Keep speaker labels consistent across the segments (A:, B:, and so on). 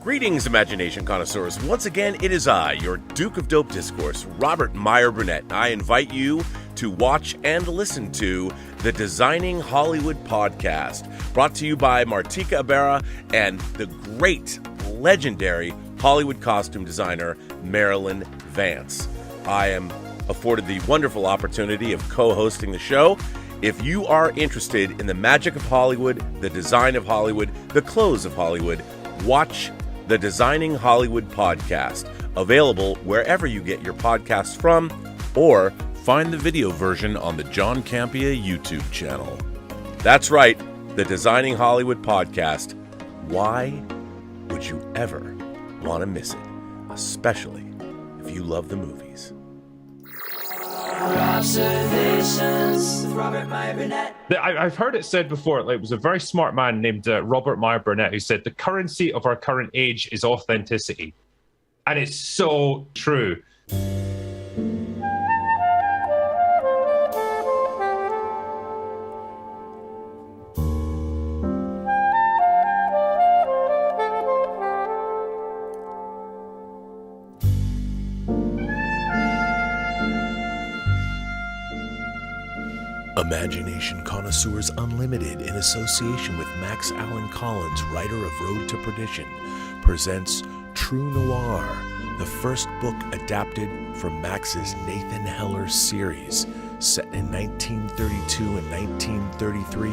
A: Greetings, imagination connoisseurs. Once again, it is I, your Duke of Dope Discourse, Robert Meyer Burnett. I invite you to watch and listen to the Designing Hollywood podcast, brought to you by Martika Ibarra and the great, legendary Hollywood costume designer, Marilyn Vance. I am afforded the wonderful opportunity of co-hosting the show. If you are interested in the magic of Hollywood, the design of Hollywood, the clothes of Hollywood, watch the Designing Hollywood podcast, available wherever you get your podcasts from, or find the video version on the John Campea YouTube channel. That's right, the Designing Hollywood podcast. Why would you ever want to miss it? Especially if you love the movies.
B: Observations with Robert Meyer Burnett.
C: I've heard it said before, like, it was a very smart man named Robert Meyer Burnett who said the currency of our current age is authenticity. And it's so true.
A: Imagination Connoisseurs Unlimited, in association with Max Allan Collins, writer of Road to Perdition, presents True Noir, the first book adapted from Max's Nathan Heller series. Set in 1932 and 1933,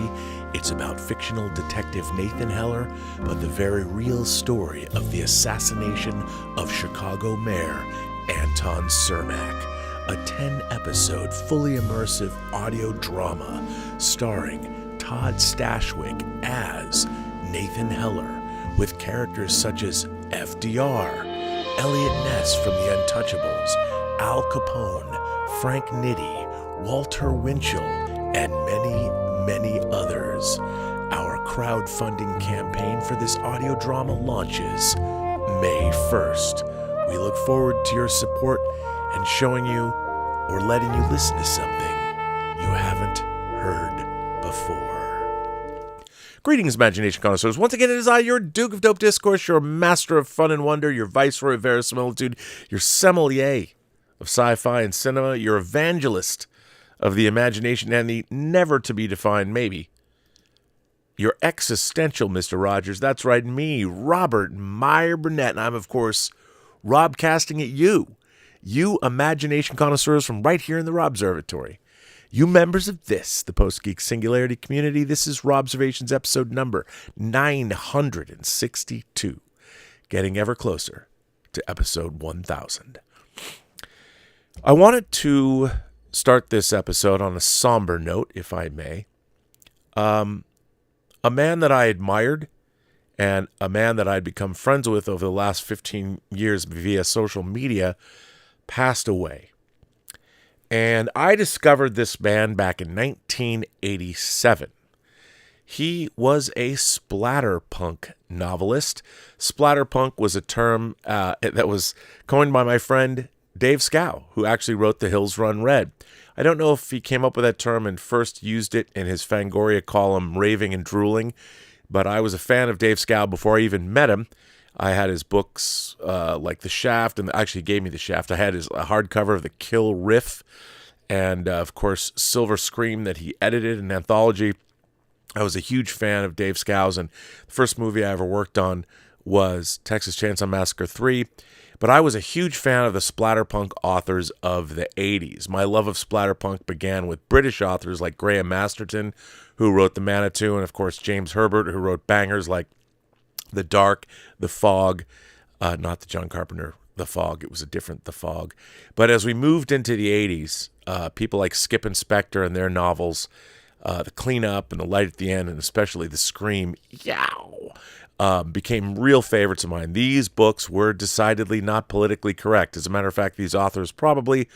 A: it's about fictional detective Nathan Heller, but the very real story of the assassination of Chicago Mayor Anton Cermak. A 10-episode, fully immersive audio drama starring Todd Stashwick as Nathan Heller, with characters such as FDR, Elliot Ness from The Untouchables, Al Capone, Frank Nitti, Walter Winchell, and many, many others. Our crowdfunding campaign for this audio drama launches May 1st. We look forward to your support and showing you or letting you listen to something you haven't heard before. Greetings, imagination connoisseurs. Once again, it is I, your Duke of Dope Discourse, your master of fun and wonder, your viceroy of verisimilitude, your sommelier of sci-fi and cinema, your evangelist of the imagination and the never-to-be-defined maybe, your existential Mr. Rogers. That's right, me, Robert Meyer Burnett, and I'm, of course, Robcasting at you. You imagination connoisseurs from right here in the Robservatory. You members of this, the Post-Geek Singularity community, this is Robservations episode number 962, getting ever closer to episode 1000. I wanted to start this episode on a somber note, if I may. A man that I admired and a man that I'd become friends with over the last 15 years via social media passed away. And I discovered this man back in 1987. He was a splatterpunk novelist. Splatterpunk was a term that was coined by my friend Dave Scow, who actually wrote The Hills Run Red. I don't know if he came up with that term and first used it in his Fangoria column, Raving and Drooling, but I was a fan of Dave Scow before I even met him. I had his books like The Shaft, and actually gave me The Shaft. I had his hardcover of The Kill Riff, and of course Silver Scream that he edited, an anthology. I was a huge fan of Dave Scow's, and the first movie I ever worked on was Texas Chainsaw Massacre 3. But I was a huge fan of the splatterpunk authors of the 80s. My love of splatterpunk began with British authors like Graham Masterton, who wrote The Manitou, and of course James Herbert, who wrote bangers like The Dark, The Fog, not the John Carpenter The Fog, it was a different The Fog. But as we moved into the 80s, people like Skip Inspector and their novels, The Cleanup and The Light at the End, and especially The Scream, became real favorites of mine. These books were decidedly not politically correct. As a matter of fact, these authors probably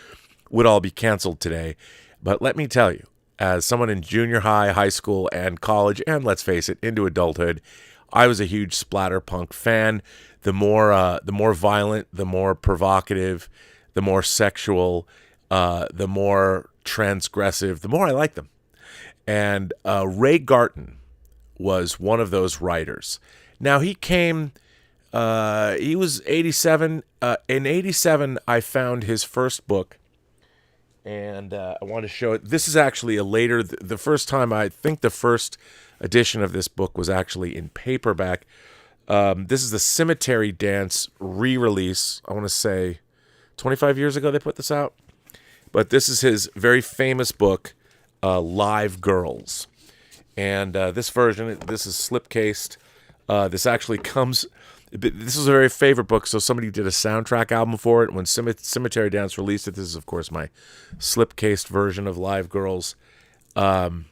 A: would all be canceled today. But let me tell you, as someone in junior high, high school, and college, and let's face it, into adulthood, I was a huge splatterpunk fan. The more violent, the more provocative, the more sexual, the more transgressive, the more I liked them. And Ray Garten was one of those writers. Now, he came He was 87. In 87, I found his first book, and I want to show it. This is actually a later, the first time, I think the first edition of this book was actually in paperback. This is the Cemetery Dance re-release. I want to say 25 years ago they put this out. But this is his very famous book, Live Girls. And this version, this is slipcased. This actually comes... This is a very favorite book, so somebody did a soundtrack album for it. When Cemetery Dance released it, this is, of course, my slipcased version of Live Girls. On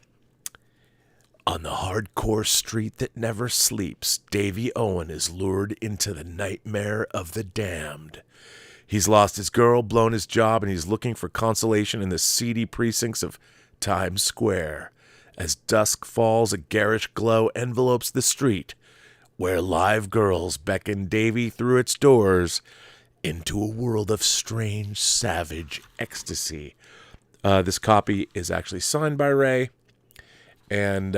A: the hardcore street that never sleeps, Davy Owen is lured into the nightmare of the damned. He's lost his girl, blown his job, and he's looking for consolation in the seedy precincts of Times Square. As dusk falls, a garish glow envelopes the street, where live girls beckon Davy through its doors into a world of strange, savage ecstasy. This copy is actually signed by Ray, and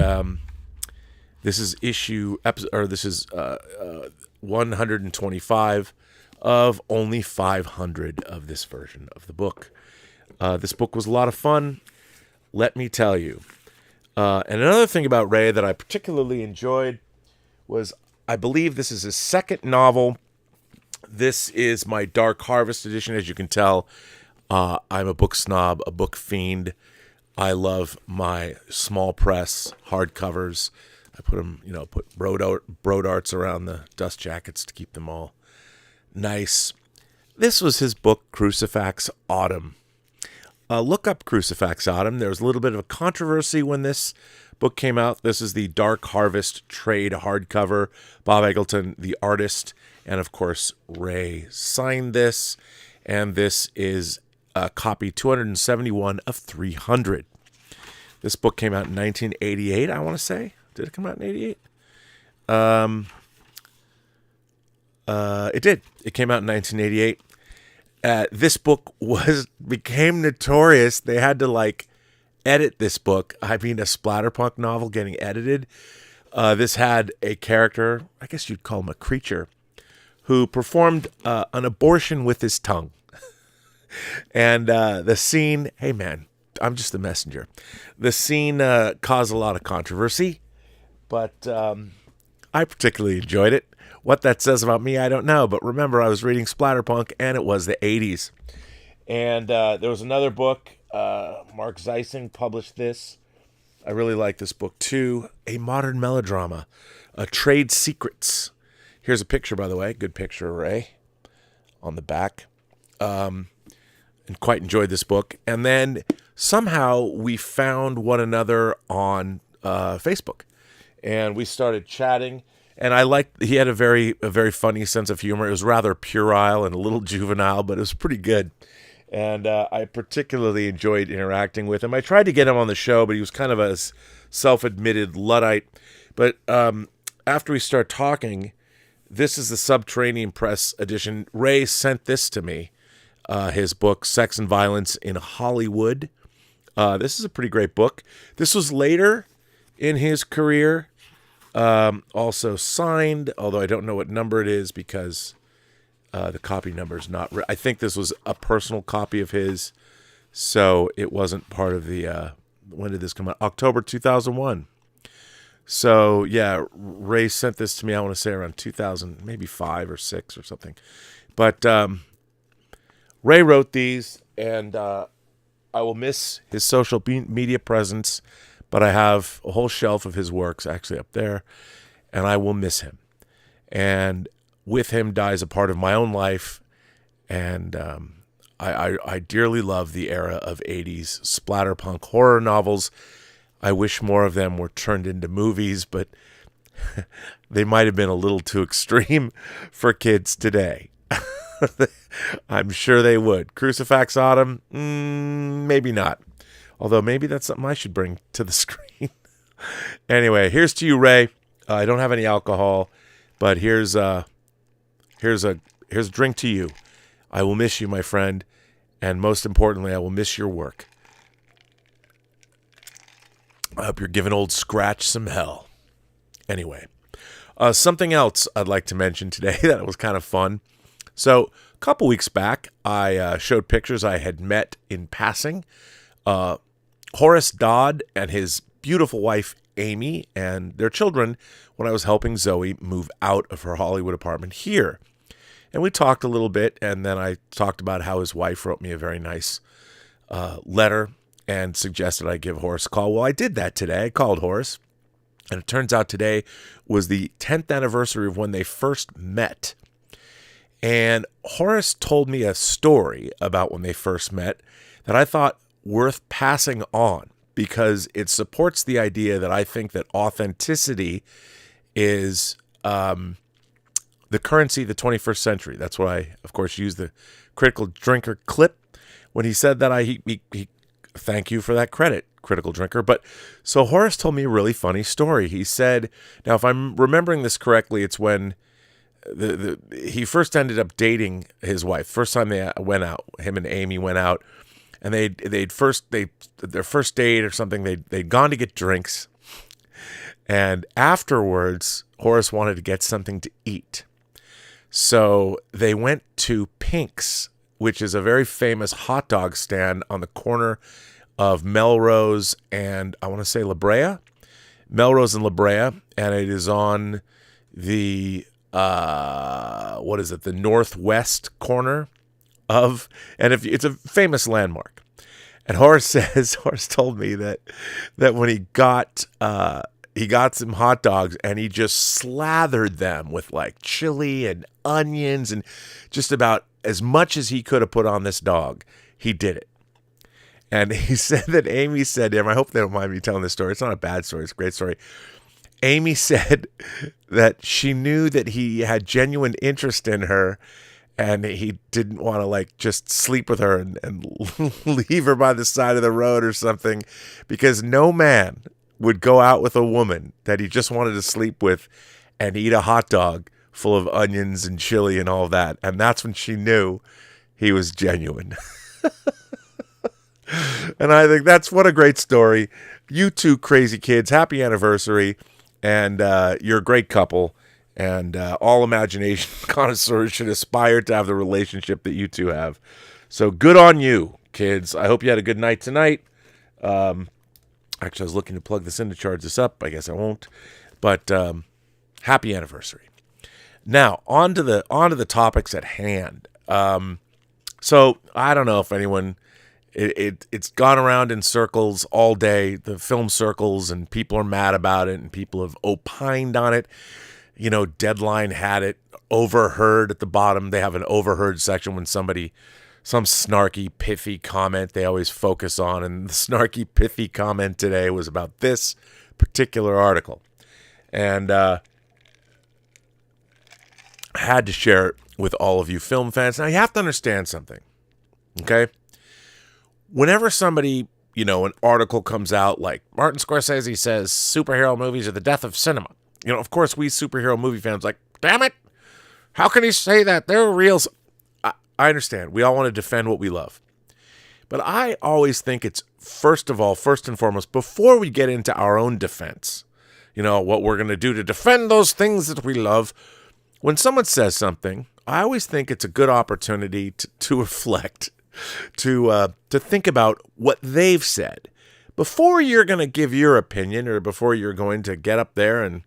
A: this is 125 of only 500 of this version of the book. This book was a lot of fun, let me tell you. And another thing about Ray that I particularly enjoyed was, I believe this is his second novel. This is my Dark Harvest edition. As you can tell, I'm a book snob, a book fiend. I love my small press hardcovers. I put them, put broad arts around the dust jackets to keep them all nice. This was his book, Crucifix Autumn. Look up Crucifix Autumn. There was a little bit of a controversy when this book came out. This is the Dark Harvest trade hardcover. Bob Eggleton, the artist, and of course Ray signed this. And this is copy 271 of 300. This book came out in 1988, I want to say. Did it come out in 88? It did. It came out in 1988. This book became notorious. They had to edit this book. I mean, a splatterpunk novel getting edited. This had a character, I guess you'd call him a creature, who performed an abortion with his tongue. And the scene, hey man, I'm just the messenger. The scene caused a lot of controversy, but I particularly enjoyed it. What that says about me, I don't know. But remember, I was reading splatterpunk, and it was the 80s. And there was another book. Mark Zeising published this. I really like this book, too. A Modern Melodrama. Trade Secrets. Here's a picture, by the way. Good picture, Ray, on the back. And quite enjoyed this book. And then somehow we found one another on Facebook. And we started chatting. And he had a very funny sense of humor. It was rather puerile and a little juvenile, but it was pretty good. And I particularly enjoyed interacting with him. I tried to get him on the show, but he was kind of a self-admitted Luddite. But after we started talking, this is the Subterranean Press edition. Ray sent this to me, his book, Sex and Violence in Hollywood. This is a pretty great book. This was later in his career. Also signed, although I don't know what number it is because the copy number is not... I think this was a personal copy of his, so it wasn't part of the... when did this come out? October 2001. So, yeah, Ray sent this to me, I want to say around 2000, maybe 5 or 6 or something. But Ray wrote these, and I will miss his social media presence, but I have a whole shelf of his works actually up there, and I will miss him. And with him dies a part of my own life, and I dearly love the era of 80s splatterpunk horror novels. I wish more of them were turned into movies, but they might have been a little too extreme for kids today. I'm sure they would. Crucifix Autumn? Maybe not. Although maybe that's something I should bring to the screen. Anyway, here's to you, Ray. I don't have any alcohol, but here's a drink to you. I will miss you, my friend, and most importantly, I will miss your work. I hope you're giving old Scratch some hell. Anyway, Something else I'd like to mention today that was kind of fun. So a couple weeks back, I showed pictures I had met in passing. Horus Dodd and his beautiful wife, Amy, and their children when I was helping Zoe move out of her Hollywood apartment here. And we talked a little bit, and then I talked about how his wife wrote me a very nice letter and suggested I give Horace a call. Well, I did that today. I called Horace, and it turns out today was the 10th anniversary of when they first met. And Horace told me a story about when they first met that I thought worth passing on because it supports the idea that I think that authenticity is the currency of the 21st century. That's why I, of course, used the Critical Drinker clip when he said that. He thank you for that credit, Critical Drinker. But so Horace told me a really funny story. He said, now if I'm remembering this correctly, it's when he first ended up dating his wife. First time they went out, him and Amy went out, and their first date or something. They'd gone to get drinks, and afterwards, Horace wanted to get something to eat. So they went to Pink's, which is a very famous hot dog stand on the corner of Melrose and I want to say La Brea. Melrose and La Brea, and it is on the the northwest corner of, and if it's a famous landmark. And Horace told me that when he got some hot dogs and he just slathered them with like chili and onions and just about as much as he could have put on this dog, he did it. And he said that Amy said to him, I hope they don't mind me telling this story. It's not a bad story. It's a great story. Amy said that she knew that he had genuine interest in her and he didn't want to like just sleep with her and leave her by the side of the road or something, because no man would go out with a woman that he just wanted to sleep with and eat a hot dog full of onions and chili and all that. And that's when she knew he was genuine. And I think that's what a great story. You two crazy kids, happy anniversary. And you're a great couple. And all imagination connoisseurs should aspire to have the relationship that you two have. So good on you, kids. I hope you had a good night tonight. Actually, I was looking to plug this in to charge this up. I guess I won't. But happy anniversary. Now, on to the topics at hand. So I don't know if anyone... It's gone around in circles all day, the film circles, and people are mad about it, and people have opined on it. You know, Deadline had it, overheard at the bottom. They have an overheard section when some snarky, pithy comment they always focus on, and the snarky, pithy comment today was about this particular article. And I had to share it with all of you film fans. Now, you have to understand something, okay? Whenever somebody, an article comes out like Martin Scorsese says superhero movies are the death of cinema. Of course, we superhero movie fans like, damn it, how can he say that? They're real. I understand. We all want to defend what we love. But I always think it's, first and foremost, before we get into our own defense, what we're going to do to defend those things that we love, when someone says something, I always think it's a good opportunity to reflect, to think about what they've said before you're going to give your opinion, or before you're going to get up there and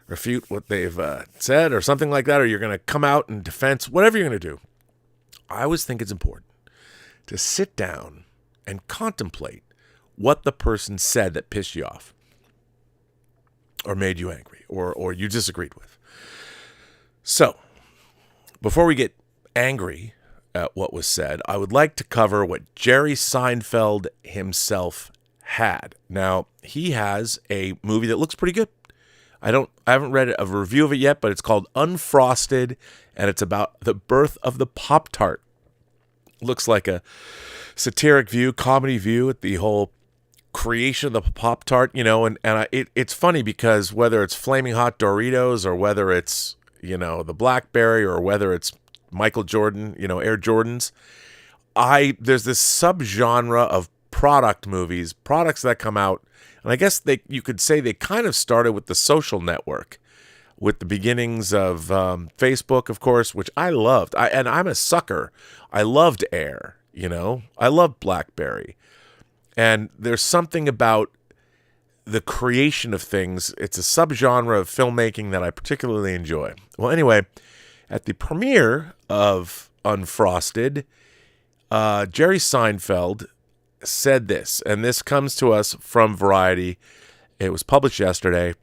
A: refute what they've said or something like that, or you're going to come out in defense, whatever you're going to do. I always think it's important to sit down and contemplate what the person said that pissed you off or made you angry or you disagreed with. So before we get angry at what was said, I would like to cover what Jerry Seinfeld himself had. Now, he has a movie that looks pretty good. I haven't read a review of it yet, but it's called Unfrosted, and it's about the birth of the Pop-Tart. Looks like a satiric view, comedy view at the whole creation of the Pop-Tart, it's funny because whether it's Flaming Hot Doritos or whether it's, the Blackberry or whether it's Michael Jordan, Air Jordans, there's this subgenre of products that come out, and I guess you could say they kind of started with The Social Network, with the beginnings of Facebook, of course, which I loved. And I'm a sucker. I loved Air, I loved BlackBerry. And there's something about the creation of things. It's a subgenre of filmmaking that I particularly enjoy. Well, anyway, at the premiere of Unfrosted, Jerry Seinfeld said this, and this comes to us from Variety. It was published yesterday.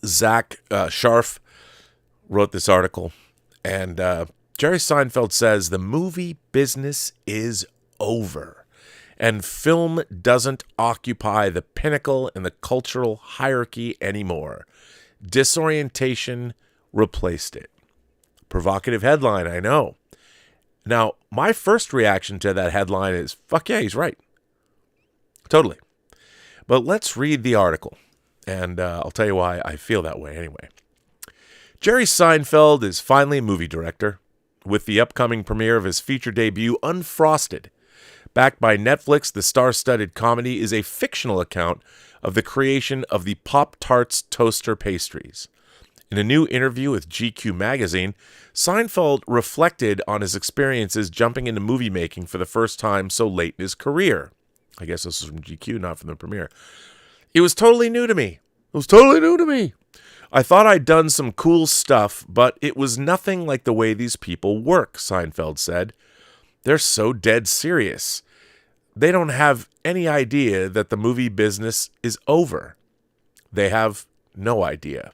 A: Zach Scharf wrote this article, and Jerry Seinfeld says the movie business is over, and film doesn't occupy the pinnacle in the cultural hierarchy anymore. Disorientation replaced it. Provocative headline, I know. Now, my first reaction to that headline is, fuck yeah, he's right. Totally. But let's read the article, and I'll tell you why I feel that way anyway. Jerry Seinfeld is finally a movie director, with the upcoming premiere of his feature debut, Unfrosted. Backed by Netflix, the star-studded comedy is a fictional account of the creation of the Pop-Tarts toaster pastries. In a new interview with GQ magazine, Seinfeld reflected on his experiences jumping into movie making for the first time so late in his career. I guess this is from GQ, not from the premiere. It was totally new to me. I thought I'd done some cool stuff, but it was nothing like the way these people work, Seinfeld said. They're so dead serious. They don't have any idea that the movie business is over. They have no idea.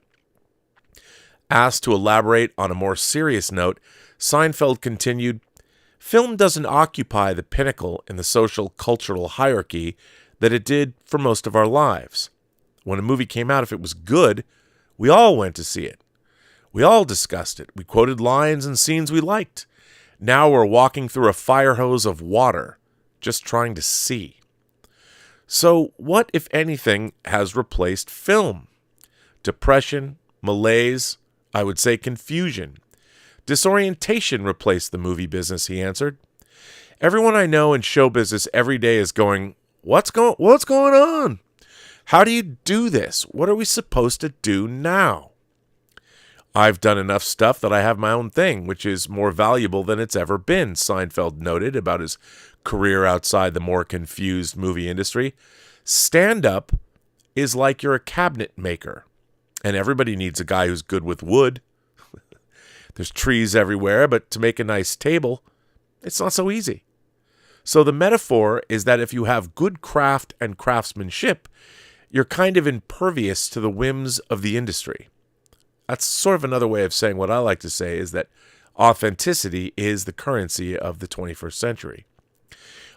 A: Asked to elaborate on a more serious note, Seinfeld continued, film doesn't occupy the pinnacle in the social cultural hierarchy that it did for most of our lives. When a movie came out, if it was good, we all went to see it. We all discussed it. We quoted lines and scenes we liked. Now we're walking through a fire hose of water, just trying to see. So what, if anything, has replaced film? Depression, malaise, I would say confusion. Disorientation replaced the movie business, he answered. Everyone I know in show business every day is going, what's going on? How do you do this? What are we supposed to do now? I've done enough stuff that I have my own thing, which is more valuable than it's ever been, Seinfeld noted about his career outside the more confused movie industry. Stand-up is like you're a cabinet maker. And everybody needs a guy who's good with wood. There's trees everywhere, but to make a nice table, it's not so easy. So the metaphor is that if you have good craft and craftsmanship, you're kind of impervious to the whims of the industry. That's sort of another way of saying what I like to say is that authenticity is the currency of the 21st century.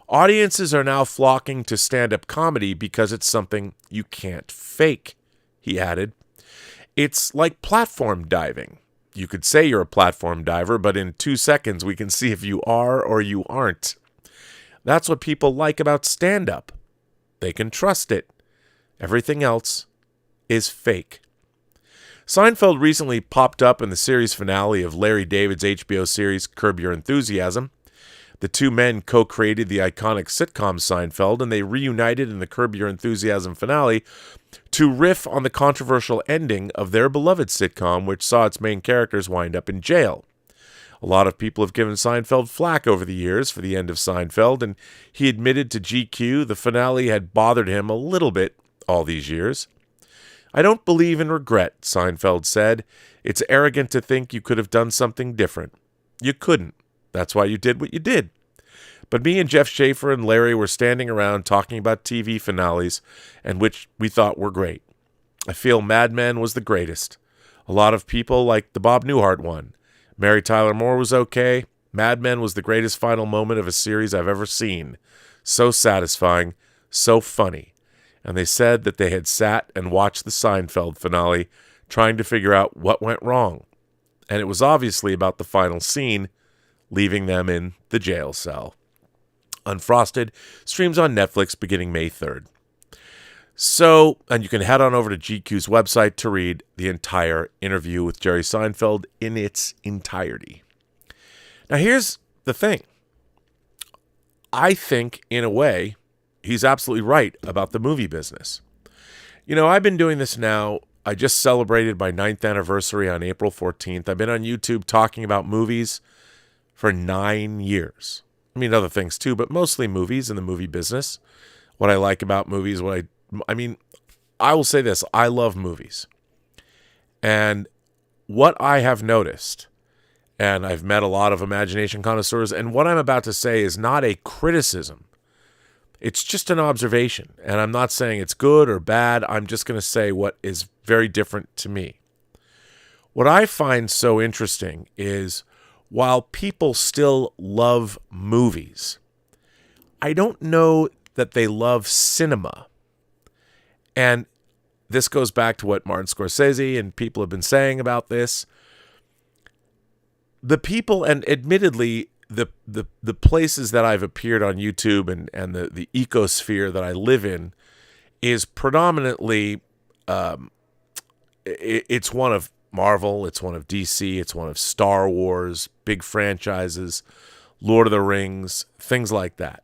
A: Audiences are now flocking to stand-up comedy because it's something you can't fake, he added. It's like platform diving. You could say you're a platform diver, but in 2 seconds we can see if you are or you aren't. That's what people like about stand-up. They can trust it. Everything else is fake. Seinfeld recently popped up in the series finale of Larry David's HBO series Curb Your Enthusiasm. The two men co-created the iconic sitcom Seinfeld, and they reunited in the Curb Your Enthusiasm finale to riff on the controversial ending of their beloved sitcom, which saw its main characters wind up in jail. A lot of people have given Seinfeld flack over the years for the end of Seinfeld, and he admitted to GQ the finale had bothered him a little bit all these years. I don't believe in regret, Seinfeld said. It's arrogant to think you could have done something different. You couldn't. That's why you did what you did. But me and Jeff Schaffer and Larry were standing around talking about TV finales, and which we thought were great. I feel Mad Men was the greatest. A lot of people liked the Bob Newhart one. Mary Tyler Moore was okay. Mad Men was the greatest final moment of a series I've ever seen. So satisfying, so funny. And they said that they had sat and watched the Seinfeld finale trying to figure out what went wrong. And it was obviously about the final scene, leaving them in the jail cell. Unfrosted streams on Netflix beginning May 3rd. So, and you can head on over to GQ's website to read the entire interview with Jerry Seinfeld in its entirety. Now, here's the thing. I think, in a way, he's absolutely right about the movie business. You know, I've been doing this now I just celebrated my 9th anniversary on April 14th. I've been on YouTube talking about movies for 9 years. I mean, other things too, but mostly movies and the movie business. What I like about movies, I will say this, I love movies. And what I have noticed, and I've met a lot of imagination connoisseurs, and what I'm about to say is not a criticism. It's just an observation. And I'm not saying it's good or bad. I'm just going to say what is very different to me. What I find so interesting is while people still love movies, I don't know that they love cinema. And this goes back to what Martin Scorsese and people have been saying about this. The people, and admittedly, the places that I've appeared on YouTube and the ecosphere that I live in is predominantly, it's one of Marvel, it's one of DC, it's one of Star Wars, big franchises, Lord of the Rings, things like that.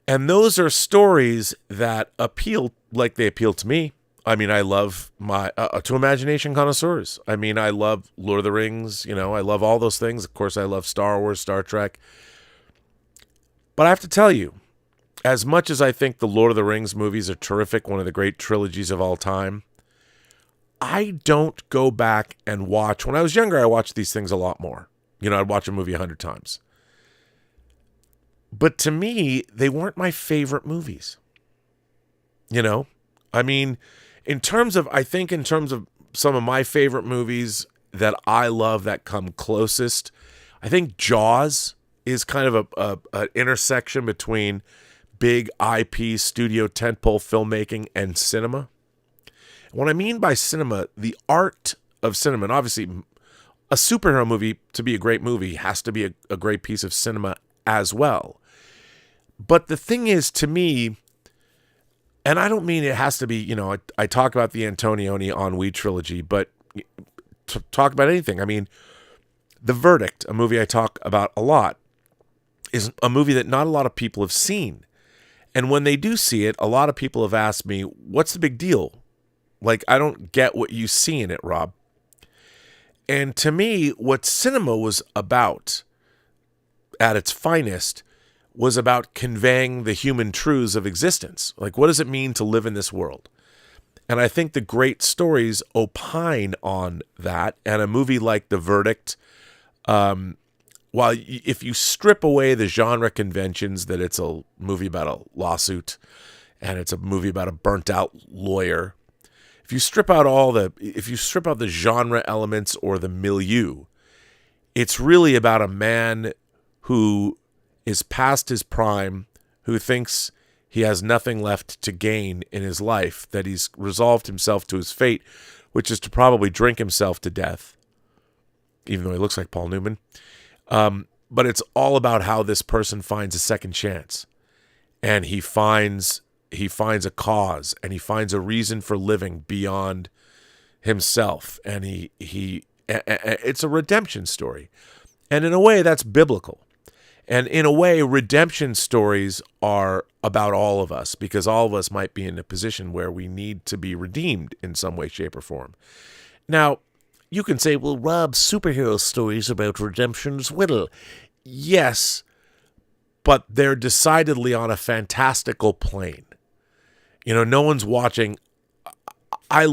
A: And those are stories that appeal like they appeal to me. I mean, I love my to imagination connoisseurs. I mean, I love Lord of the Rings. I love all those things. Of course, I love Star Wars, Star Trek. But I have to tell you, as much as I think the Lord of the Rings movies are terrific, one of the great trilogies of all time, I don't go back and watch. When I was younger, I watched these things a lot more. I'd watch a movie 100 times. But to me, they weren't my favorite movies. I mean, in terms of some of my favorite movies that I love that come closest, I think Jaws is kind of an intersection between big IP studio tentpole filmmaking and cinema. What I mean by cinema, the art of cinema, and obviously a superhero movie, to be a great movie, has to be a great piece of cinema as well. But the thing is, to me, and I don't mean it has to be, I talk about the Antonioni Ennui trilogy, but to talk about anything. I mean, The Verdict, a movie I talk about a lot, is a movie that not a lot of people have seen. And when they do see it, a lot of people have asked me, what's the big deal? Like, I don't get what you see in it, Rob. And to me, what cinema was about at its finest was about conveying the human truths of existence. Like, what does it mean to live in this world? And I think the great stories opine on that. And a movie like The Verdict, if you strip away the genre conventions that it's a movie about a lawsuit and it's a movie about a burnt out lawyer, if you strip out the genre elements or the milieu, it's really about a man who is past his prime, who thinks he has nothing left to gain in his life, that he's resolved himself to his fate, which is to probably drink himself to death, even though he looks like Paul Newman. But it's all about how this person finds a second chance, and he finds a cause, and he finds a reason for living beyond himself, and it's a redemption story, and in a way that's biblical. And in a way, redemption stories are about all of us, because all of us might be in a position where we need to be redeemed in some way, shape, or form. Now, you can say, well, Rob, superhero stories about redemption as well. Yes, but they're decidedly on a fantastical plane. No one's watching. I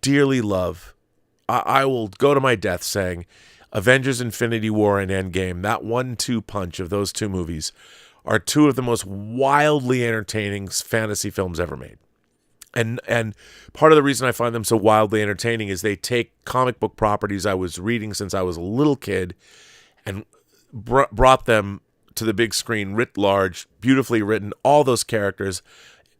A: dearly love, I will go to my death saying, Avengers Infinity War and Endgame, that 1-2 punch of those two movies are two of the most wildly entertaining fantasy films ever made. And part of the reason I find them so wildly entertaining is they take comic book properties I was reading since I was a little kid and brought them to the big screen writ large, beautifully written, all those characters.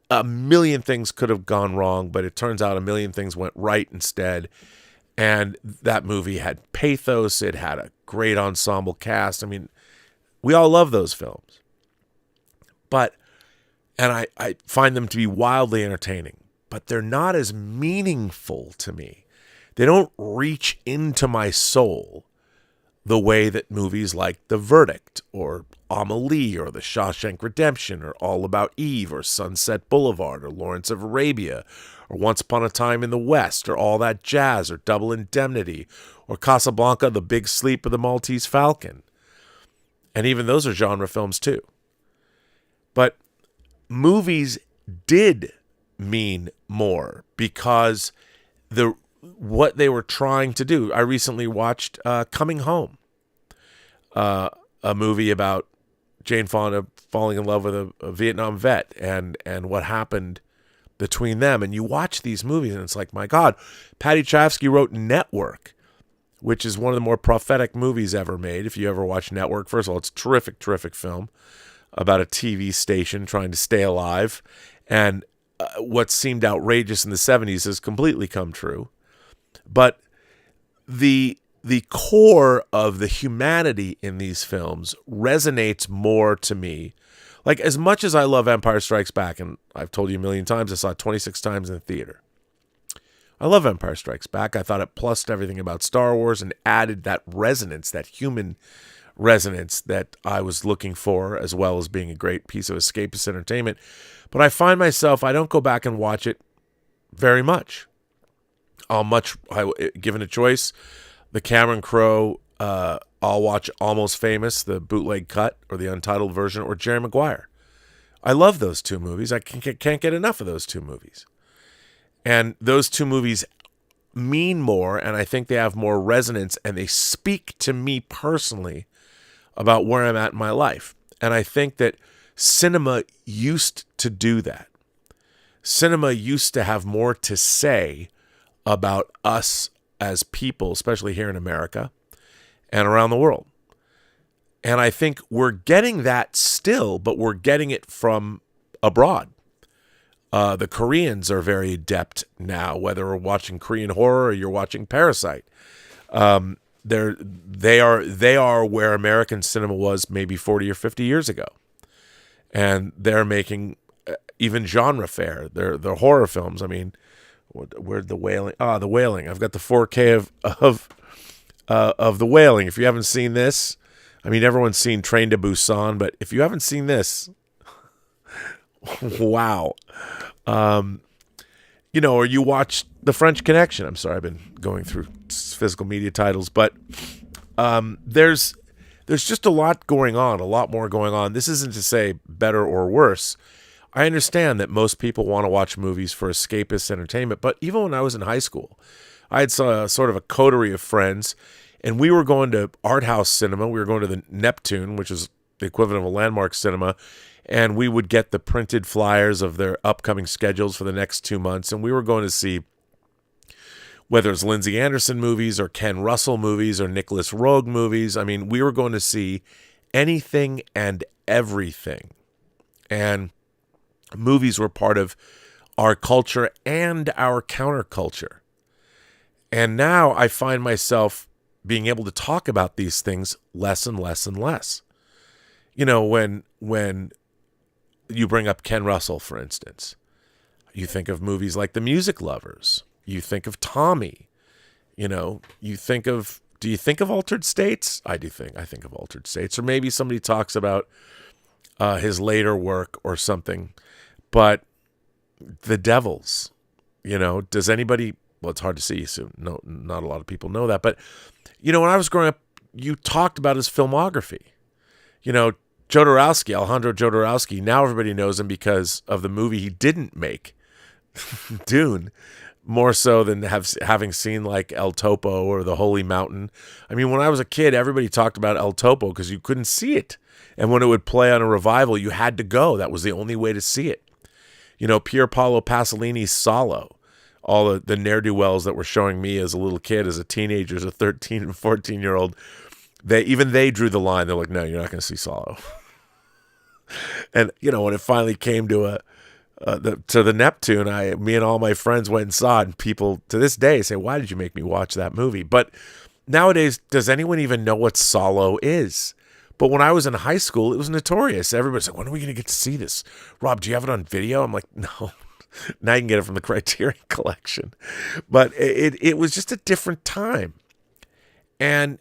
A: A million things could have gone wrong, but it turns out a million things went right instead. And that movie had pathos. It had a great ensemble cast. I mean, we all love those films. And I find them to be wildly entertaining, but they're not as meaningful to me. They don't reach into my soul the way that movies like The Verdict or Amelie or The Shawshank Redemption or All About Eve or Sunset Boulevard or Lawrence of Arabia or Once Upon a Time in the West or All That Jazz or Double Indemnity or Casablanca, The Big Sleep of the Maltese Falcon. And even those are genre films too. But movies did mean more because what they were trying to do. I recently watched Coming Home, a movie about Jane Fonda falling in love with a Vietnam vet and what happened between them. And you watch these movies and it's like, my God, Patty Chayefsky wrote Network, which is one of the more prophetic movies ever made. If you ever watch Network, first of all, it's a terrific, terrific film about a TV station trying to stay alive. And what seemed outrageous in the 70s has completely come true. But the core of the humanity in these films resonates more to me. Like, as much as I love Empire Strikes Back, and I've told you a million times, I saw it 26 times in the theater. I love Empire Strikes Back. I thought it plussed everything about Star Wars and added that resonance, that human resonance that I was looking for, as well as being a great piece of escapist entertainment. But I find myself, I don't go back and watch it very much. Given a choice, the Cameron Crowe, I'll watch Almost Famous, the bootleg cut or the untitled version, or Jerry Maguire. I love those two movies. I can't get enough of those two movies. And those two movies mean more, and I think they have more resonance, and they speak to me personally about where I'm at in my life. And I think that cinema used to do that. Cinema used to have more to say about us as people, especially here in America and around the world. And I think we're getting that still, but we're getting it from abroad. The Koreans are very adept now, whether we're watching Korean horror or you're watching Parasite. They are where American cinema was maybe 40 or 50 years ago. And they're making even genre fare. They're horror films. I mean, where'd the Wailing? The Wailing. I've got the 4K of the Wailing. If you haven't seen this, I mean, everyone's seen Train to Busan, but if you haven't seen this, wow. Or you watch The French Connection. I'm sorry, I've been going through physical media titles, but there's just a lot going on, a lot more going on. This isn't to say better or worse. I understand that most people want to watch movies for escapist entertainment, but even when I was in high school, I had sort of a coterie of friends, and we were going to art house cinema. We were going to the Neptune, which is the equivalent of a Landmark cinema, and we would get the printed flyers of their upcoming schedules for the next 2 months, and we were going to see whether it's Lindsay Anderson movies or Ken Russell movies or Nicholas Roeg movies. I mean, we were going to see anything and everything. And movies were part of our culture and our counterculture. And now I find myself being able to talk about these things less and less and less. When you bring up Ken Russell, for instance, you think of movies like The Music Lovers. You think of Tommy. Do you think of Altered States? I think of Altered States. Or maybe somebody talks about his later work or something. But The Devils, does anybody, well, it's hard to see, so no, not a lot of people know that. But, when I was growing up, you talked about his filmography. Alejandro Jodorowsky, now everybody knows him because of the movie he didn't make, Dune, more so than having seen like El Topo or The Holy Mountain. I mean, when I was a kid, everybody talked about El Topo because you couldn't see it. And when it would play on a revival, you had to go. That was the only way to see it. Pier Paolo Pasolini's Salo, all the ne'er-do-wells that were showing me as a little kid, as a teenager, as a 13 and 14-year-old, they drew the line. They're like, no, you're not going to see Salo. And, when it finally came to the Neptune, me and all my friends went and saw it, and people to this day say, why did you make me watch that movie? But nowadays, does anyone even know what Salo is? But when I was in high school, it was notorious. Everybody's like, when are we going to get to see this? Rob, do you have it on video? I'm like, no. Now you can get it from the Criterion Collection. But it was just a different time. And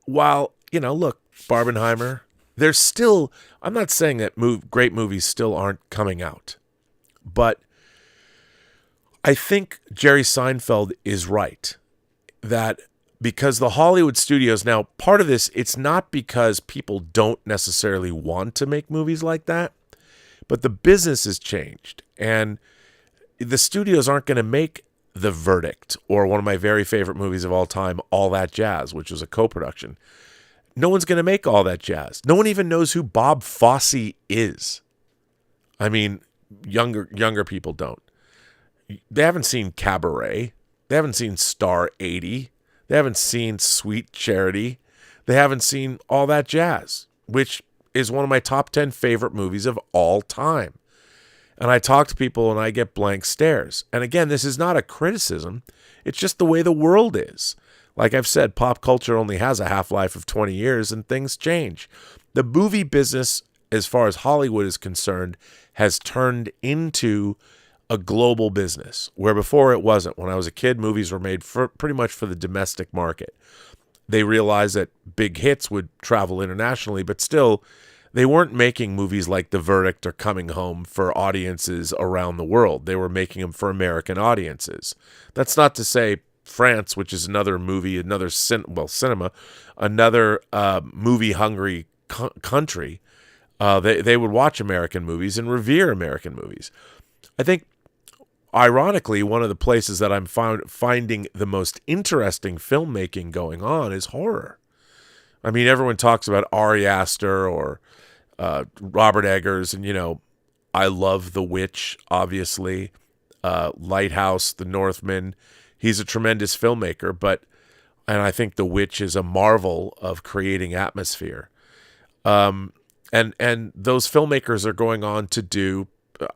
A: while, look, Barbenheimer, there's still, I'm not saying that great movies still aren't coming out, but I think Jerry Seinfeld is right that because the Hollywood studios, now part of this, it's not because people don't necessarily want to make movies like that, but the business has changed and the studios aren't going to make The Verdict or one of my very favorite movies of all time, All That Jazz, which was a co-production. No one's going to make All That Jazz. No one even knows who Bob Fosse is. I mean, younger people don't. They haven't seen Cabaret. They haven't seen Star 80. They haven't seen Sweet Charity. They haven't seen All That Jazz, which is one of my top 10 favorite movies of all time. And I talk to people and I get blank stares. And again, this is not a criticism. It's just the way the world is. Like I've said, pop culture only has a half-life of 20 years and things change. The movie business, as far as Hollywood is concerned, has turned into a global business, where before it wasn't. When I was a kid, movies were made pretty much for the domestic market. They realized that big hits would travel internationally, but still, they weren't making movies like The Verdict or Coming Home for audiences around the world. They were making them for American audiences. That's not to say France, which is another movie, cinema, another movie-hungry country, they would watch American movies and revere American movies. I think, ironically, one of the places that I'm finding the most interesting filmmaking going on is horror. I mean, everyone talks about Ari Aster or Robert Eggers, and, I love The Witch, obviously, Lighthouse, The Northman. He's a tremendous filmmaker, and I think The Witch is a marvel of creating atmosphere. And those filmmakers are going on to do,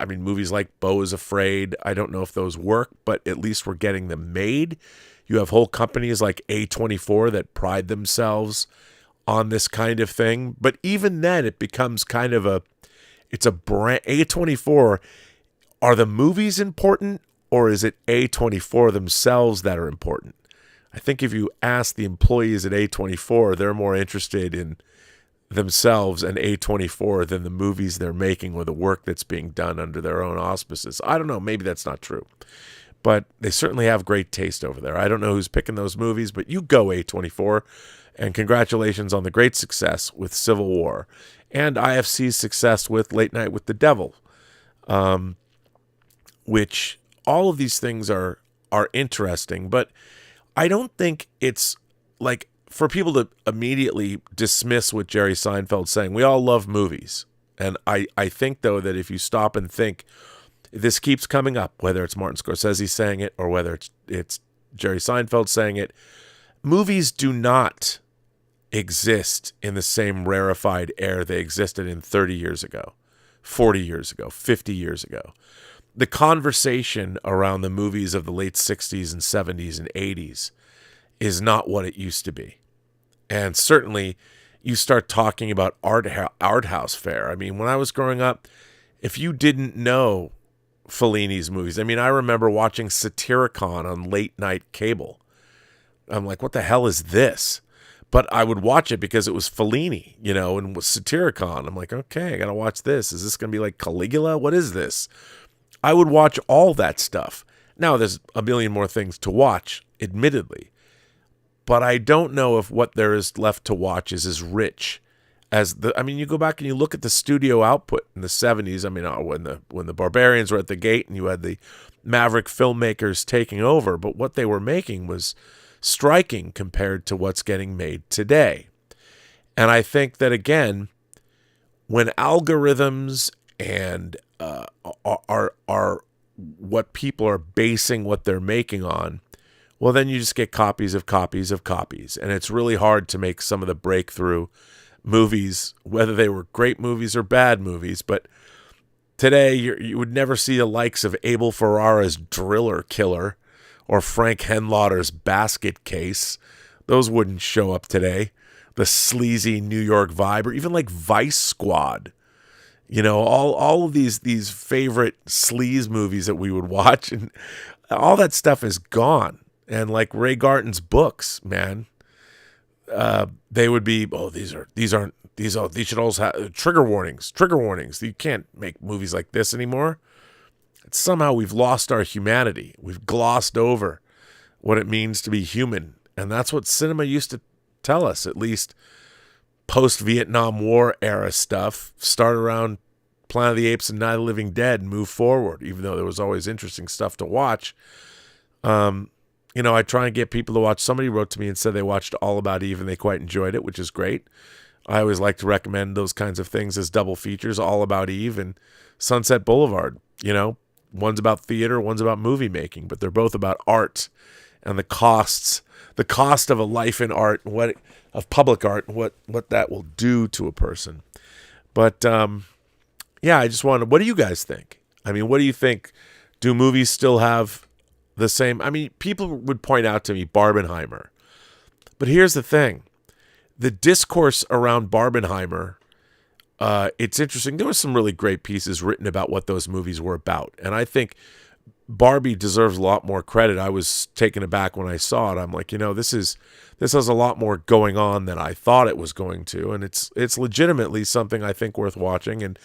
A: movies like Beau is Afraid. I don't know if those work, but at least we're getting them made. You have whole companies like A24 that pride themselves on this kind of thing. But even then, it becomes kind of it's a brand. A24, are the movies important, or is it A24 themselves that are important? I think if you ask the employees at A24, they're more interested in themselves and A24 than the movies they're making or the work that's being done under their own auspices. I don't know. Maybe that's not true. But they certainly have great taste over there. I don't know who's picking those movies, but you go A24. And congratulations on the great success with Civil War and IFC's success with Late Night with the Devil, which all of these things are interesting. But I don't think it's like for people to immediately dismiss what Jerry Seinfeld's saying. We all love movies. And I think, though, that if you stop and think, this keeps coming up, whether it's Martin Scorsese saying it or whether it's Jerry Seinfeld saying it, movies do not exist in the same rarefied air they existed in 30 years ago, 40 years ago, 50 years ago. The conversation around the movies of the late 60s and 70s and 80s is not what it used to be. And certainly you start talking about art house fare. I mean, when I was growing up, if you didn't know Fellini's movies, I remember watching Satyricon on late night cable. I'm like, what the hell is this? But I would watch it because it was Fellini, and was Satyricon. I'm like, okay, I got to watch this. Is this going to be like Caligula? What is this? I would watch all that stuff. Now, there's a million more things to watch, admittedly. But I don't know if what there is left to watch is as rich as you go back and you look at the studio output in the 70s. When the Barbarians were at the gate and you had the Maverick filmmakers taking over, but what they were making was striking compared to what's getting made today. And I think that, again, when algorithms and are what people are basing what they're making on, well, then you just get copies of copies of copies. And it's really hard to make some of the breakthrough movies, whether they were great movies or bad movies. But today, you would never see the likes of Abel Ferrara's Driller Killer or Frank Henlotter's Basket Case. Those wouldn't show up today. The sleazy New York vibe, or even like Vice Squad. All of these favorite sleaze movies that we would watch, and all that stuff is gone. And like Ray Garten's books, man, they would be, these should also have trigger warnings. You can't make movies like this anymore. Somehow we've lost our humanity. We've glossed over what it means to be human. And that's what cinema used to tell us, at least post-Vietnam War era stuff. Start around Planet of the Apes and Night of the Living Dead and move forward, even though there was always interesting stuff to watch. I try and get people to watch. Somebody wrote to me and said they watched All About Eve and they quite enjoyed it, which is great. I always like to recommend those kinds of things as double features, All About Eve and Sunset Boulevard. One's about theater, one's about movie making, but they're both about art and the cost of a life in art, and of public art, and what that will do to a person. But I just wanted, what do you guys think? I mean, what do you think? Do movies still have the same? I mean, people would point out to me Barbenheimer, but here's the thing: the discourse around Barbenheimer. It's interesting. There were some really great pieces written about what those movies were about. And I think Barbie deserves a lot more credit. I was taken aback when I saw it. I'm like, this has a lot more going on than I thought it was going to. And it's legitimately something I think worth watching. And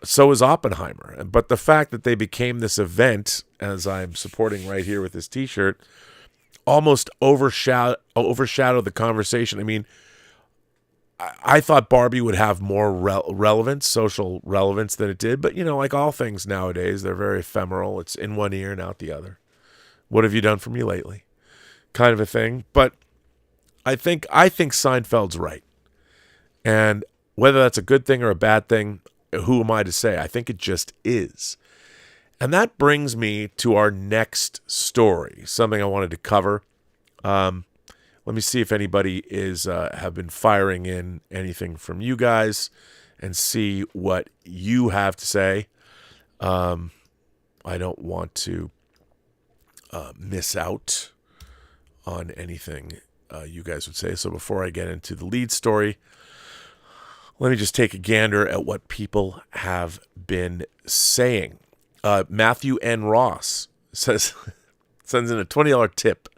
A: so is Oppenheimer. But the fact that they became this event, as I'm supporting right here with this t-shirt, almost overshadowed the conversation. I mean, I thought Barbie would have more relevance, social relevance than it did. But, like all things nowadays, they're very ephemeral. It's in one ear and out the other. What have you done for me lately? Kind of a thing. But I think Seinfeld's right. And whether that's a good thing or a bad thing, who am I to say? I think it just is. And that brings me to our next story, something I wanted to cover. Let me see if anybody have been firing in anything from you guys and see what you have to say. I don't want to miss out on anything you guys would say. So before I get into the lead story, let me just take a gander at what people have been saying. Matthew N. Ross sends in a $20 tip.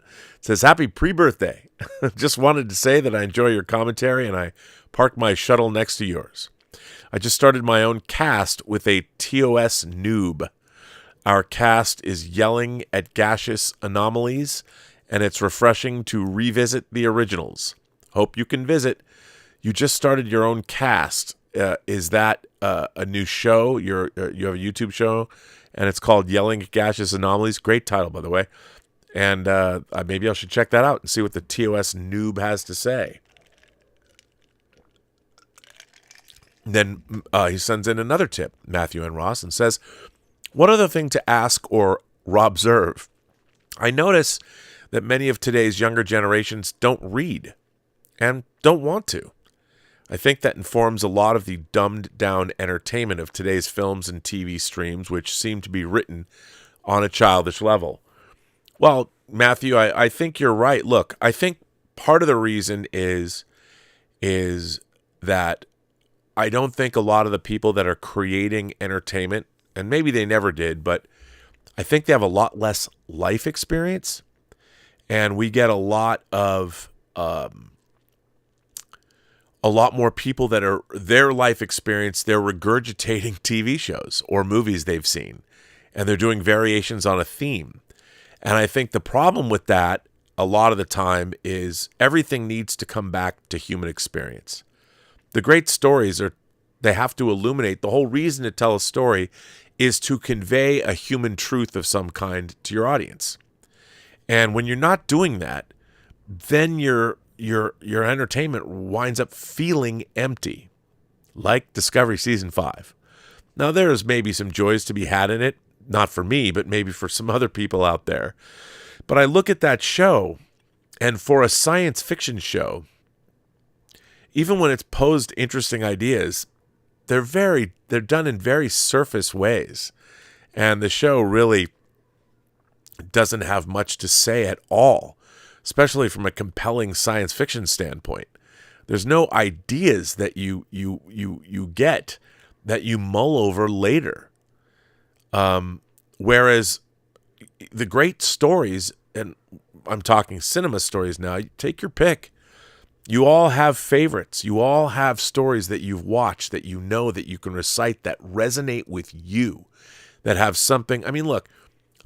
A: Says, happy pre-birthday. Just wanted to say that I enjoy your commentary and I parked my shuttle next to yours. I just started my own cast with a TOS noob. Our cast is yelling at gaseous anomalies and it's refreshing to revisit the originals. Hope you can visit. You just started your own cast. Is that a new show? You have a YouTube show and it's called Yelling at Gaseous Anomalies. Great title, by the way. And maybe I should check that out and see what the TOS noob has to say. Then he sends in another tip, Matthew N. Ross, and says, one other thing to ask or observe. I notice that many of today's younger generations don't read and don't want to. I think that informs a lot of the dumbed-down entertainment of today's films and TV streams, which seem to be written on a childish level. Well, Matthew, I think you're right. Look, I think part of the reason is that I don't think a lot of the people that are creating entertainment, and maybe they never did, but I think they have a lot less life experience, and we get a lot more people that are their life experience, they're regurgitating TV shows or movies they've seen, and they're doing variations on a theme. And I think the problem with that a lot of the time is everything needs to come back to human experience. The great stories they have to illuminate. The whole reason to tell a story is to convey a human truth of some kind to your audience. And when you're not doing that, then your entertainment winds up feeling empty, like Discovery Season 5. Now, there's maybe some joys to be had in it. Not for me, but maybe for some other people out there. But I look at that show, and for a science fiction show, even when it's posed interesting ideas, they're done in very surface ways. And the show really doesn't have much to say at all, especially from a compelling science fiction standpoint. There's no ideas that you get that you mull over later. Whereas the great stories, and I'm talking cinema stories now, take your pick. You all have favorites. You all have stories that you've watched that you know that you can recite that resonate with you, that have something. I mean, look,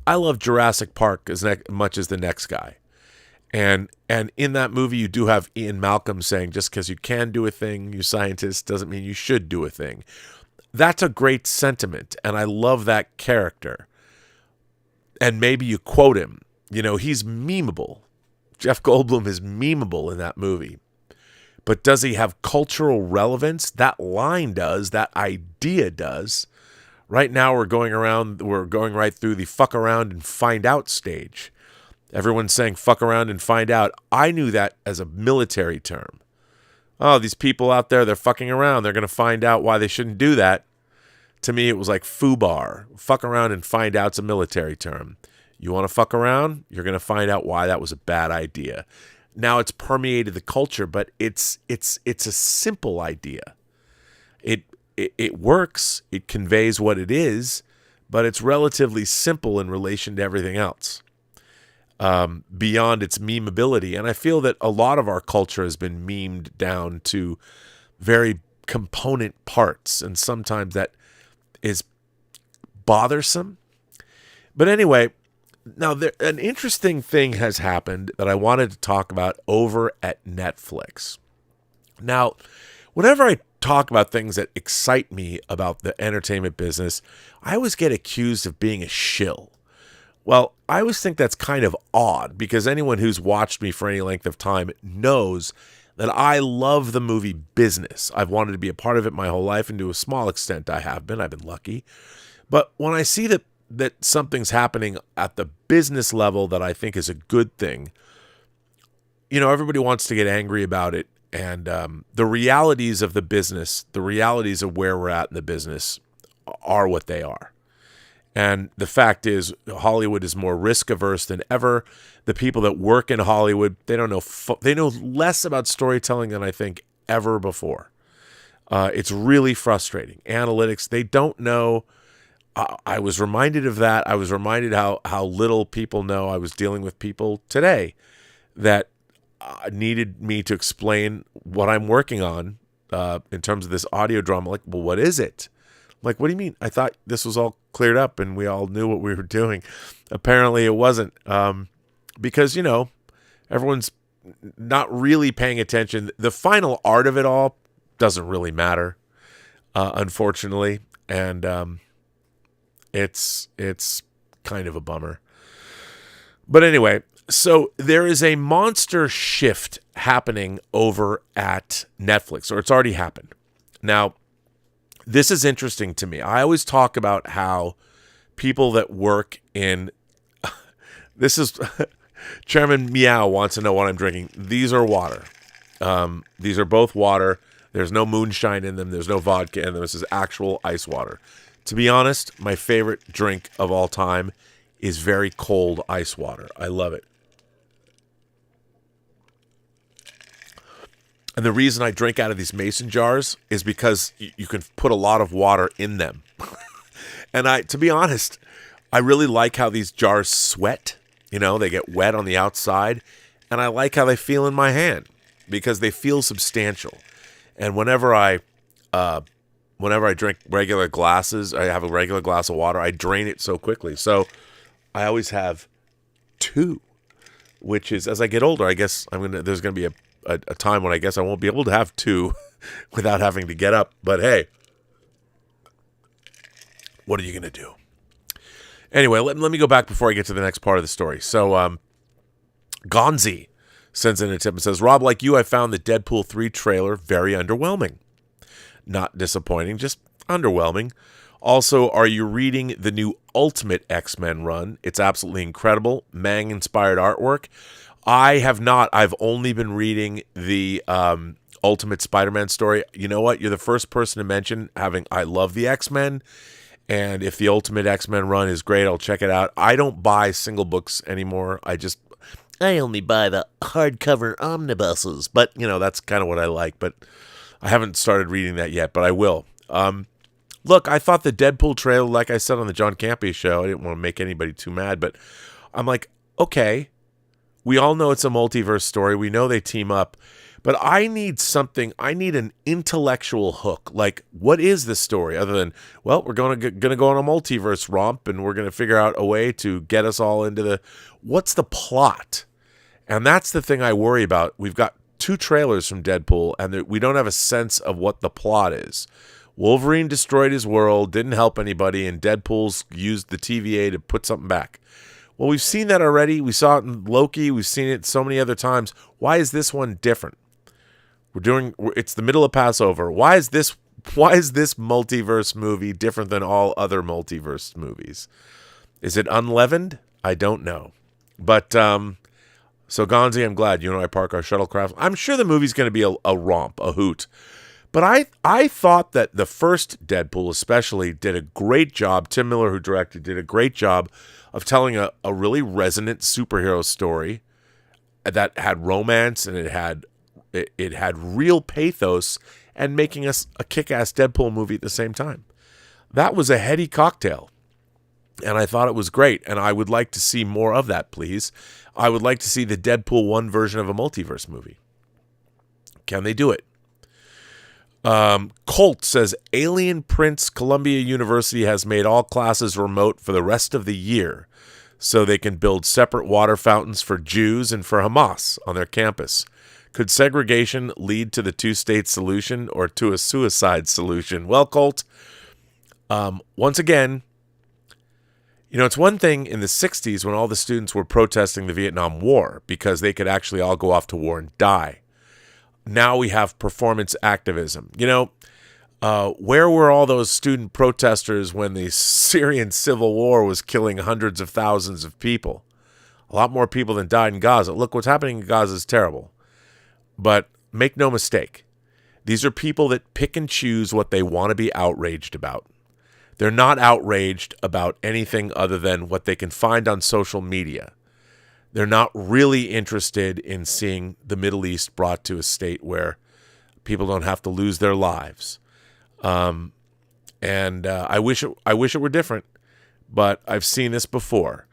A: I love Jurassic Park as much as the next guy. And in that movie, you do have Ian Malcolm saying, just because you can do a thing, you scientists, doesn't mean you should do a thing. That's a great sentiment, and I love that character. And maybe you quote him. You know, he's memeable. Jeff Goldblum is memeable in that movie. But does he have cultural relevance? That line does. That idea does. Right now we're going right through the fuck around and find out stage. Everyone's saying fuck around and find out. I knew that as a military term. Oh, these people out there, they're fucking around. They're going to find out why they shouldn't do that. To me, it was like FUBAR. Fuck around and find out's a military term. You want to fuck around? You're going to find out why that was a bad idea. Now it's permeated the culture, but it's a simple idea. It works. It conveys what it is, but it's relatively simple in relation to everything else. Beyond its memeability. And I feel that a lot of our culture has been memed down to very component parts, and sometimes that is bothersome. But anyway, now an interesting thing has happened that I wanted to talk about over at Netflix. Now, whenever I talk about things that excite me about the entertainment business, I always get accused of being a shill. Well, I always think that's kind of odd, because anyone who's watched me for any length of time knows that I love the movie business. I've wanted to be a part of it my whole life, and to a small extent I have been. I've been lucky. But when I see that something's happening at the business level that I think is a good thing, you know, everybody wants to get angry about it. And the realities of the business, the realities of where we're at in the business are what they are. And the fact is, Hollywood is more risk averse than ever. The people that work in Hollywood, they don't know. They know less about storytelling than I think ever before. It's really frustrating. Analytics, they don't know. I was reminded of that. I was reminded how little people know. I was dealing with people today that needed me to explain what I'm working on in terms of this audio drama. Like, well, what is it? I'm like, what do you mean? I thought this was all cleared up and we all knew what we were doing. Apparently it wasn't, because, you know, everyone's not really paying attention. The final art of it all doesn't really matter, unfortunately. And it's kind of a bummer. But anyway, so there is a monster shift happening over at Netflix, or it's already happened. Now, this is interesting to me. I always talk about how people that work in this is Chairman Meow wants to know what I'm drinking. These are water. These are both water. There's no moonshine in them. There's no vodka in them. This is actual ice water. To be honest, my favorite drink of all time is very cold ice water. I love it. And the reason I drink out of these mason jars is because you can put a lot of water in them. And to be honest, I really like how these jars sweat. You know, they get wet on the outside. And I like how they feel in my hand because they feel substantial. And whenever I drink regular glasses, I have a regular glass of water, I drain it so quickly. So I always have two, which is, as I get older, I guess there's going to be a time when I guess I won't be able to have two without having to get up. But hey, what are you going to do? Anyway, let me go back before I get to the next part of the story. So Gonzi sends in a tip and says, Rob, like you, I found the Deadpool 3 trailer very underwhelming. Not disappointing, just underwhelming. Also, are you reading the new Ultimate X-Men run? It's absolutely incredible. Mang-inspired artwork. I have not. I've only been reading the Ultimate Spider-Man story. You know what? You're the first person to mention I love the X-Men. And if the Ultimate X-Men run is great, I'll check it out. I don't buy single books anymore. I only buy the hardcover omnibuses. But, you know, that's kind of what I like. But I haven't started reading that yet, but I will. Look, I thought the Deadpool trailer, like I said on the John Campea show, I didn't want to make anybody too mad, but I'm like, okay, we all know it's a multiverse story. We know they team up, But I need something. I need an intellectual hook. Like, what is this story? Other than, well, we're gonna go on a multiverse romp, and we're gonna figure out a way to get us all into the. What's the plot? And that's the thing I worry about. We've got 2 trailers from Deadpool, and we don't have a sense of what the plot is. Wolverine destroyed his world, didn't help anybody, and Deadpool's used the TVA to put something back. Well, we've seen that already. We saw it in Loki. We've seen it so many other times. Why is this one different? It's the middle of Passover. Why is this multiverse movie different than all other multiverse movies? Is it unleavened? I don't know. But so Gonzi, I'm glad you and I park our shuttlecraft. I'm sure the movie's going to be a romp, a hoot. But I thought that the first Deadpool especially did a great job. Tim Miller, who directed, did a great job of telling a really resonant superhero story that had romance, and it had real pathos, and making us a kick-ass Deadpool movie at the same time. That was a heady cocktail, and I thought it was great, and I would like to see more of that, please. I would like to see the Deadpool 1 version of a multiverse movie. Can they do it? Colt says, Alien Prince Columbia University has made all classes remote for the rest of the year so they can build separate water fountains for Jews and for Hamas on their campus. Could segregation lead to the 2-state solution or to a suicide solution? Well, Colt, once again, it's one thing in the 60s when all the students were protesting the Vietnam War because they could actually all go off to war and die. Now we have performance activism. Where were all those student protesters when the Syrian civil war was killing hundreds of thousands of people? A lot more people than died in Gaza. Look, what's happening in Gaza is terrible. But make no mistake, these are people that pick and choose what they want to be outraged about. They're not outraged about anything other than what they can find on social media. They're not really interested in seeing the Middle East brought to a state where people don't have to lose their lives. I wish it were different, but I've seen this before.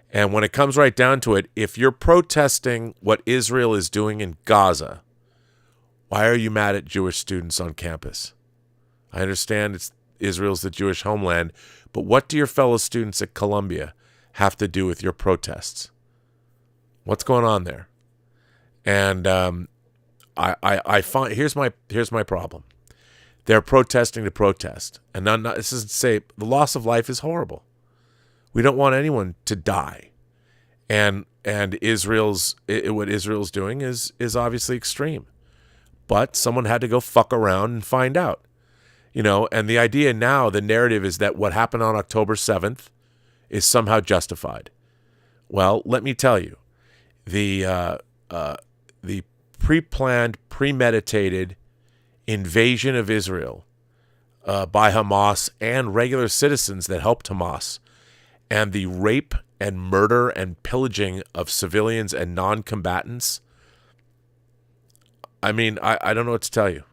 A: And when it comes right down to it, if you're protesting what Israel is doing in Gaza, why are you mad at Jewish students on campus? I understand Israel's the Jewish homeland, but what do your fellow students at Columbia have to do with your protests? What's going on there? And I find here's my problem. They're protesting to protest, and this isn't to say the loss of life is horrible. We don't want anyone to die, and what Israel's doing is obviously extreme. But someone had to go fuck around and find out, And the idea now, the narrative is that what happened on October 7th is somehow justified. Well, let me tell you. The pre-planned, premeditated invasion of Israel by Hamas and regular citizens that helped Hamas, and the rape and murder and pillaging of civilians and non-combatants, I mean, I don't know what to tell you.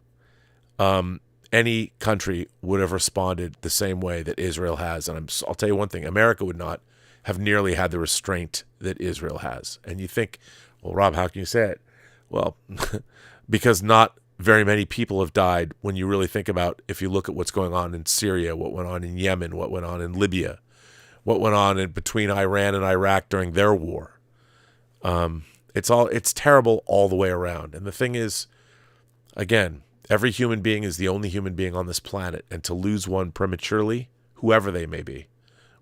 A: Any country would have responded the same way that Israel has, and I'll tell you one thing, America would not have nearly had the restraint that Israel has. And you think, well, Rob, how can you say it? Well, because not very many people have died when you really think about, if you look at what's going on in Syria, what went on in Yemen, what went on in Libya, what went on between Iran and Iraq during their war. It's terrible all the way around. And the thing is, again, every human being is the only human being on this planet, and to lose one prematurely, whoever they may be,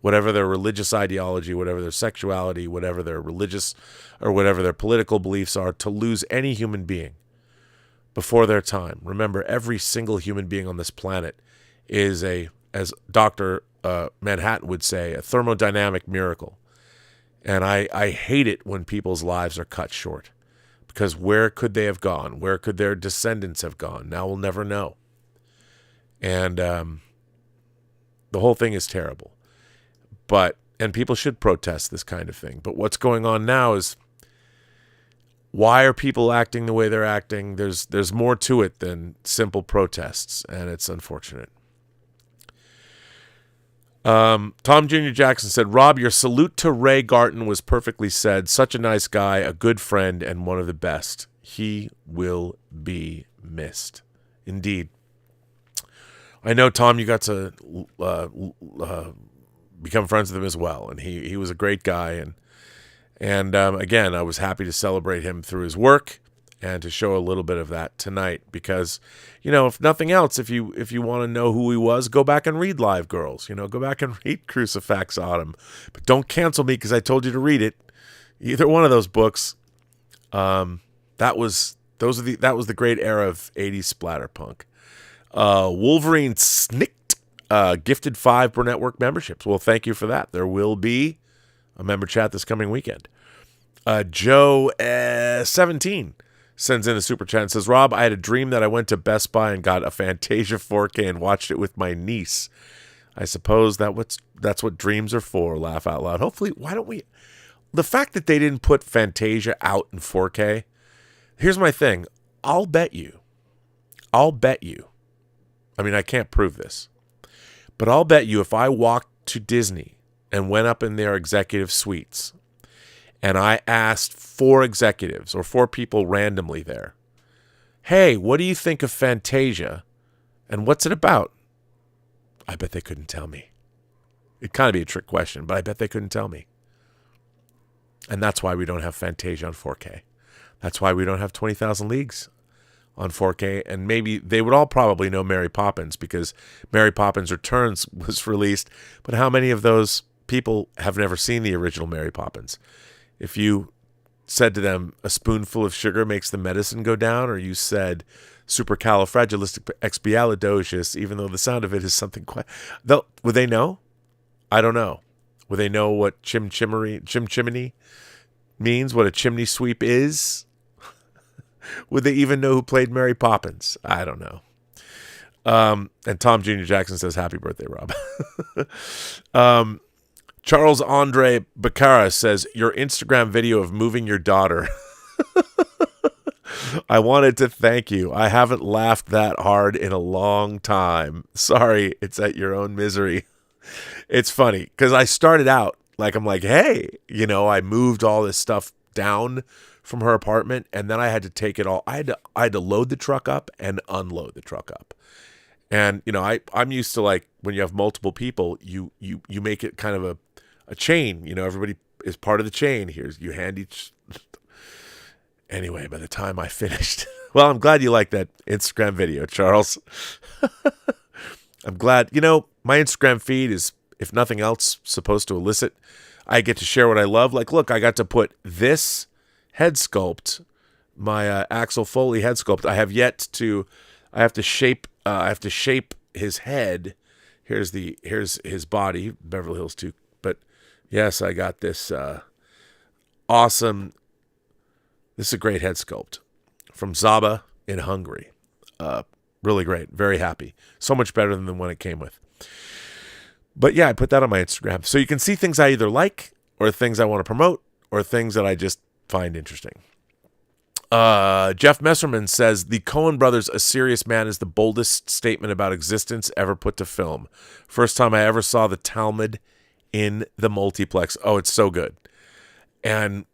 A: whatever their religious ideology, whatever their sexuality, whatever their religious or whatever their political beliefs are, to lose any human being before their time. Remember, every single human being on this planet is as Dr. Manhattan would say, a thermodynamic miracle. And I hate it when people's lives are cut short, because where could they have gone? Where could their descendants have gone? Now we'll never know. And the whole thing is terrible. And people should protest this kind of thing. But what's going on now is, why are people acting the way they're acting? There's more to it than simple protests, and it's unfortunate. Tom Jr. Jackson said, Rob, your salute to Ray Garten was perfectly said. Such a nice guy, a good friend, and one of the best. He will be missed. Indeed. I know, Tom, you got to become friends with him as well, and he was a great guy, and again, I was happy to celebrate him through his work and to show a little bit of that tonight, because, you know, if nothing else, if you want to know who he was, go back and read Live Girls. You know, go back and read Crucifix Autumn, but don't cancel me because I told you to read it. Either one of those books. That was the great era of 80s splatterpunk. Wolverine Snicked gifted 5 Burnettwork memberships. Well, thank you for that. There will be a member chat this coming weekend. Joe 17 sends in a super chat and says, Rob, I had a dream that I went to Best Buy and got a Fantasia 4K and watched it with my niece. I suppose that's what dreams are for. Laugh out loud. Hopefully, why don't we... The fact that they didn't put Fantasia out in 4K, here's my thing. I'll bet you. I mean, I can't prove this, but I'll bet you if I walked to Disney and went up in their executive suites and I asked 4 executives or 4 people randomly there, hey, what do you think of Fantasia and what's it about? I bet they couldn't tell me. It'd kind of be a trick question, but I bet they couldn't tell me. And that's why we don't have Fantasia on 4K. That's why we don't have 20,000 Leagues on 4K. And maybe they would all probably know Mary Poppins because Mary Poppins Returns was released. But how many of those people have never seen the original Mary Poppins? If you said to them, a spoonful of sugar makes the medicine go down, or you said supercalifragilisticexpialidocious, even though the sound of it is something quite... Would they know? I don't know. Would they know what chimney means, what a chimney sweep is? Would they even know who played Mary Poppins? I don't know. And Tom Jr. Jackson says, happy birthday, Rob. Charles Andre Becara says, your Instagram video of moving your daughter. I wanted to thank you. I haven't laughed that hard in a long time. Sorry, it's at your own misery. It's funny because I started out I'm like, hey, you know, I moved all this stuff down from her apartment, and then I had to take it all. I had to load the truck up and unload the truck up. And, you know, I'm used to, like, when you have multiple people, you make it kind of a chain. You know, everybody is part of the chain. You hand each. Anyway, by the time I finished, well, I'm glad you liked that Instagram video, Charles. I'm glad, you know, my Instagram feed is, if nothing else, supposed to elicit. I get to share what I love. Like, look, I got to put this head sculpt, my Axel Foley head sculpt. I have to shape his head. Here's his body, Beverly Hills 2. But yes, I got this awesome. This is a great head sculpt from Zaba in Hungary. Really great. Very happy. So much better than the one it came with. But yeah, I put that on my Instagram. So you can see things I either like or things I want to promote or things that I just find interesting. Jeff Messerman says, the Coen brothers, A Serious Man is the boldest statement about existence ever put to film. First time I ever saw the Talmud in the multiplex. Oh, it's so good. And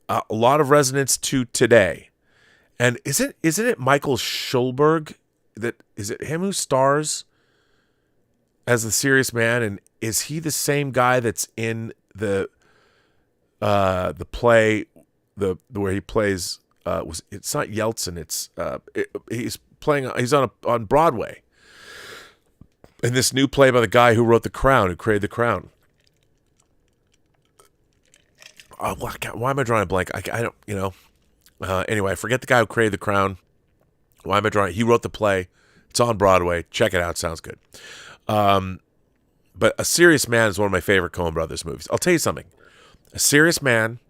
A: a lot of resonance to today. And isn't it Michael Schulberg? Is it him who stars as the Serious Man? And is he the same guy that's in the play where he plays? It's not Yeltsin. He's on Broadway in this new play by the guy who wrote The Crown, who created The Crown. Oh, why am I drawing a blank? I don't, you know. Anyway, I forget the guy who created The Crown. Why am I drawing? He wrote the play. It's on Broadway. Check it out. Sounds good. But A Serious Man is one of my favorite Coen Brothers movies. I'll tell you something. A Serious Man,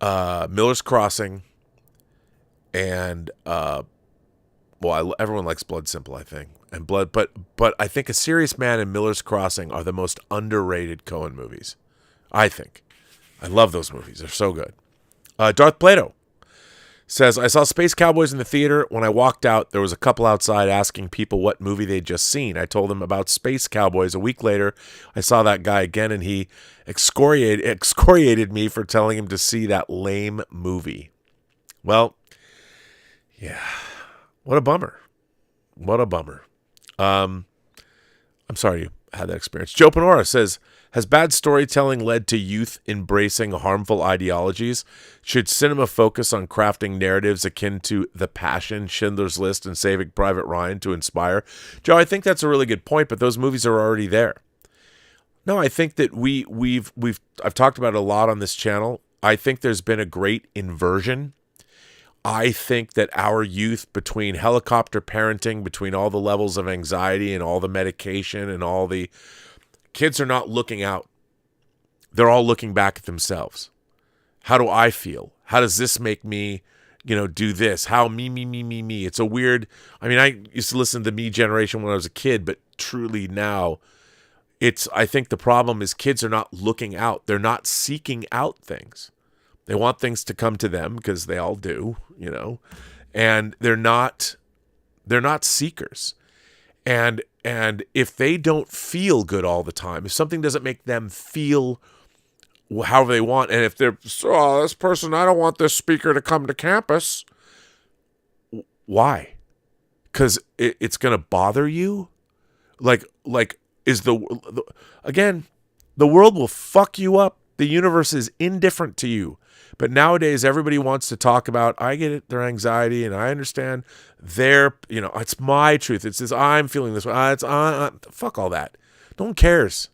A: Miller's Crossing, and everyone likes Blood Simple, I think, and but I think A Serious Man and Miller's Crossing are the most underrated Coen movies. I think. I love those movies. They're so good. Darth Plato says, I saw Space Cowboys in the theater. When I walked out, there was a couple outside asking people what movie they'd just seen. I told them about Space Cowboys. A week later, I saw that guy again, and he excoriated me for telling him to see that lame movie. Well, yeah. What a bummer. What a bummer. I'm sorry you had that experience. Joe Panora says, has bad storytelling led to youth embracing harmful ideologies? Should cinema focus on crafting narratives akin to The Passion, Schindler's List, and Saving Private Ryan to inspire? Joe, I think that's a really good point, but those movies are already there. No, I think that I've talked about it a lot on this channel. I think there's been a great inversion. I think that our youth, between helicopter parenting, between all the levels of anxiety and all the medication and all the kids are not looking out. They're all looking back at themselves. How do I feel? How does this make me, do this? How me. It's a weird, I used to listen to the me generation when I was a kid, but truly now I think the problem is kids are not looking out. They're not seeking out things. They want things to come to them because they all do, and they're not seekers. And if they don't feel good all the time, if something doesn't make them feel however they want, and if they're, this person, I don't want this speaker to come to campus. Why? Because it's going to bother you? Is again, the world will fuck you up. The universe is indifferent to you. But nowadays, everybody wants to talk about, I get it, their anxiety, and I understand it's my truth. It's this, I'm feeling this way. Fuck all that. No one cares.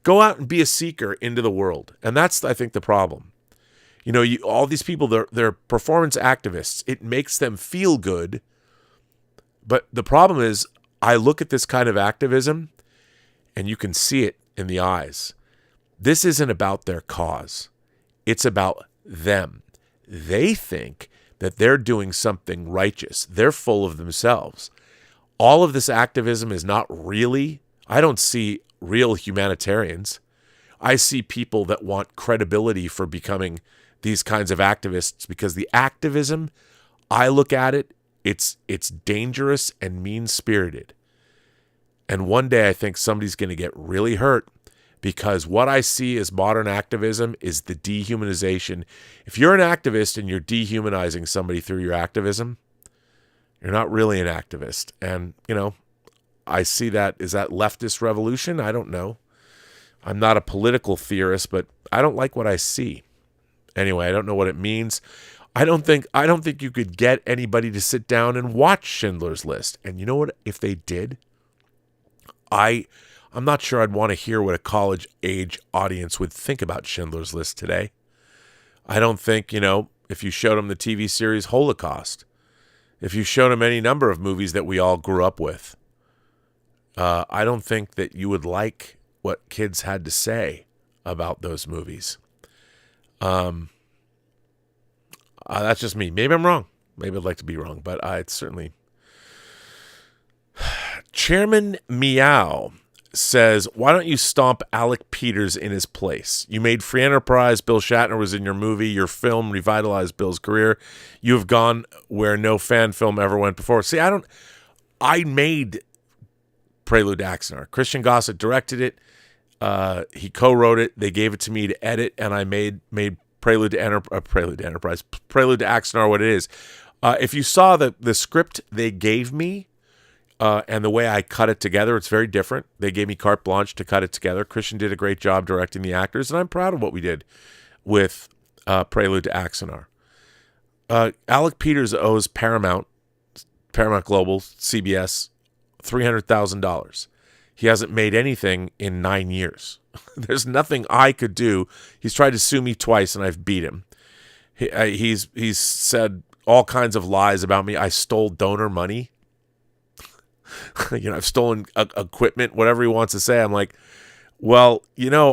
A: Go out and be a seeker into the world. And that's, I think, the problem. All these people, they're performance activists. It makes them feel good. But the problem is, I look at this kind of activism, and you can see it in the eyes. This isn't about their cause. It's about them. They think that they're doing something righteous. They're full of themselves. All of this activism is not really, I don't see real humanitarians. I see people that want credibility for becoming these kinds of activists, because the activism, I look at it, it's dangerous and mean-spirited. And one day I think somebody's going to get really hurt, because what I see as modern activism is the dehumanization. If you're an activist and you're dehumanizing somebody through your activism, you're not really an activist. And, I see that. Is that leftist revolution? I don't know. I'm not a political theorist, but I don't like what I see. Anyway, I don't know what it means. I don't think you could get anybody to sit down and watch Schindler's List. And you know what? If they did, I'm not sure I'd want to hear what a college-age audience would think about Schindler's List today. I don't think, if you showed them the TV series Holocaust, if you showed them any number of movies that we all grew up with, I don't think that you would like what kids had to say about those movies. That's just me. Maybe I'm wrong. Maybe I'd like to be wrong, but it's certainly... Chairman Meow says, why don't you stomp Alec Peters in his place? You made Free Enterprise. Bill Shatner was in your movie. Your film revitalized Bill's career. You have gone where no fan film ever went before. See, I made Prelude to Axanar. Christian Gossett directed it. He co-wrote it. They gave it to me to edit, and I made Prelude to Axanar what it is. If you saw the script they gave me, and the way I cut it together, it's very different. They gave me carte blanche to cut it together. Christian did a great job directing the actors, and I'm proud of what we did with Prelude to Axanar. Alec Peters owes Paramount Global, CBS, $300,000. He hasn't made anything in 9 years. There's nothing I could do. He's tried to sue me twice, and I've beat him. He's said all kinds of lies about me. I stole donor money. I've stolen equipment, whatever he wants to say. I'm like, well,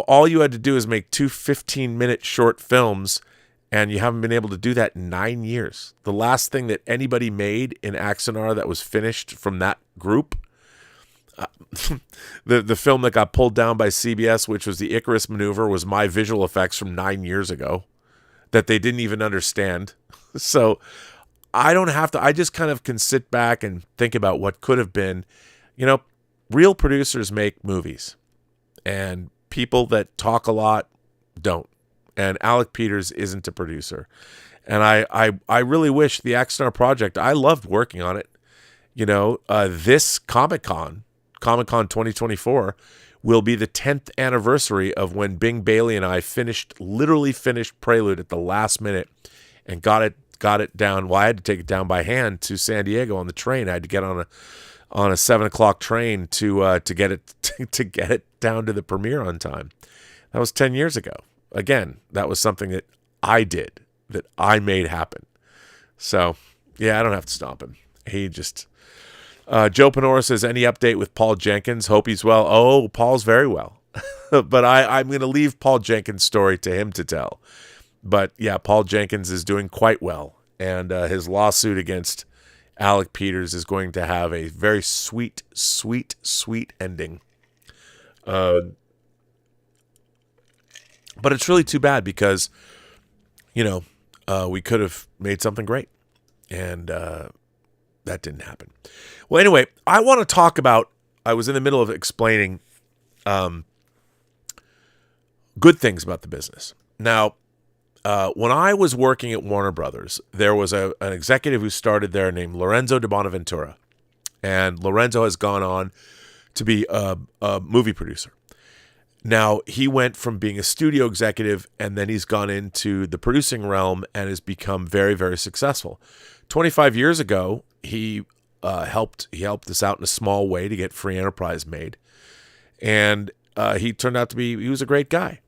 A: all you had to do is make 2 15-minute short films, and you haven't been able to do that in 9 years. The last thing that anybody made in Axanar that was finished from that group, the film that got pulled down by CBS, which was the Icarus Maneuver, was my visual effects from 9 years ago that they didn't even understand. So I don't have to, I just kind of can sit back and think about what could have been. Real producers make movies, and people that talk a lot don't. And Alec Peters isn't a producer. And I really wish the Axstar project, I loved working on it. This Comic-Con 2024, will be the 10th anniversary of when Bing Bailey and I literally finished Prelude at the last minute and got it down. Well, I had to take it down by hand to San Diego on the train. I had to get on a 7:00 train to get it down to the premiere on time. That was 10 years ago. Again, that was something that I did, that I made happen. So, yeah, I don't have to stop him. He just... Joe Panora says, any update with Paul Jenkins? Hope he's well. Oh, Paul's very well. But I'm going to leave Paul Jenkins' story to him to tell. But, yeah, Paul Jenkins is doing quite well. And his lawsuit against Alec Peters is going to have a very sweet, sweet, sweet ending. But it's really too bad because, we could have made something great. And that didn't happen. Well, anyway, I want to talk about, I was in the middle of explaining good things about the business. Now, when I was working at Warner Brothers, there was an executive who started there named Lorenzo de Bonaventura. And Lorenzo has gone on to be a movie producer. Now, he went from being a studio executive, and then he's gone into the producing realm and has become very, very successful. 25 years ago, he helped us out in a small way to get Free Enterprise made. And he turned out to be, he was a great guy.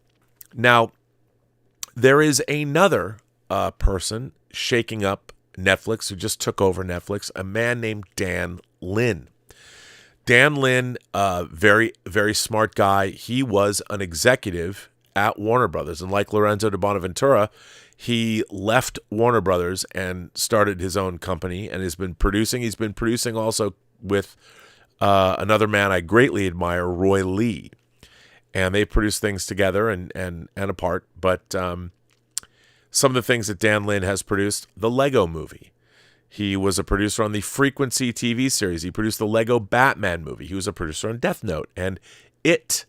A: Now, there is another person shaking up Netflix who just took over Netflix, a man named Dan Lin. Dan Lin, very, very smart guy. He was an executive at Warner Brothers. And like Lorenzo de Bonaventura, he left Warner Brothers and started his own company and has been producing. He's been producing also with another man I greatly admire, Roy Lee. And they produce things together and apart. But some of the things that Dan Lin has produced, the Lego Movie. He was a producer on the Frequency TV series. He produced the Lego Batman movie. He was a producer on Death Note and It.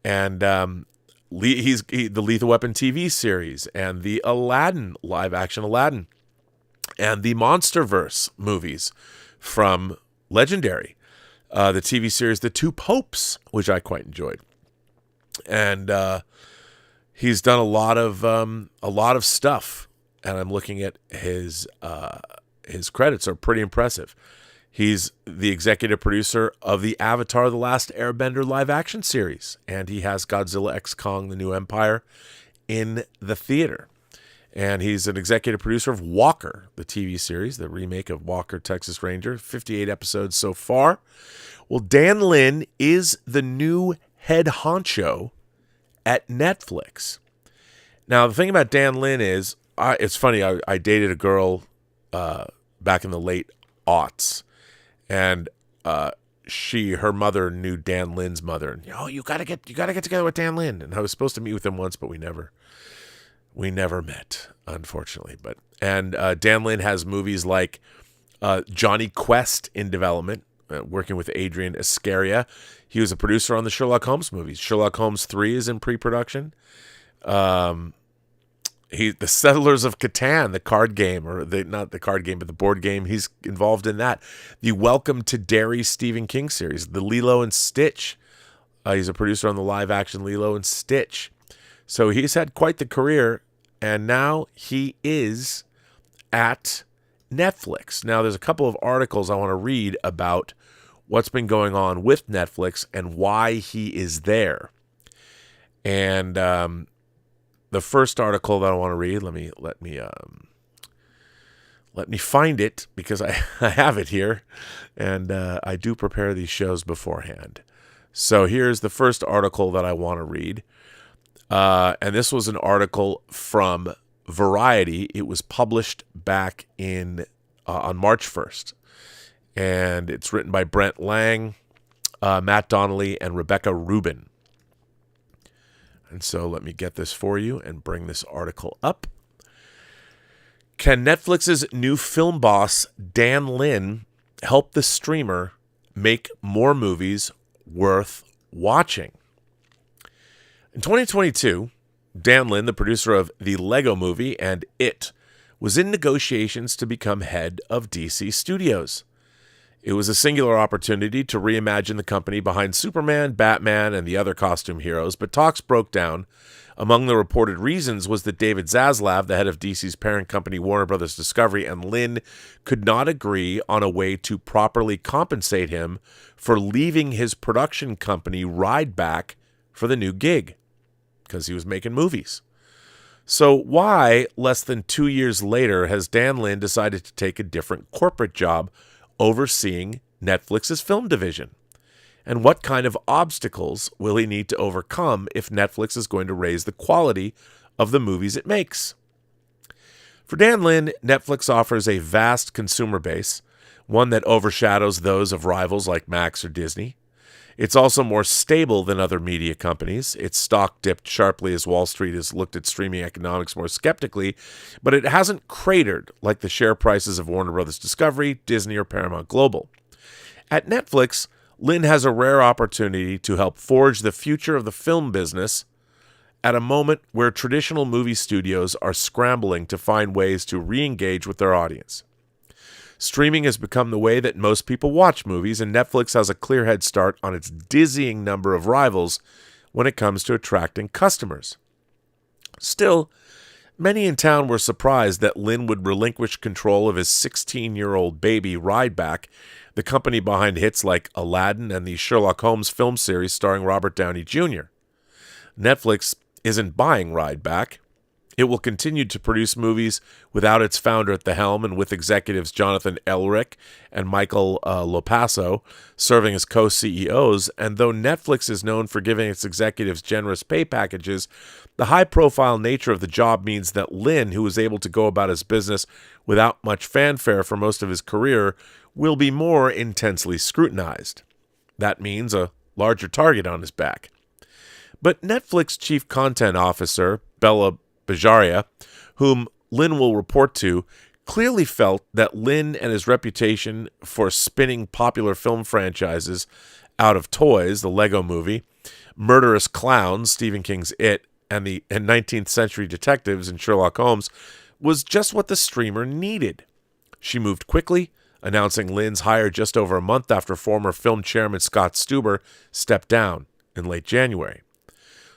A: And he's the Lethal Weapon TV series and the Aladdin, live-action Aladdin. And the Monsterverse movies from Legendary. The TV series The Two Popes, which I quite enjoyed. And he's done a lot of stuff. And I'm looking at his credits are pretty impressive. He's the executive producer of the Avatar: The Last Airbender live-action series, and he has Godzilla x Kong: The New Empire in the theater. And he's an executive producer of Walker, the TV series, the remake of Walker, Texas Ranger, 58 episodes so far. Well, Dan Lin is the new head honcho at Netflix. Now, the thing about Dan Lin is, it's funny, I dated a girl back in the late aughts, and her mother knew Dan Lin's mother, and you gotta get together with Dan Lin. And I was supposed to meet with him once, but we never met, unfortunately. And Dan Lin has movies like Johnny Quest in development, working with Adrian Iscaria. He was a producer on the Sherlock Holmes movies. Sherlock Holmes 3 is in pre-production. The Settlers of Catan, the card game, not the card game, but the board game, he's involved in that. The Welcome to Derry Stephen King series, the Lilo and Stitch. He's a producer on the live-action Lilo and Stitch. So he's had quite the career, and now he is at Netflix. Now, there's a couple of articles I want to read about what's been going on with Netflix and why he is there. And the first article that I want to read, let me find it, because I have it here, and I do prepare these shows beforehand. So here's the first article that I want to read, and this was an article from Variety. It was published back on March 1st, and it's written by Brent Lang, Matt Donnelly, and Rebecca Rubin. And so let me get this for you and bring this article up. Can Netflix's new film boss, Dan Lin, help the streamer make more movies worth watching? In 2022, Dan Lin, the producer of the Lego Movie and It, was in negotiations to become head of DC Studios. It was a singular opportunity to reimagine the company behind Superman, Batman, and the other costume heroes, but talks broke down. Among the reported reasons was that David Zaslav, the head of DC's parent company Warner Brothers Discovery, and Lynn could not agree on a way to properly compensate him for leaving his production company Rideback for the new gig, because he was making movies. So why, less than 2 years later, has Dan Lin decided to take a different corporate job overseeing Netflix's film division? And what kind of obstacles will he need to overcome if Netflix is going to raise the quality of the movies it makes? For Dan Lin, Netflix offers a vast consumer base, one that overshadows those of rivals like Max or Disney. It's also more stable than other media companies. Its stock dipped sharply as Wall Street has looked at streaming economics more skeptically, but it hasn't cratered like the share prices of Warner Brothers Discovery, Disney, or Paramount Global. At Netflix, Lin has a rare opportunity to help forge the future of the film business at a moment where traditional movie studios are scrambling to find ways to re-engage with their audience. Streaming has become the way that most people watch movies, and Netflix has a clear head start on its dizzying number of rivals when it comes to attracting customers. Still, many in town were surprised that Lin would relinquish control of his 16-year-old baby Rideback, the company behind hits like Aladdin and the Sherlock Holmes film series starring Robert Downey Jr. Netflix isn't buying Rideback. It will continue to produce movies without its founder at the helm and with executives Jonathan Elric and Michael Lopasso serving as co-CEOs. And though Netflix is known for giving its executives generous pay packages, the high-profile nature of the job means that Lin, who was able to go about his business without much fanfare for most of his career, will be more intensely scrutinized. That means a larger target on his back. But Netflix Chief Content Officer, Bella Bajaria, whom Lin will report to, clearly felt that Lin and his reputation for spinning popular film franchises out of toys, the Lego Movie, murderous clowns, Stephen King's It, and 19th century detectives in Sherlock Holmes, was just what the streamer needed. She moved quickly, announcing Lin's hire just over a month after former film chairman Scott Stuber stepped down in late January.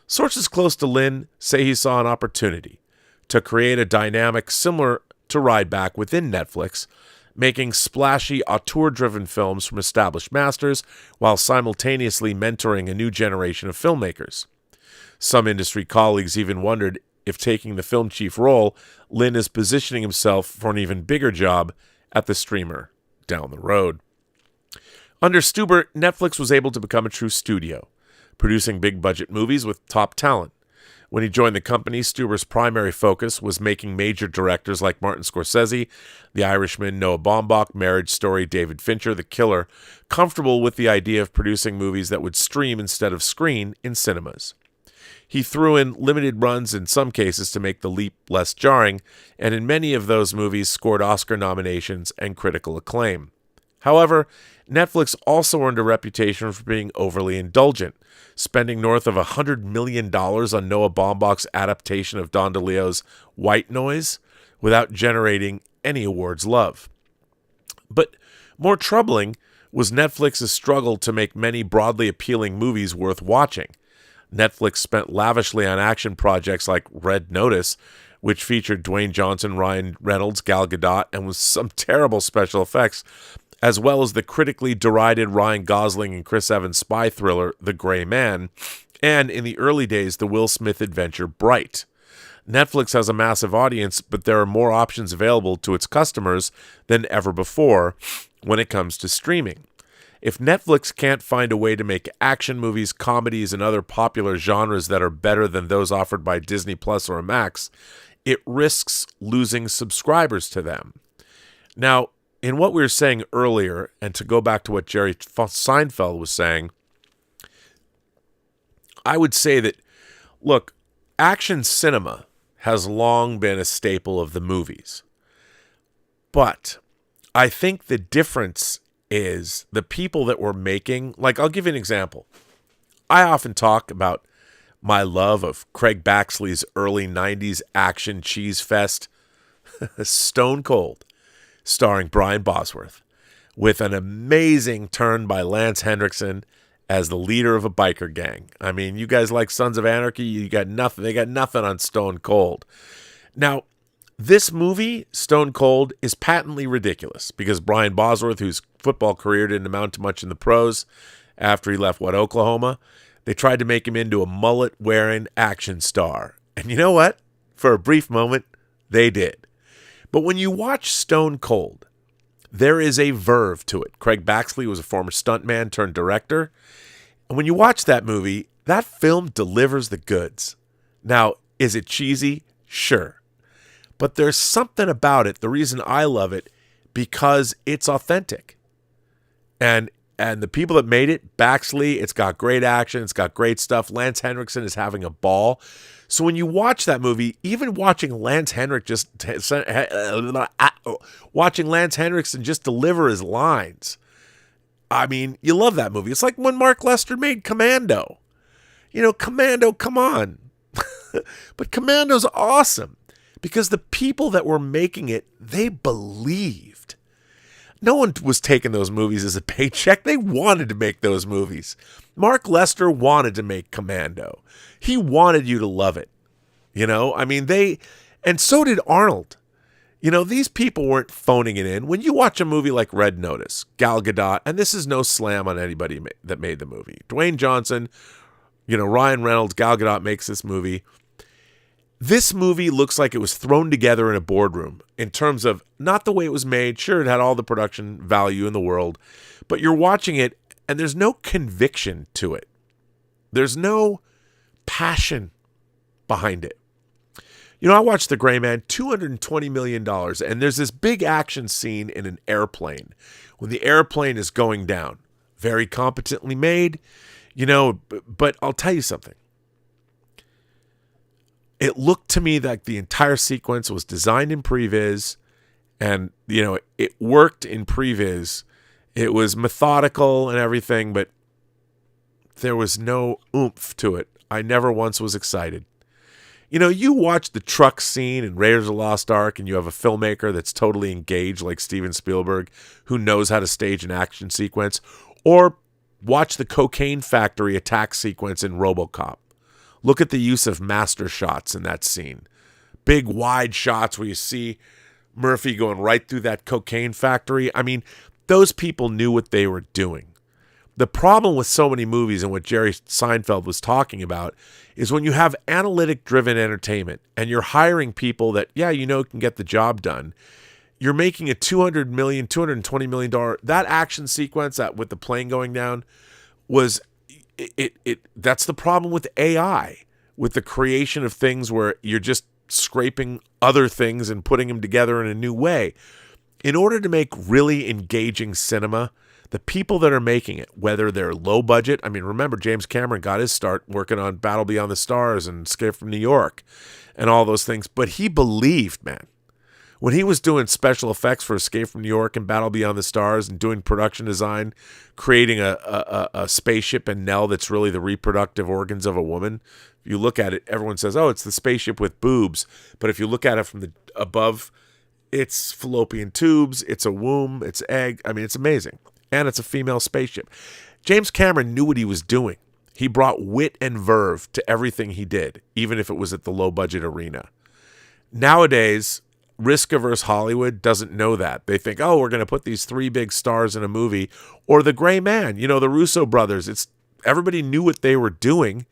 A: Sources close to Lin say he saw an opportunity to create a dynamic similar to Rideback within Netflix, making splashy, auteur-driven films from established masters while simultaneously mentoring a new generation of filmmakers. Some industry colleagues even wondered if taking the film chief role, Lin is positioning himself for an even bigger job at the streamer down the road. Under Stuber, Netflix was able to become a true studio, producing big-budget movies with top talent. When he joined the company, Stuber's primary focus was making major directors like Martin Scorsese, The Irishman, Noah Baumbach, Marriage Story, David Fincher, The Killer, comfortable with the idea of producing movies that would stream instead of screen in cinemas. He threw in limited runs in some cases to make the leap less jarring, and in many of those movies scored Oscar nominations and critical acclaim. However, Netflix also earned a reputation for being overly indulgent, spending north of $100 million on Noah Baumbach's adaptation of Don DeLeo's White Noise without generating any awards love. But more troubling was Netflix's struggle to make many broadly appealing movies worth watching. Netflix spent lavishly on action projects like Red Notice, which featured Dwayne Johnson, Ryan Reynolds, Gal Gadot, and with some terrible special effects, as well as the critically derided Ryan Gosling and Chris Evans spy thriller, The Gray Man, and in the early days, the Will Smith adventure, Bright. Netflix has a massive audience, but there are more options available to its customers than ever before when it comes to streaming. If Netflix can't find a way to make action movies, comedies, and other popular genres that are better than those offered by Disney Plus or Max, it risks losing subscribers to them. Now, in what we were saying earlier, and to go back to what Jerry Seinfeld was saying, I would say that, look, action cinema has long been a staple of the movies. But I think the difference is the people that were making, like, I'll give you an example. I often talk about my love of Craig Baxley's early 90s action cheese fest, Stone Cold, starring Brian Bosworth, with an amazing turn by Lance Henriksen as the leader of a biker gang. I mean, you guys like Sons of Anarchy, you got nothing. They got nothing on Stone Cold. Now, this movie, Stone Cold, is patently ridiculous because Brian Bosworth, whose football career didn't amount to much in the pros after he left, Oklahoma, they tried to make him into a mullet-wearing action star. And you know what? For a brief moment, they did. But when you watch Stone Cold, there is a verve to it. Craig Baxley was a former stuntman turned director. And when you watch that movie, that film delivers the goods. Now, is it cheesy? Sure. But there's something about it, the reason I love it, because it's authentic. And the people that made it, Baxley, it's got great action, it's got great stuff. Lance Henriksen is having a ball. So when you watch that movie, even watching Lance Henriksen just deliver his lines, I mean, you love that movie. It's like when Mark Lester made Commando. You know, Commando, come on. But Commando's awesome because the people that were making it, they believed. No one was taking those movies as a paycheck. They wanted to make those movies. Mark Lester wanted to make Commando. He wanted you to love it. You know, I mean, and so did Arnold. You know, these people weren't phoning it in. When you watch a movie like Red Notice, Gal Gadot, and this is no slam on anybody that made the movie. Dwayne Johnson, you know, Ryan Reynolds, Gal Gadot makes this movie. This movie looks like it was thrown together in a boardroom in terms of not the way it was made. Sure, it had all the production value in the world, but you're watching it and there's no conviction to it. There's no passion behind it. You know, I watched The Gray Man, $220 million, and there's this big action scene in an airplane when the airplane is going down. Very competently made, you know, but I'll tell you something. It looked to me like the entire sequence was designed in previs, and, you know, it worked in previs. It was methodical and everything, but there was no oomph to it. I never once was excited. You know, you watch the truck scene in Raiders of the Lost Ark, and you have a filmmaker that's totally engaged like Steven Spielberg, who knows how to stage an action sequence, or watch the cocaine factory attack sequence in RoboCop. Look at the use of master shots in that scene. Big wide shots where you see Murphy going right through that cocaine factory. I mean, those people knew what they were doing. The problem with so many movies and what Jerry Seinfeld was talking about is when you have analytic-driven entertainment and you're hiring people that, yeah, you know, can get the job done. You're making a $200 million, $220 million, that action sequence that with the plane going down was... that's the problem with AI, with the creation of things where you're just scraping other things and putting them together in a new way. In order to make really engaging cinema, the people that are making it, whether they're low budget, I mean, remember James Cameron got his start working on Battle Beyond the Stars and Escape from New York and all those things, but he believed, man. When he was doing special effects for Escape from New York and Battle Beyond the Stars and doing production design, creating a spaceship in Nell that's really the reproductive organs of a woman. If you look at it, everyone says, oh, it's the spaceship with boobs. But if you look at it from the above, it's fallopian tubes, it's a womb, it's egg. I mean, it's amazing. And it's a female spaceship. James Cameron knew what he was doing. He brought wit and verve to everything he did, even if it was at the low-budget arena. Nowadays... risk-averse Hollywood doesn't know that. They think, oh, we're going to put these three big stars in a movie. Or The Gray Man, you know, the Russo brothers. Everybody knew what they were doing,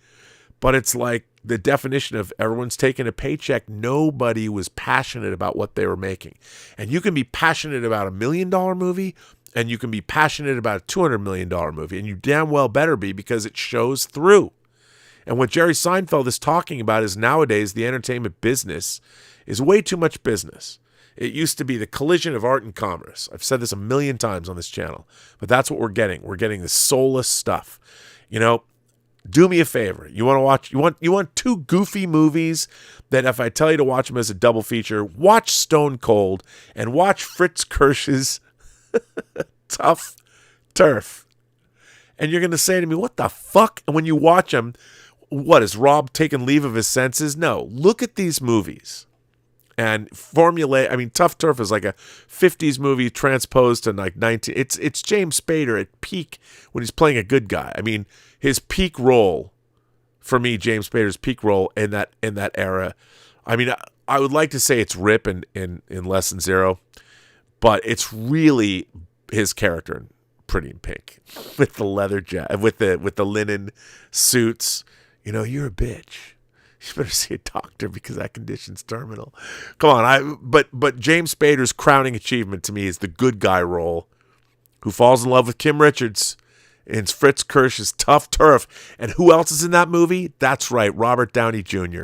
A: but it's like the definition of everyone's taking a paycheck. Nobody was passionate about what they were making. And you can be passionate about $1 million movie, and you can be passionate about a $200 million movie, and you damn well better be because it shows through. And what Jerry Seinfeld is talking about is nowadays the entertainment business is way too much business. It used to be the collision of art and commerce. I've said this 1,000,000 times on this channel, but that's what we're getting. We're getting the soulless stuff. You know, do me a favor. You want to watch, you want two goofy movies that if I tell you to watch them as a double feature, watch Stone Cold and watch Fritz Kirsch's Tough Turf. And you're going to say to me, what the fuck? And when you watch them, what, is Rob taking leave of his senses? No. Look at these movies And Tough Turf is like a 50s movie transposed to like 19. It's James Spader at peak when he's playing a good guy. I mean, his peak role, for me, James Spader's peak role in that era. I mean, I would like to say it's Rip in Less Than Zero, but it's really his character in Pretty in Pink with the leather with the linen suits. You're a bitch. You better see a doctor because that condition's terminal. Come on, but James Spader's crowning achievement to me is the good guy role, who falls in love with Kim Richards in Fritz Kirsch's Tough Turf. And who else is in that movie? That's right, Robert Downey Jr.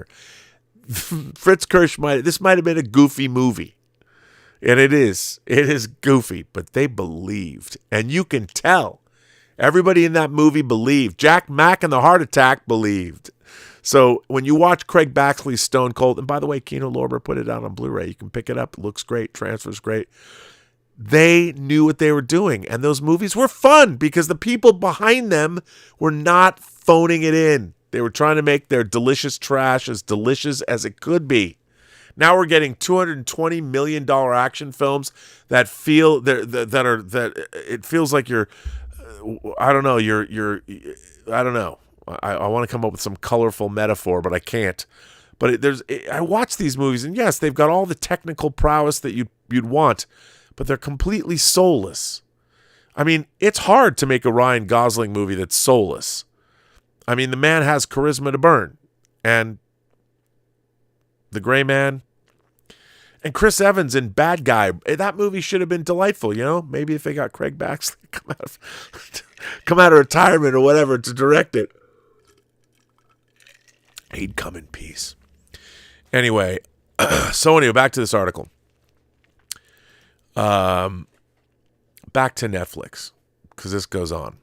A: Fritz Kirsch this might have been a goofy movie, and it is goofy, but they believed, and you can tell everybody in that movie believed. Jack Mack and the Heart Attack believed. So when you watch Craig Baxley's Stone Cold, and by the way, Kino Lorber put it out on Blu-ray. You can pick it up. It looks great. Transfer's great. They knew what they were doing, and those movies were fun because the people behind them were not phoning it in. They were trying to make their delicious trash as delicious as it could be. Now we're getting $220 million action films that it feels like you're, I don't know, I don't know. I want to come up with some colorful metaphor, but I can't. But I watch these movies, and yes, they've got all the technical prowess that you'd want, but they're completely soulless. I mean, it's hard to make a Ryan Gosling movie that's soulless. I mean, the man has charisma to burn, and The Gray Man, and Chris Evans in Bad Guy. That movie should have been delightful, Maybe if they got Craig Baxley come out of retirement or whatever to direct it. He'd come in peace. Anyway, back to this article. Back to Netflix, because this goes on.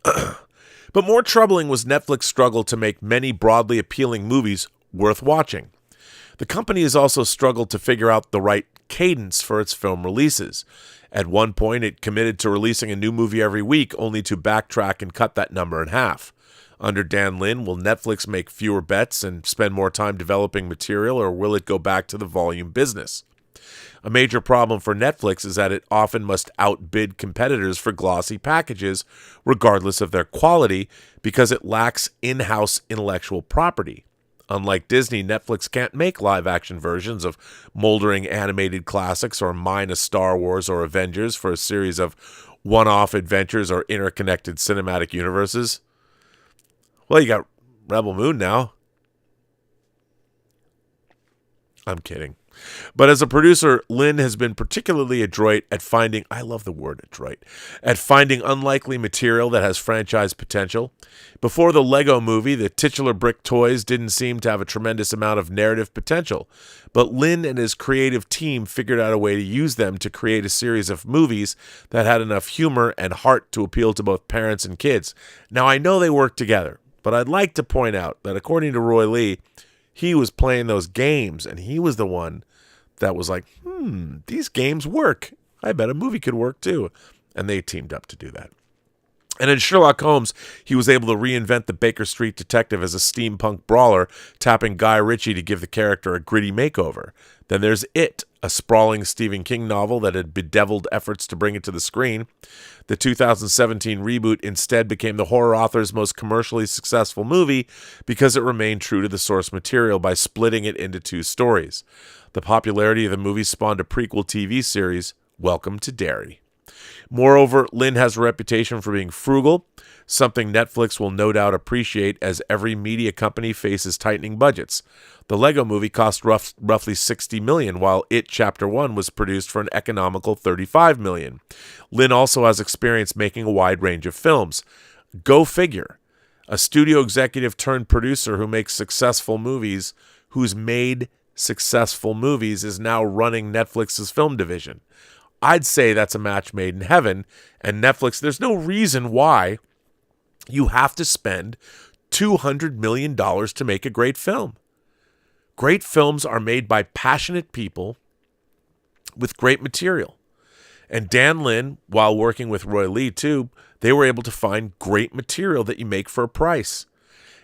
A: But more troubling was Netflix's struggle to make many broadly appealing movies worth watching. The company has also struggled to figure out the right cadence for its film releases. At one point, it committed to releasing a new movie every week, only to backtrack and cut that number in half. Under Dan Lin, will Netflix make fewer bets and spend more time developing material, or will it go back to the volume business? A major problem for Netflix is that it often must outbid competitors for glossy packages, regardless of their quality, because it lacks in-house intellectual property. Unlike Disney, Netflix can't make live-action versions of moldering animated classics or mine a Star Wars or Avengers for a series of one-off adventures or interconnected cinematic universes. Well, you got Rebel Moon now. I'm kidding. But as a producer, Lin has been particularly adroit at finding, I love the word adroit, at finding unlikely material that has franchise potential. Before the Lego movie, the titular brick toys didn't seem to have a tremendous amount of narrative potential. But Lin and his creative team figured out a way to use them to create a series of movies that had enough humor and heart to appeal to both parents and kids. Now, I know they work together, but I'd like to point out that according to Roy Lee, he was playing those games, and he was the one that was like, these games work. I bet a movie could work too. And they teamed up to do that. And in Sherlock Holmes, he was able to reinvent the Baker Street detective as a steampunk brawler, tapping Guy Ritchie to give the character a gritty makeover. Then there's It, a sprawling Stephen King novel that had bedeviled efforts to bring it to the screen. The 2017 reboot instead became the horror author's most commercially successful movie because it remained true to the source material by splitting it into two stories. The popularity of the movie spawned a prequel TV series, Welcome to Derry. Moreover, Lin has a reputation for being frugal, something Netflix will no doubt appreciate as every media company faces tightening budgets. The Lego movie cost roughly $60 million, while It Chapter 1 was produced for an economical $35 million. Lin also has experience making a wide range of films. Go figure. A studio executive turned producer who makes successful movies, who's made successful movies, is now running Netflix's film division. I'd say that's a match made in heaven, and Netflix, there's no reason why you have to spend $200 million to make a great film. Great films are made by passionate people with great material. And Dan Lin, while working with Roy Lee too, they were able to find great material that you make for a price.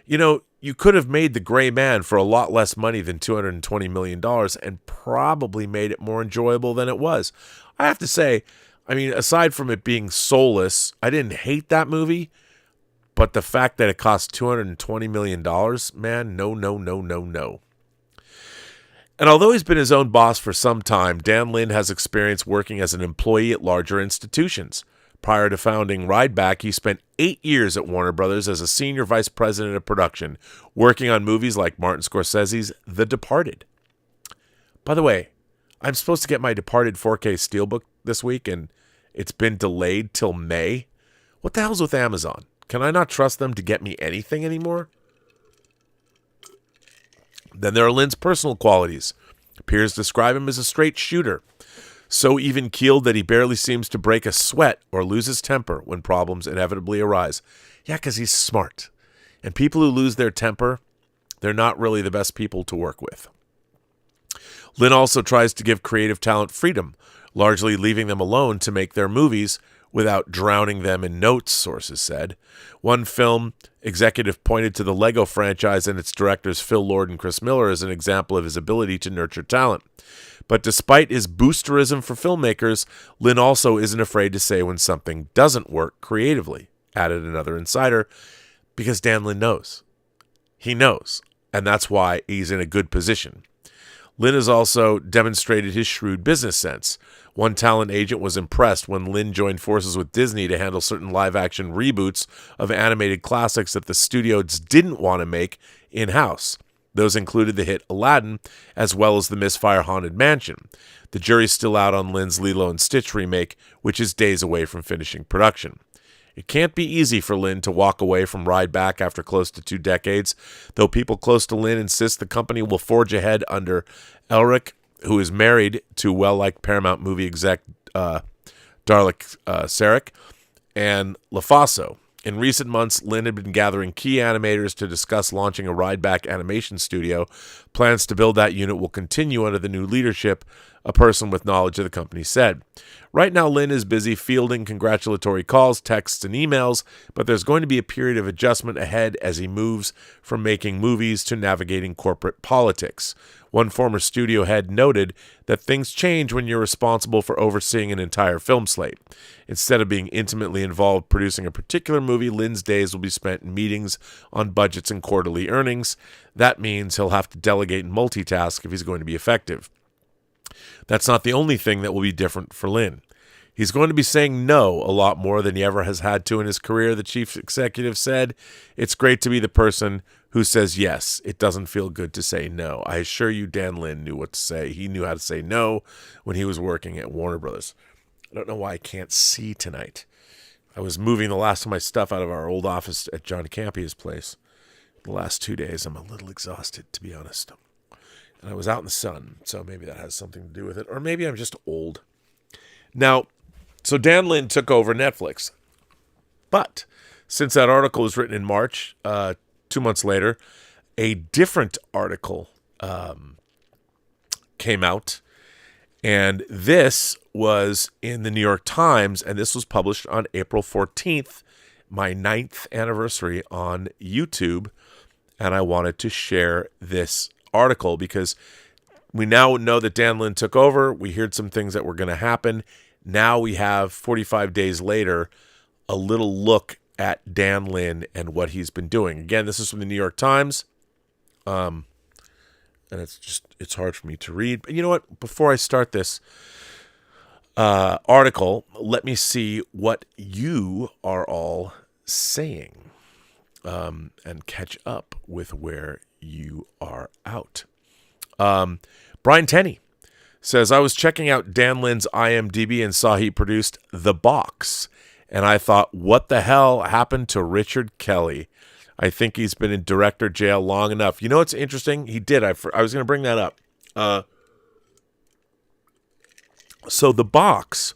A: You could have made The Gray Man for a lot less money than $220 million and probably made it more enjoyable than it was. I have to say, aside from it being soulless, I didn't hate that movie, but the fact that it cost $220 million, man, no. And although he's been his own boss for some time, Dan Lin has experience working as an employee at larger institutions. Prior to founding Rideback, he spent 8 years at Warner Brothers as a senior vice president of production, working on movies like Martin Scorsese's The Departed. By the way, I'm supposed to get my Departed 4K Steelbook this week, and it's been delayed till May. What the hell's with Amazon? Can I not trust them to get me anything anymore? Then there are Lin's personal qualities. Peers describe him as a straight shooter, so even-keeled that he barely seems to break a sweat or lose his temper when problems inevitably arise. Yeah, because he's smart. And people who lose their temper, they're not really the best people to work with. Lin also tries to give creative talent freedom, largely leaving them alone to make their movies without drowning them in notes, sources said. One film executive pointed to the Lego franchise and its directors Phil Lord and Chris Miller as an example of his ability to nurture talent. But despite his boosterism for filmmakers, Lin also isn't afraid to say when something doesn't work creatively, added another insider, because Dan Lin knows. He knows, and that's why he's in a good position. Lin has also demonstrated his shrewd business sense. One talent agent was impressed when Lin joined forces with Disney to handle certain live-action reboots of animated classics that the studios didn't want to make in-house. Those included the hit Aladdin, as well as the misfire Haunted Mansion. The jury's still out on Lin's Lilo and Stitch remake, which is days away from finishing production. It can't be easy for Lin to walk away from Rideback after close to 2 decades, though people close to Lin insist the company will forge ahead under Elric, who is married to well-liked Paramount movie exec Darlik Sarek, and LaFaso. In recent months, Lin had been gathering key animators to discuss launching a Rideback animation studio. Plans to build that unit will continue under the new leadership, a person with knowledge of the company said. Right now, Lin is busy fielding congratulatory calls, texts, and emails, but there's going to be a period of adjustment ahead as he moves from making movies to navigating corporate politics. One former studio head noted that things change when you're responsible for overseeing an entire film slate. Instead of being intimately involved producing a particular movie, Lin's days will be spent in meetings on budgets and quarterly earnings. That means he'll have to delegate and multitask if he's going to be effective. That's not the only thing that will be different for Lin. He's going to be saying no a lot more than he ever has had to in his career, the chief executive said. It's great to be the person who says yes. It doesn't feel good to say no. I assure you Dan Lin knew what to say. He knew how to say no when he was working at Warner Brothers. I don't know why I can't see tonight. I was moving the last of my stuff out of our old office at John Campia's place. The last 2 days, I'm a little exhausted, to be honest. And I was out in the sun, so maybe that has something to do with it. Or maybe I'm just old. Now, so Dan Lin took over Netflix. But since that article was written in March, 2 months later, a different article came out. And this was in the New York Times, and this was published on April 14th, my 9th anniversary on YouTube. And I wanted to share this article because we now know that Dan Lin took over. We heard some things that were going to happen. Now we have 45 days later, a little look at Dan Lin and what he's been doing. Again, this is from the New York Times. And it's hard for me to read. But you know what? Before I start this article, let me see what you are all saying and catch up with where you are out. Brian Tenney says, I was checking out Dan Lin's IMDb and saw he produced The Box. And I thought, what the hell happened to Richard Kelly? I think he's been in director jail long enough. You know what's interesting? He did. I was going to bring that up. So The Box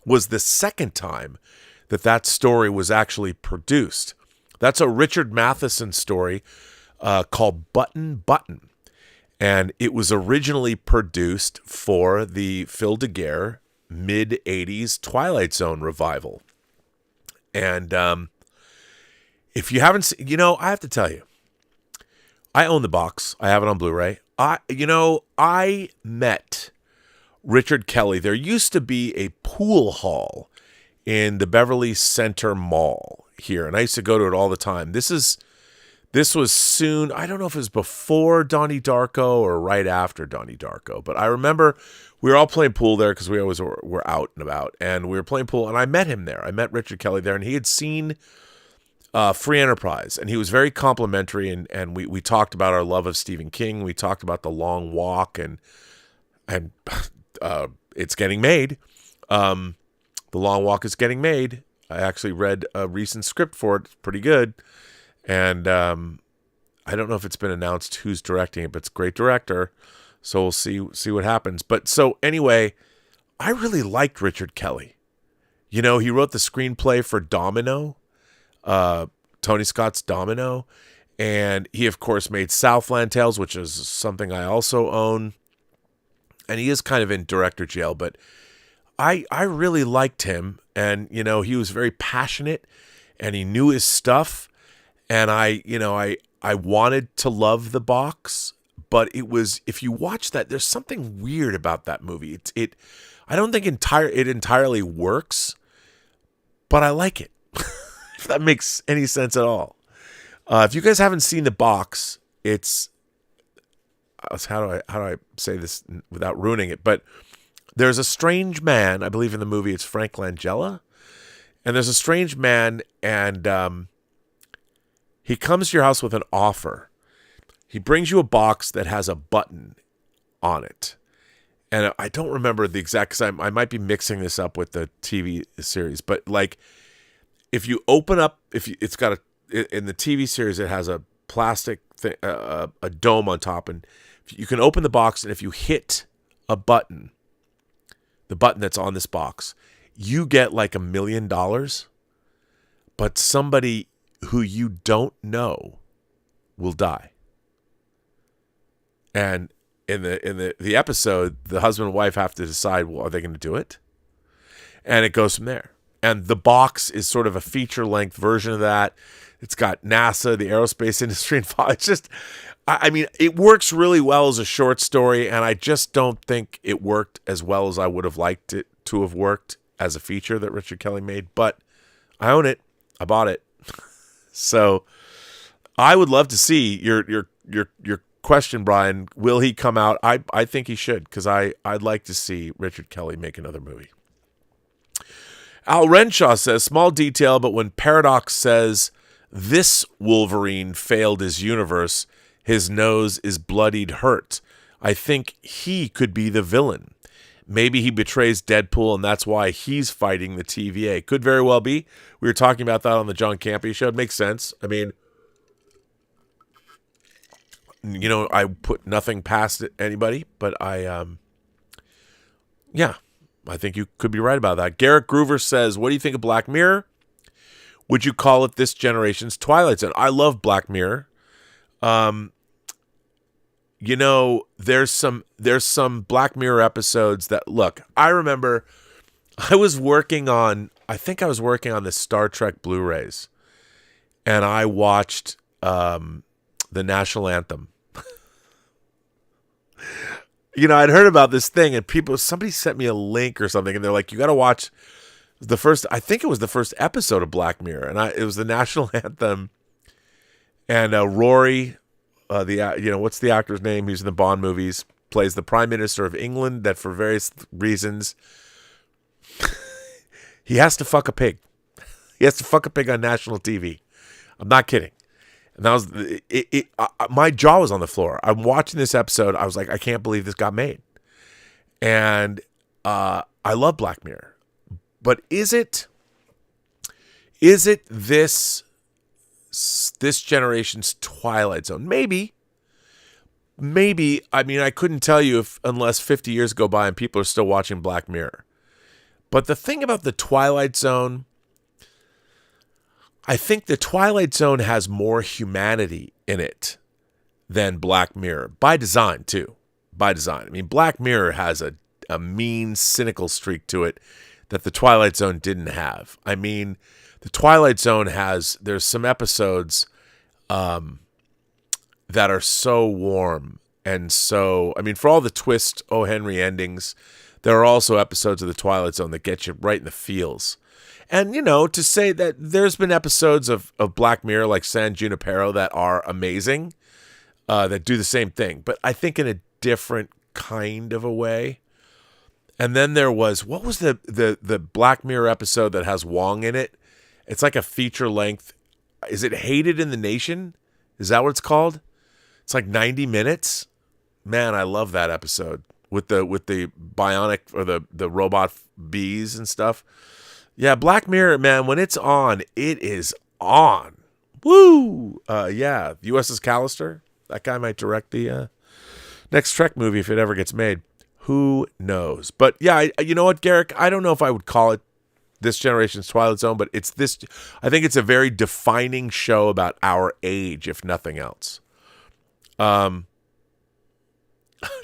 A: was the second time that story was actually produced. That's a Richard Matheson story called Button Button. And it was originally produced for the Phil DeGuerre mid-'80s Twilight Zone revival. And if you haven't seen, I have to tell you, I own the box. I have it on Blu-ray. I met Richard Kelly. There used to be a pool hall in the Beverly Center Mall here, and I used to go to it all the time. This was soon, I don't know if it was before Donnie Darko or right after Donnie Darko, but I remember we were all playing pool there because we always were out and about, and we were playing pool, and I met him there. I met Richard Kelly there, and he had seen Free Enterprise, and he was very complimentary, and we talked about our love of Stephen King. We talked about The Long Walk, and it's getting made. The Long Walk is getting made. I actually read a recent script for it. It's pretty good. And I don't know if it's been announced who's directing it, but it's a great director. So we'll see what happens. But so anyway, I really liked Richard Kelly. He wrote the screenplay for Domino, Tony Scott's Domino. And he, of course, made Southland Tales, which is something I also own. And he is kind of in director jail, but I really liked him. And, he was very passionate and he knew his stuff. And I wanted to love The Box, but it was, if you watch that, there's something weird about that movie. I don't think it entirely works, but I like it. If that makes any sense at all. If you guys haven't seen The Box, it's, how do I say this without ruining it? But there's a strange man, I believe in the movie it's Frank Langella, and there's a strange man, and he comes to your house with an offer. He brings you a box that has a button on it. And I don't remember the exact, because I might be mixing this up with the TV series. But like, if you open up, it's got in the TV series, it has a plastic thing, a dome on top. And you can open the box, and if you hit a button, the button that's on this box, you get like $1 million. But somebody who you don't know will die. And in the episode, the husband and wife have to decide, well, are they going to do it? And it goes from there. And The Box is sort of a feature-length version of that. It's got NASA, the aerospace industry involved. It's just, I mean, it works really well as a short story, and I just don't think it worked as well as I would have liked it to have worked as a feature that Richard Kelly made. But I own it. I bought it. So I would love to see your question, Brian. Will he come out? I think he should, because I'd like to see Richard Kelly make another movie. Al Renshaw says, small detail, but when Paradox says this Wolverine failed his universe, his nose is bloodied hurt, I think he could be the villain. Maybe he betrays Deadpool, and that's why he's fighting the TVA. Could very well be. We were talking about that on the John Campea show. It makes sense. I mean, I put nothing past anybody, but I think you could be right about that. Garrett Groover says, what do you think of Black Mirror? Would you call it this generation's Twilight Zone? I love Black Mirror. There's some Black Mirror episodes that, look, I remember I was working on the Star Trek Blu-rays, and I watched the national anthem. I'd heard about this thing, and somebody sent me a link or something, and they're like, you got to watch I think it was the first episode of Black Mirror, and it was the national anthem, and Rory, what's the actor's name? He's in the Bond movies, plays the Prime Minister of England, that for various reasons, he has to fuck a pig. He has to fuck a pig on national TV. I'm not kidding. And that was my jaw was on the floor. I'm watching this episode. I was like, I can't believe this got made. And I love Black Mirror. But is it this generation's Twilight Zone? Maybe. I mean, I couldn't tell you unless 50 years go by and people are still watching Black Mirror. But the thing about the Twilight Zone, I think the Twilight Zone has more humanity in it than Black Mirror. By design, too. By design. I mean, Black Mirror has a mean, cynical streak to it that the Twilight Zone didn't have. I mean, the Twilight Zone there's some episodes that are so warm and so, I mean, for all the twist O. Henry endings, there are also episodes of The Twilight Zone that get you right in the feels. And, to say that there's been episodes of Black Mirror like San Junipero that are amazing, that do the same thing, but I think in a different kind of a way. And then there was, what was the Black Mirror episode that has Wong in it? It's like a feature length. Is it Hated in the Nation? Is that what it's called? It's like 90 minutes. Man, I love that episode with the bionic or the robot bees and stuff. Yeah, Black Mirror, man, when it's on, it is on. Woo! Yeah, USS Callister. That guy might direct the next Trek movie if it ever gets made. Who knows? But yeah, you know what, Garrick? I don't know if I would call it this generation's Twilight Zone, but it's this. I think it's a very defining show about our age, if nothing else.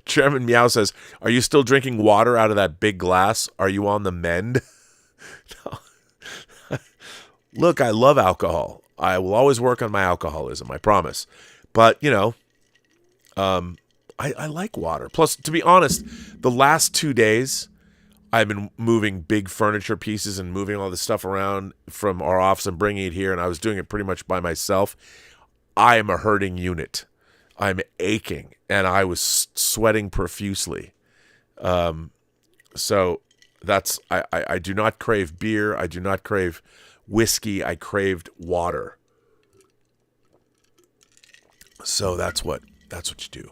A: Chairman Meow says, "Are you still drinking water out of that big glass? Are you on the mend?" No. Look, I love alcohol. I will always work on my alcoholism, I promise. But, I like water. Plus, to be honest, the last 2 days, I've been moving big furniture pieces and moving all this stuff around from our office and bringing it here, and I was doing it pretty much by myself. I am a hurting unit. I'm aching, and I was sweating profusely. So that's I do not crave beer. I do not crave whiskey. I craved water. So that's what you do.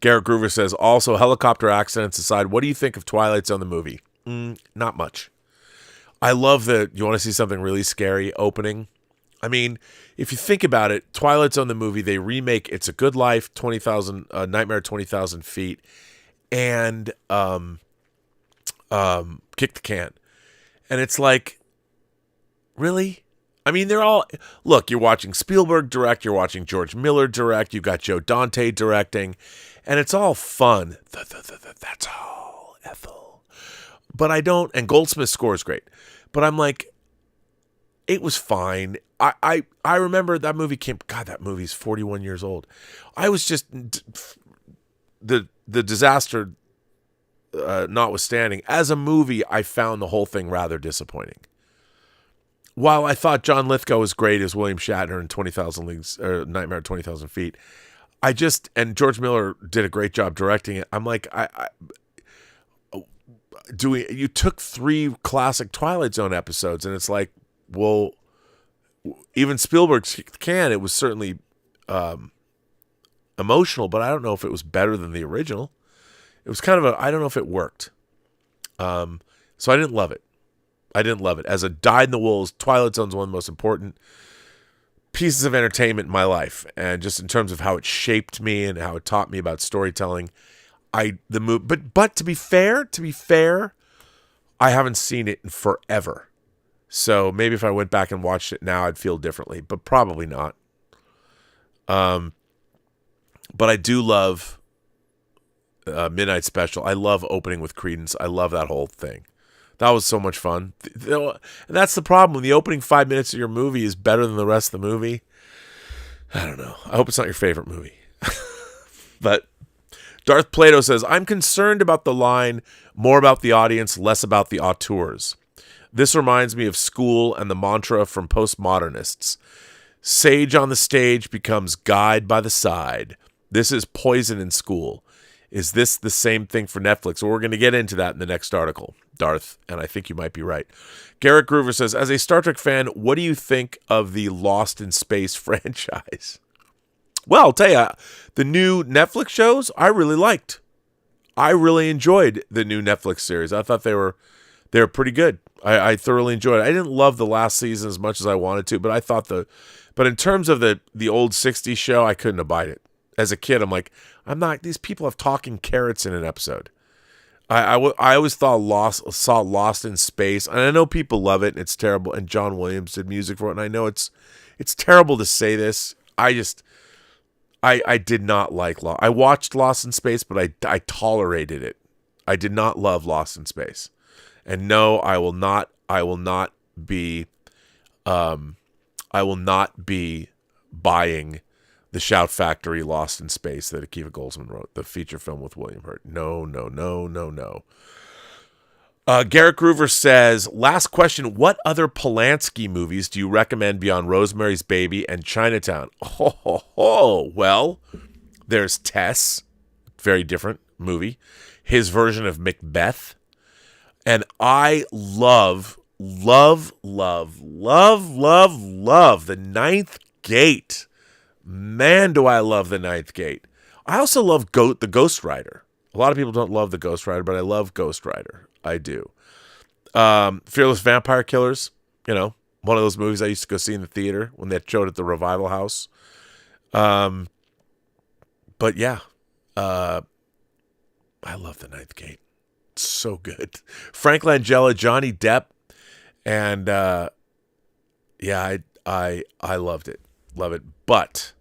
A: Garrett Groover says, also, helicopter accidents aside, what do you think of Twilight Zone the movie? Not much. I love you want to see something really scary opening? I mean, if you think about it, Twilight Zone the movie, they remake It's a Good Life, Nightmare 20,000 Feet, and Kick the Can. And it's like, really? I mean, they're all, look, you're watching Spielberg direct, you're watching George Miller direct, you've got Joe Dante directing, and it's all fun. That's all, Ethel. But I don't, and Goldsmith's score is great. But I'm like, it was fine. I remember that movie that movie's 41 years old. I was just, the disaster notwithstanding, as a movie, I found the whole thing rather disappointing. While I thought John Lithgow was great as William Shatner in 20,000 Leagues, or Nightmare at 20,000 Feet, and George Miller did a great job directing it. I'm like, you took 3 classic Twilight Zone episodes, and it's like, well, even Spielberg's Can, it was certainly emotional, but I don't know if it was better than the original. It was kind of I don't know if it worked. So I didn't love it. As a dyed-in-the-wool, Twilight Zone's one of the most important pieces of entertainment in my life, and just in terms of how it shaped me and how it taught me about storytelling. But to be fair, I haven't seen it in forever. So maybe if I went back and watched it now, I'd feel differently, but probably not. But I do love Midnight Special. I love opening with Credence. I love that whole thing. That was so much fun. And that's the problem. When the opening 5 minutes of your movie is better than the rest of the movie, I don't know. I hope it's not your favorite movie. But Darth Plato says, I'm concerned about the line, more about the audience, less about the auteurs. This reminds me of School and the mantra from postmodernists. Sage on the stage becomes guide by the side. This is poison in School. Is this the same thing for Netflix? Well, we're going to get into that in the next article, Darth, and I think you might be right. Garrett Groover says, as a Star Trek fan, what do you think of the Lost in Space franchise? Well, I'll tell you, the new Netflix shows, I really liked. I really enjoyed the new Netflix series. I thought they were pretty good. I thoroughly enjoyed it. I didn't love the last season as much as I wanted to, but I thought but in terms of the old 60s show, I couldn't abide it. As a kid, I'm like, these people have talking carrots in an episode. I always saw Lost in Space, and I know people love it, and it's terrible, and John Williams did music for it, and I know it's terrible to say this. I did not like Lost. I watched Lost in Space, but I tolerated it. I did not love Lost in Space. And no, I will not be buying The Shout Factory, Lost in Space, that Akiva Goldsman wrote, the feature film with William Hurt. No. Garrett Groover says, last question, what other Polanski movies do you recommend beyond Rosemary's Baby and Chinatown? Well, there's Tess, very different movie, his version of Macbeth, and I love The Ninth Gate. Man, do I love The Ninth Gate. I also love The Ghost Rider. A lot of people don't love The Ghost Rider, but I love Ghost Rider. I do. Fearless Vampire Killers, one of those movies I used to go see in the theater when they showed at the Revival House. But yeah, I love The Ninth Gate. It's so good. Frank Langella, Johnny Depp, and yeah, I loved it. Love it. But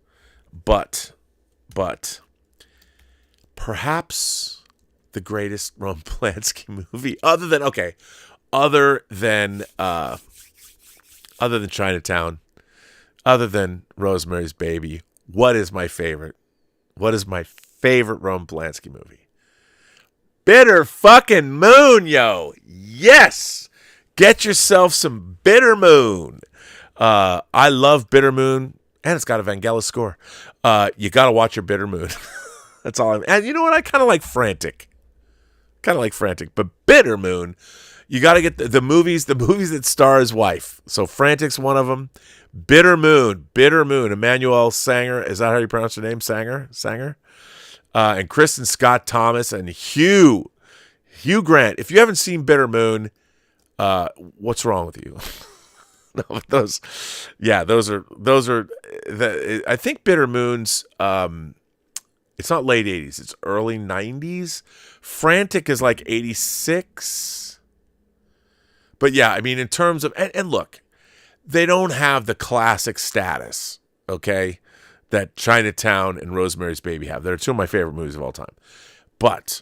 A: perhaps the greatest Roman Polanski movie, other than Chinatown, other than Rosemary's Baby, what is my favorite Roman Polanski movie? Bitter fucking Moon, yo. Yes. Get yourself some Bitter Moon. I love Bitter Moon, and it's got a Vangelis score. You got to watch your Bitter Moon. That's all. And you know what? I kind of like Frantic. But Bitter Moon, you got to get the movies that star his wife. So Frantic's one of them. Bitter Moon. Emmanuel Sanger. Is that how you pronounce her name? Sanger. And Kristen Scott Thomas and Hugh Grant. If you haven't seen Bitter Moon, what's wrong with you? No, those are. I think Bitter Moon's. It's not late 80s. It's early 90s. Frantic is like 86. But yeah, I mean, in terms of and look, they don't have the classic status, okay, that Chinatown and Rosemary's Baby have. They're two of my favorite movies of all time. But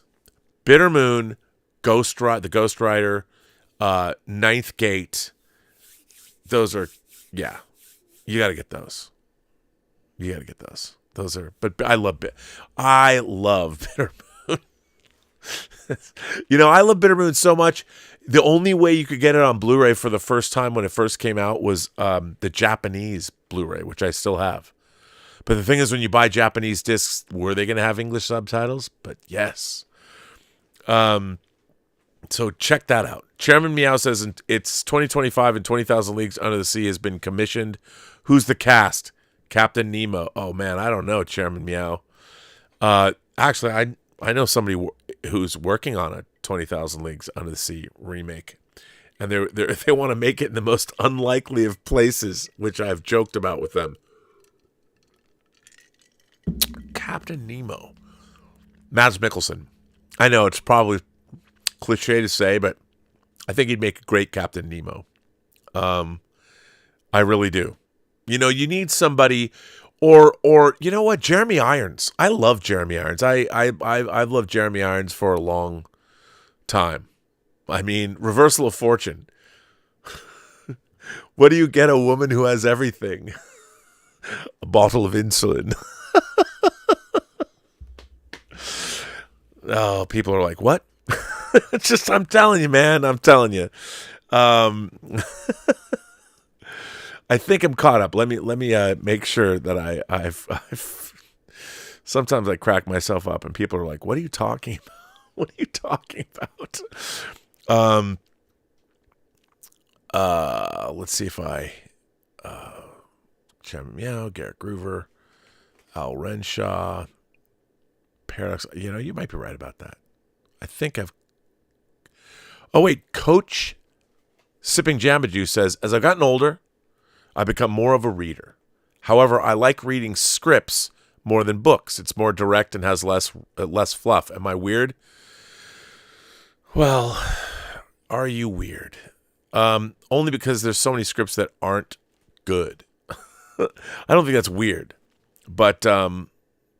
A: Bitter Moon, The Ghost Rider, Ninth Gate. Those are, yeah, you got to get those. Those are, but I love Bitter Moon. I love Bitter Moon so much. The only way you could get it on Blu-ray for the first time when it first came out was the Japanese Blu-ray, which I still have. But the thing is, when you buy Japanese discs, were they going to have English subtitles? But yes. So check that out. Chairman Meow says it's 2025 and 20,000 Leagues Under the Sea has been commissioned. Who's the cast? Captain Nemo. Oh man, I don't know, Chairman Meow. Actually, I know somebody who's working on a 20,000 Leagues Under the Sea remake, and they want to make it in the most unlikely of places, which I've joked about with them. Captain Nemo. Mads Mikkelsen. I know it's probably cliche to say, but I think he'd make a great Captain Nemo. I really do. You need somebody, or you know what, Jeremy Irons. I love Jeremy Irons. I've loved Jeremy Irons for a long time. I mean, Reversal of Fortune. What do you get a woman who has everything? A bottle of insulin. Oh, people are like, what? It's just, I'm telling you, man. I'm telling you. I think I'm caught up. Let me make sure that I've sometimes I crack myself up and people are like, what are you talking about? What are you talking about? Let's see if I Chairman Meow, Garrett Groover, Al Renshaw, Paradox. You might be right about that. I think oh wait, Coach Sipping Jamba Juice says, as I've gotten older, I become more of a reader. However, I like reading scripts more than books. It's more direct and has less fluff. Am I weird? Well, are you weird? Only because there's so many scripts that aren't good. I don't think that's weird. But,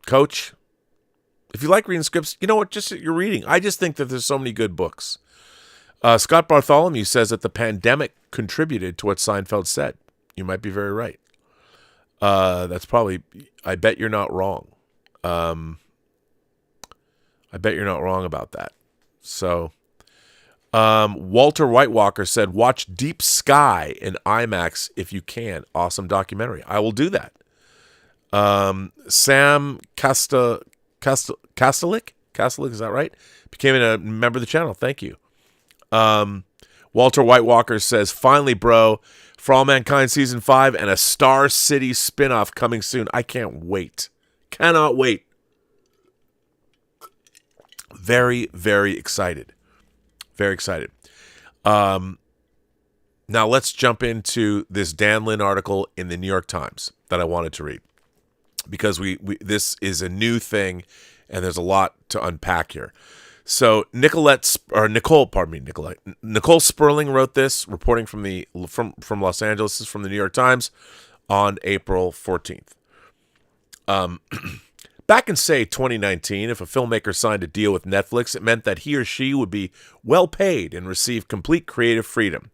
A: Coach, if you like reading scripts, you know what? Just you're reading. I just think that there's so many good books. Scott Bartholomew says that the pandemic contributed to what Seinfeld said. You might be very right. That's probably, I bet you're not wrong. I bet you're not wrong about that. So, Walter Whitewalker said, watch Deep Sky in IMAX if you can. Awesome documentary. I will do that. Sam Kastalik, is that right? Became a member of the channel. Thank you. Walter Whitewalker says, finally, bro, For All Mankind Season 5 and a Star City spinoff coming soon. I can't wait. Cannot wait. Very, very excited. Very excited. Now let's jump into this Dan Lin article in the New York Times that I wanted to read, because we this is a new thing and there's a lot to unpack here. So Nicole Sperling wrote this, reporting from Los Angeles. This is from the New York Times on April 14th. Back in, say, 2019, if a filmmaker signed a deal with Netflix, it meant that he or she would be well paid and receive complete creative freedom.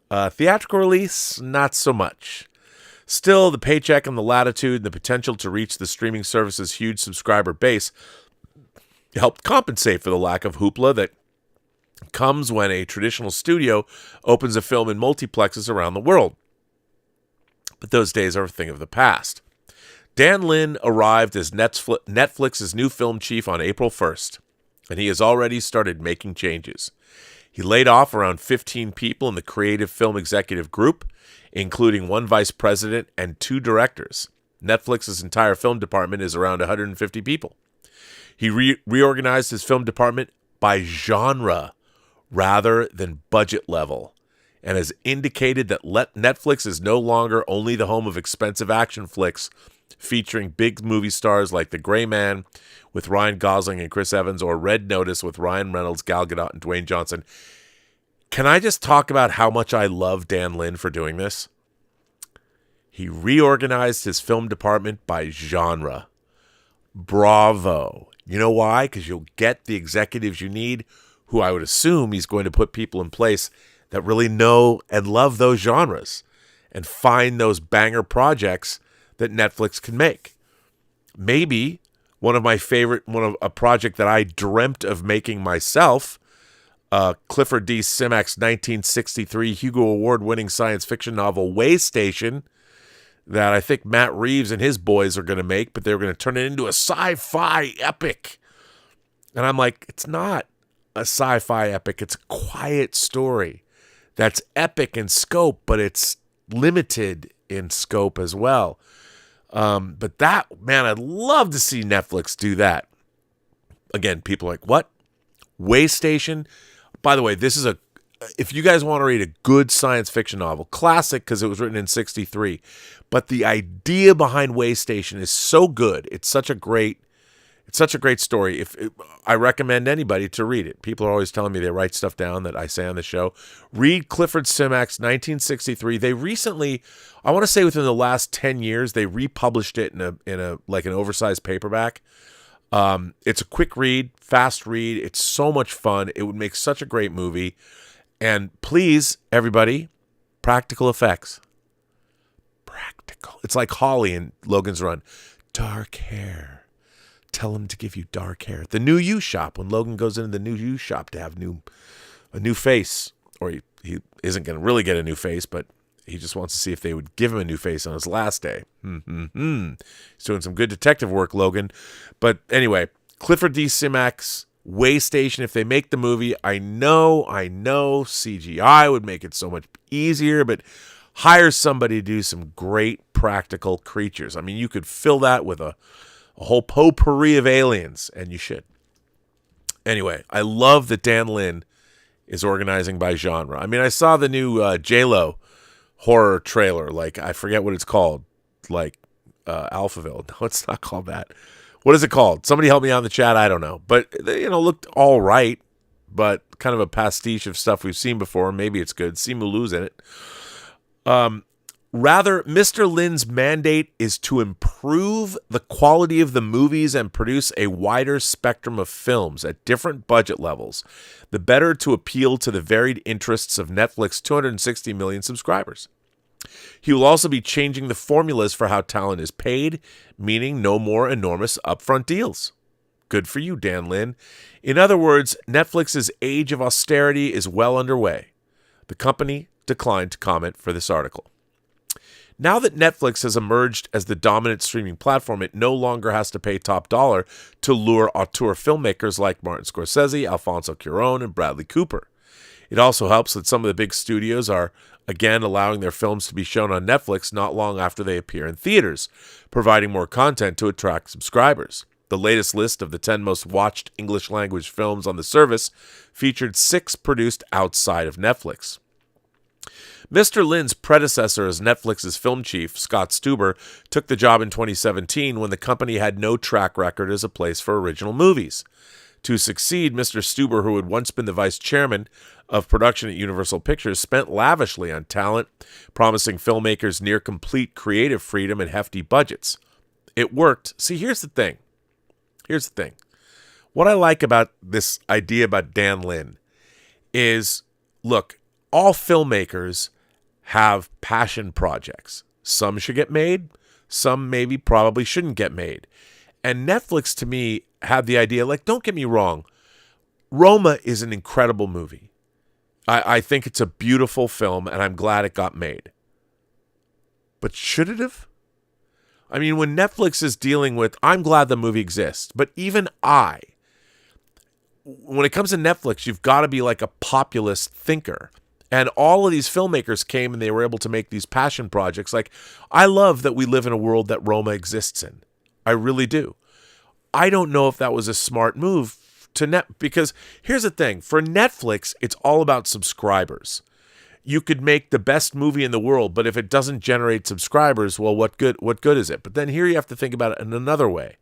A: Theatrical release, not so much. Still, the paycheck and the latitude and the potential to reach the streaming service's huge subscriber base helped compensate for the lack of hoopla that comes when a traditional studio opens a film in multiplexes around the world. But those days are a thing of the past. Dan Lin arrived as Netflix's new film chief on April 1st, and he has already started making changes. He laid off around 15 people in the creative film executive group, including one vice president and 2 directors. Netflix's entire film department is around 150 people. He reorganized his film department by genre rather than budget level, and has indicated that Netflix is no longer only the home of expensive action flicks featuring big movie stars like The Gray Man with Ryan Gosling and Chris Evans, or Red Notice with Ryan Reynolds, Gal Gadot, and Dwayne Johnson. Can I just talk about how much I love Dan Lin for doing this? He reorganized his film department by genre. Bravo. You know why? Because you'll get the executives you need, who I would assume he's going to put people in place that really know and love those genres and find those banger projects that Netflix can make. Maybe a project that I dreamt of making myself, Clifford D. Simak's 1963 Hugo Award-winning science fiction novel Waystation, that I think Matt Reeves and his boys are going to make, but they're going to turn it into a sci-fi epic. And I'm like, it's not a sci-fi epic. It's a quiet story that's epic in scope, but it's limited in scope as well. But that, man, I'd love to see Netflix do that. Again, people are like, what? Waystation? By the way, this is if you guys want to read a good science fiction novel, classic because it was written in 1963, but the idea behind Waystation is so good. It's such a great story. I recommend anybody to read it. People are always telling me they write stuff down that I say on the show. Read Clifford Simak's 1963. They recently, I want to say within the last 10 years, they republished it in a like an oversized paperback. It's a quick read, fast read. It's so much fun. It would make such a great movie. And please, everybody, practical effects. Practical. It's like Holly in Logan's Run. Dark hair. Tell him to give you dark hair. The New You shop, when Logan goes into the New You shop to have a new face, or he isn't going to really get a new face, but he just wants to see if they would give him a new face on his last day. He's doing some good detective work, Logan. But anyway, Clifford D. Simak's Waystation, if they make the movie, I know CGI would make it so much easier, but hire somebody to do some great practical creatures. I mean, you could fill that with a whole potpourri of aliens, and you should. Anyway, I love that Dan Lin is organizing by genre. I mean, I saw the new J-Lo horror trailer, like, I forget what it's called, like Alphaville. No, it's not called that. What is it called? Somebody help me out in the chat. I don't know. But, looked all right, but kind of a pastiche of stuff we've seen before. Maybe it's good. Simu Liu's in it. Rather, Mr. Lin's mandate is to improve the quality of the movies and produce a wider spectrum of films at different budget levels, the better to appeal to the varied interests of Netflix's 260 million subscribers. He will also be changing the formulas for how talent is paid, meaning no more enormous upfront deals. Good for you, Dan Lin. In other words, Netflix's age of austerity is well underway. The company declined to comment for this article. Now that Netflix has emerged as the dominant streaming platform, it no longer has to pay top dollar to lure auteur filmmakers like Martin Scorsese, Alfonso Cuarón, and Bradley Cooper. It also helps that some of the big studios are, again, allowing their films to be shown on Netflix not long after they appear in theaters, providing more content to attract subscribers. The latest list of the 10 most watched English-language films on the service featured 6 produced outside of Netflix. Mr. Lin's predecessor as Netflix's film chief, Scott Stuber, took the job in 2017 when the company had no track record as a place for original movies. To succeed, Mr. Stuber, who had once been the vice chairman of production at Universal Pictures, spent lavishly on talent, promising filmmakers near-complete creative freedom and hefty budgets. It worked. See, here's the thing. What I like about this idea about Dan Lin is, look, all filmmakers have passion projects. Some should get made. Some maybe probably shouldn't get made. And Netflix, to me, had the idea, like, don't get me wrong, Roma is an incredible movie. I think it's a beautiful film, and I'm glad it got made. But should it have? I mean, when Netflix is dealing with, I'm glad the movie exists, but even when it comes to Netflix, you've got to be like a populist thinker. And all of these filmmakers came and they were able to make these passion projects. Like, I love that we live in a world that Roma exists in. I really do. I don't know if that was a smart move because here's the thing. For Netflix, it's all about subscribers. You could make the best movie in the world, but if it doesn't generate subscribers, well, what good is it? But then here you have to think about it in another way.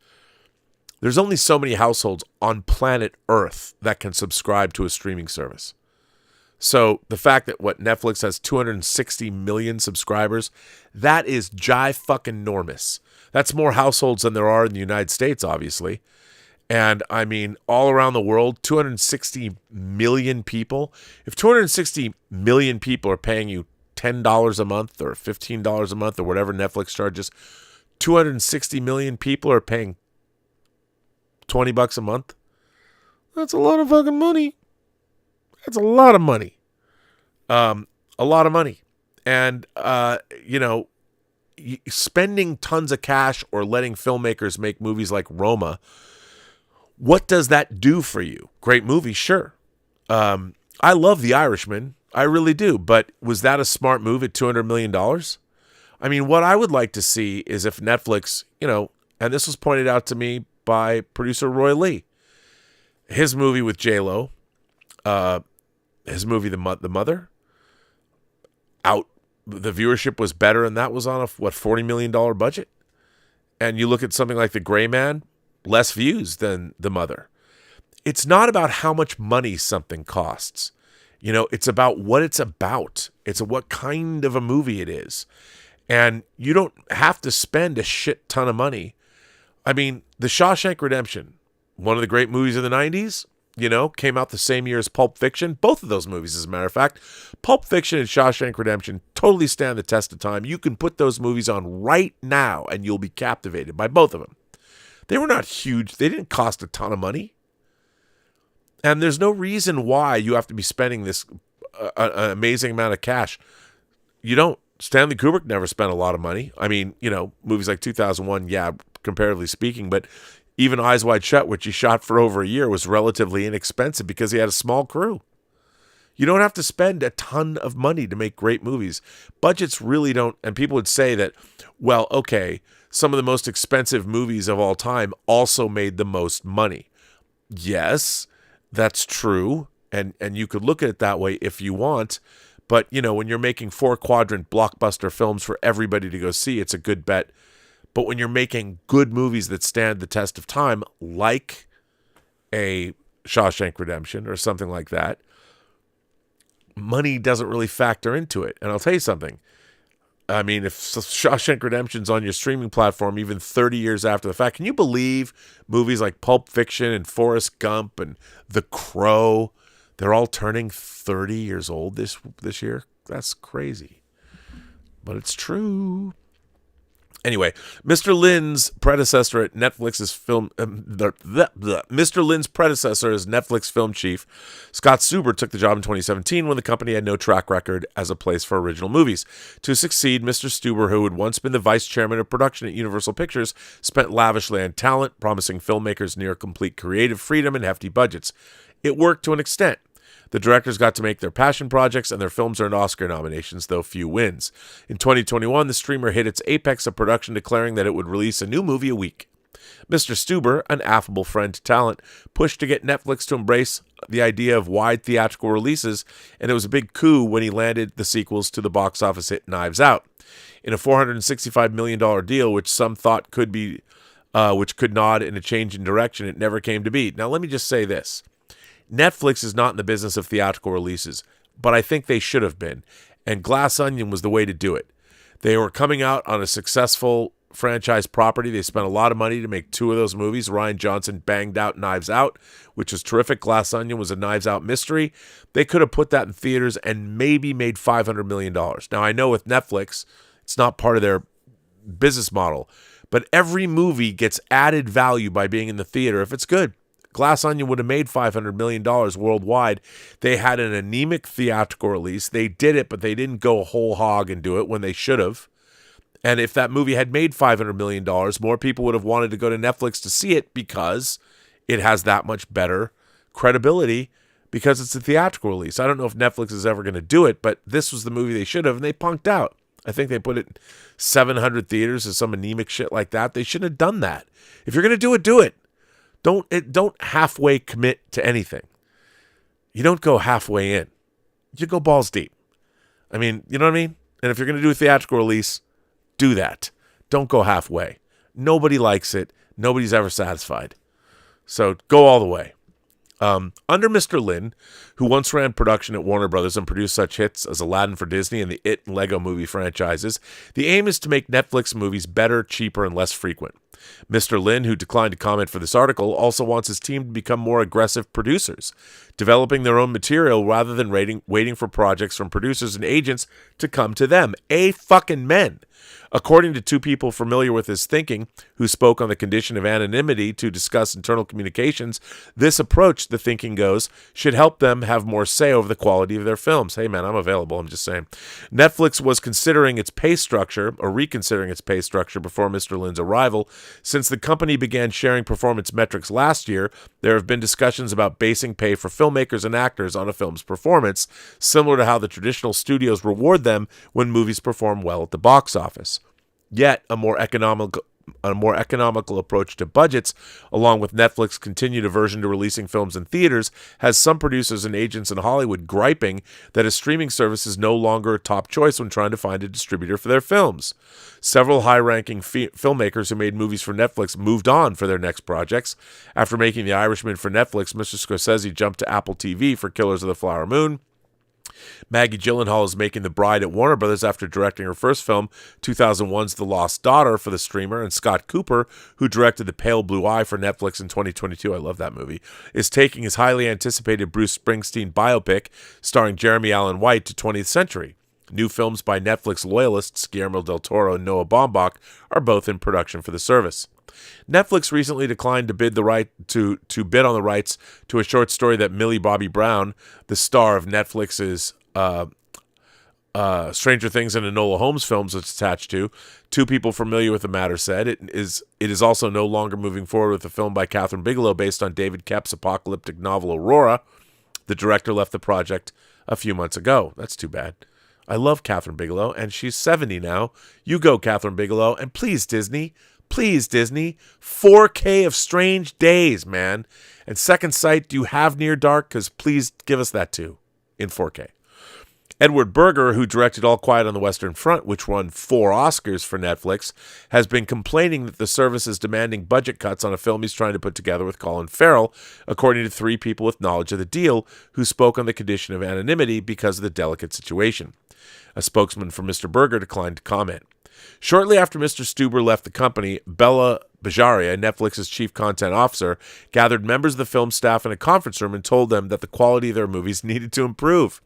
A: There's only so many households on planet Earth that can subscribe to a streaming service. So the fact that Netflix has 260 million subscribers, that is fucking-normous. That's more households than there are in the United States, obviously. And I mean, all around the world, 260 million people. If 260 million people are paying you $10 a month or $15 a month or whatever Netflix charges, 260 million people are paying $20 a month. That's a lot of fucking money. That's a lot of money. A lot of money. And, spending tons of cash or letting filmmakers make movies like Roma, what does that do for you? Great movie, sure. I love The Irishman. I really do. But was that a smart move at $200 million? I mean, what I would like to see is if Netflix, and this was pointed out to me by producer Roy Lee, his movie with J-Lo, his movie The Mother, the viewership was better, and that was on a $40 million budget. And you look at something like The Gray Man, less views than The Mother. It's not about how much money something costs. It's about what it's about. It's what kind of a movie it is. And you don't have to spend a shit ton of money. I mean, The Shawshank Redemption, one of the great movies of the 90s, came out the same year as Pulp Fiction. Both of those movies, as a matter of fact. Pulp Fiction and Shawshank Redemption totally stand the test of time. You can put those movies on right now, and you'll be captivated by both of them. They were not huge. They didn't cost a ton of money. And there's no reason why you have to be spending this an amazing amount of cash. You don't. Stanley Kubrick never spent a lot of money. I mean, movies like 2001, yeah, comparatively speaking, but even Eyes Wide Shut, which he shot for over a year, was relatively inexpensive because he had a small crew. You don't have to spend a ton of money to make great movies. Budgets really don't, and people would say that, well, okay, some of the most expensive movies of all time also made the most money. Yes, that's true, and you could look at it that way if you want, but, when you're making 4-quadrant blockbuster films for everybody to go see, it's a good bet. But when you're making good movies that stand the test of time, like a Shawshank Redemption or something like that, money doesn't really factor into it. And I'll tell you something. I mean, if Shawshank Redemption's on your streaming platform even 30 years after the fact, can you believe movies like Pulp Fiction and Forrest Gump and The Crow, they're all turning 30 years old this year? That's crazy. but it's true. Anyway, Mr. Lin's predecessor at Netflix's film, Mr. Lin's predecessor as Netflix film chief, Scott Stuber, took the job in 2017 when the company had no track record as a place for original movies. To succeed, Mr. Stuber, who had once been the vice chairman of production at Universal Pictures, spent lavishly on talent, promising filmmakers near complete creative freedom and hefty budgets. It worked to an extent. The directors got to make their passion projects, and their films earned Oscar nominations, though few wins. In 2021, the streamer hit its apex of production, declaring that it would release a new movie a week. Mr. Stuber, an affable friend to talent, pushed to get Netflix to embrace the idea of wide theatrical releases, and it was a big coup when he landed the sequels to the box office hit Knives Out. In a $465 million deal, which some thought could nod in a change in direction, it never came to be. Now, let me just say this. Netflix is not in the business of theatrical releases, but I think they should have been, and Glass Onion was the way to do it. They were coming out on a successful franchise property. They spent a lot of money to make two of those movies. Rian Johnson banged out Knives Out, which was terrific. Glass Onion was a Knives Out mystery. They could have put that in theaters and maybe made $500 million. Now, I know with Netflix, it's not part of their business model, but every movie gets added value by being in the theater if it's good. Glass Onion would have made $500 million worldwide. They had an anemic theatrical release. They did it, but they didn't go whole hog and do it when they should have. And if that movie had made $500 million, more people would have wanted to go to Netflix to see it because it has that much better credibility because it's a theatrical release. I don't know if Netflix is ever going to do it, but this was the movie they should have, and they punked out. I think they put it in 700 theaters or some anemic shit like that. They shouldn't have done that. If you're going to do it, do it. Don't halfway commit to anything. You don't go halfway in. You go balls deep. I mean, you know what I mean? And if you're going to do a theatrical release, do that. Don't go halfway. Nobody likes it. Nobody's ever satisfied. So go all the way. Under Mr. Lin, who once ran production at Warner Brothers and produced such hits as Aladdin for Disney and the It and Lego movie franchises, the aim is to make Netflix movies better, cheaper, and less frequent. Mr. Lin, who declined to comment for this article, also wants his team to become more aggressive producers, developing their own material rather than waiting for projects from producers and agents to come to them. Fucking men. According to two people familiar with his thinking, who spoke on the condition of anonymity to discuss internal communications, this approach, the thinking goes, should help them have more say over the quality of their films. Hey man, I'm available, I'm just saying. Netflix was considering its pay structure, or reconsidering its pay structure before Mr. Lin's arrival. Since the company began sharing performance metrics last year, there have been discussions about basing pay for filmmakers and actors on a film's performance, similar to how the traditional studios reward them when movies perform well at the box office. Yet, a more economical approach to budgets, along with Netflix's continued aversion to releasing films in theaters, has some producers and agents in Hollywood griping that a streaming service is no longer a top choice when trying to find a distributor for their films. Several high-ranking filmmakers who made movies for Netflix moved on for their next projects. After making The Irishman for Netflix, Mr. Scorsese jumped to Apple TV for Killers of the Flower Moon. Maggie Gyllenhaal is making The Bride at Warner Brothers after directing her first film, 2001's The Lost Daughter, for the streamer, and Scott Cooper, who directed The Pale Blue Eye for Netflix in 2022, I love that movie, is taking his highly anticipated Bruce Springsteen biopic starring Jeremy Allen White to 20th Century. New films by Netflix loyalists Guillermo del Toro and Noah Baumbach are both in production for the service. Netflix recently declined to bid bid on the rights to a short story that Millie Bobby Brown, the star of Netflix's Stranger Things and Enola Holmes films, is attached to. Two people familiar with the matter said it is also no longer moving forward with a film by Kathryn Bigelow based on David Koepp's apocalyptic novel Aurora. The director left the project a few months ago. That's too bad. I love Kathryn Bigelow, and she's 70 now. You go, Kathryn Bigelow, and please, Disney, 4K of Strange Days, man. And Second Sight, do you have Near Dark? Because please give us that too, in 4K. Edward Berger, who directed All Quiet on the Western Front, which won 4 Oscars for Netflix, has been complaining that the service is demanding budget cuts on a film he's trying to put together with Colin Farrell, according to 3 people with knowledge of the deal, who spoke on the condition of anonymity because of the delicate situation. A spokesman for Mr. Berger declined to comment. Shortly after Mr. Stuber left the company, Bella Bajaria, Netflix's chief content officer, gathered members of the film staff in a conference room and told them that the quality of their movies needed to improve.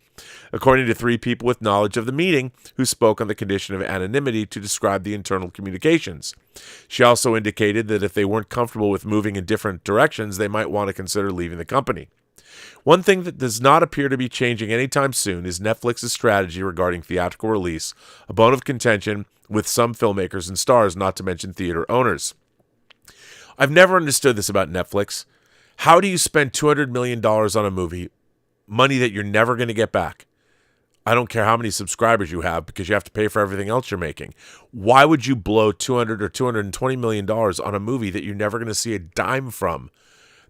A: according to 3 people with knowledge of the meeting who spoke on the condition of anonymity to describe the internal communications. She also indicated that if they weren't comfortable with moving in different directions, they might want to consider leaving the company. One thing that does not appear to be changing anytime soon is Netflix's strategy regarding theatrical release, a bone of contention with some filmmakers and stars, not to mention theater owners. I've never understood this about Netflix. How do you spend $200 million on a movie, money that you're never going to get back? I don't care how many subscribers you have because you have to pay for everything else you're making. Why would you blow $200 or $220 million on a movie that you're never going to see a dime from?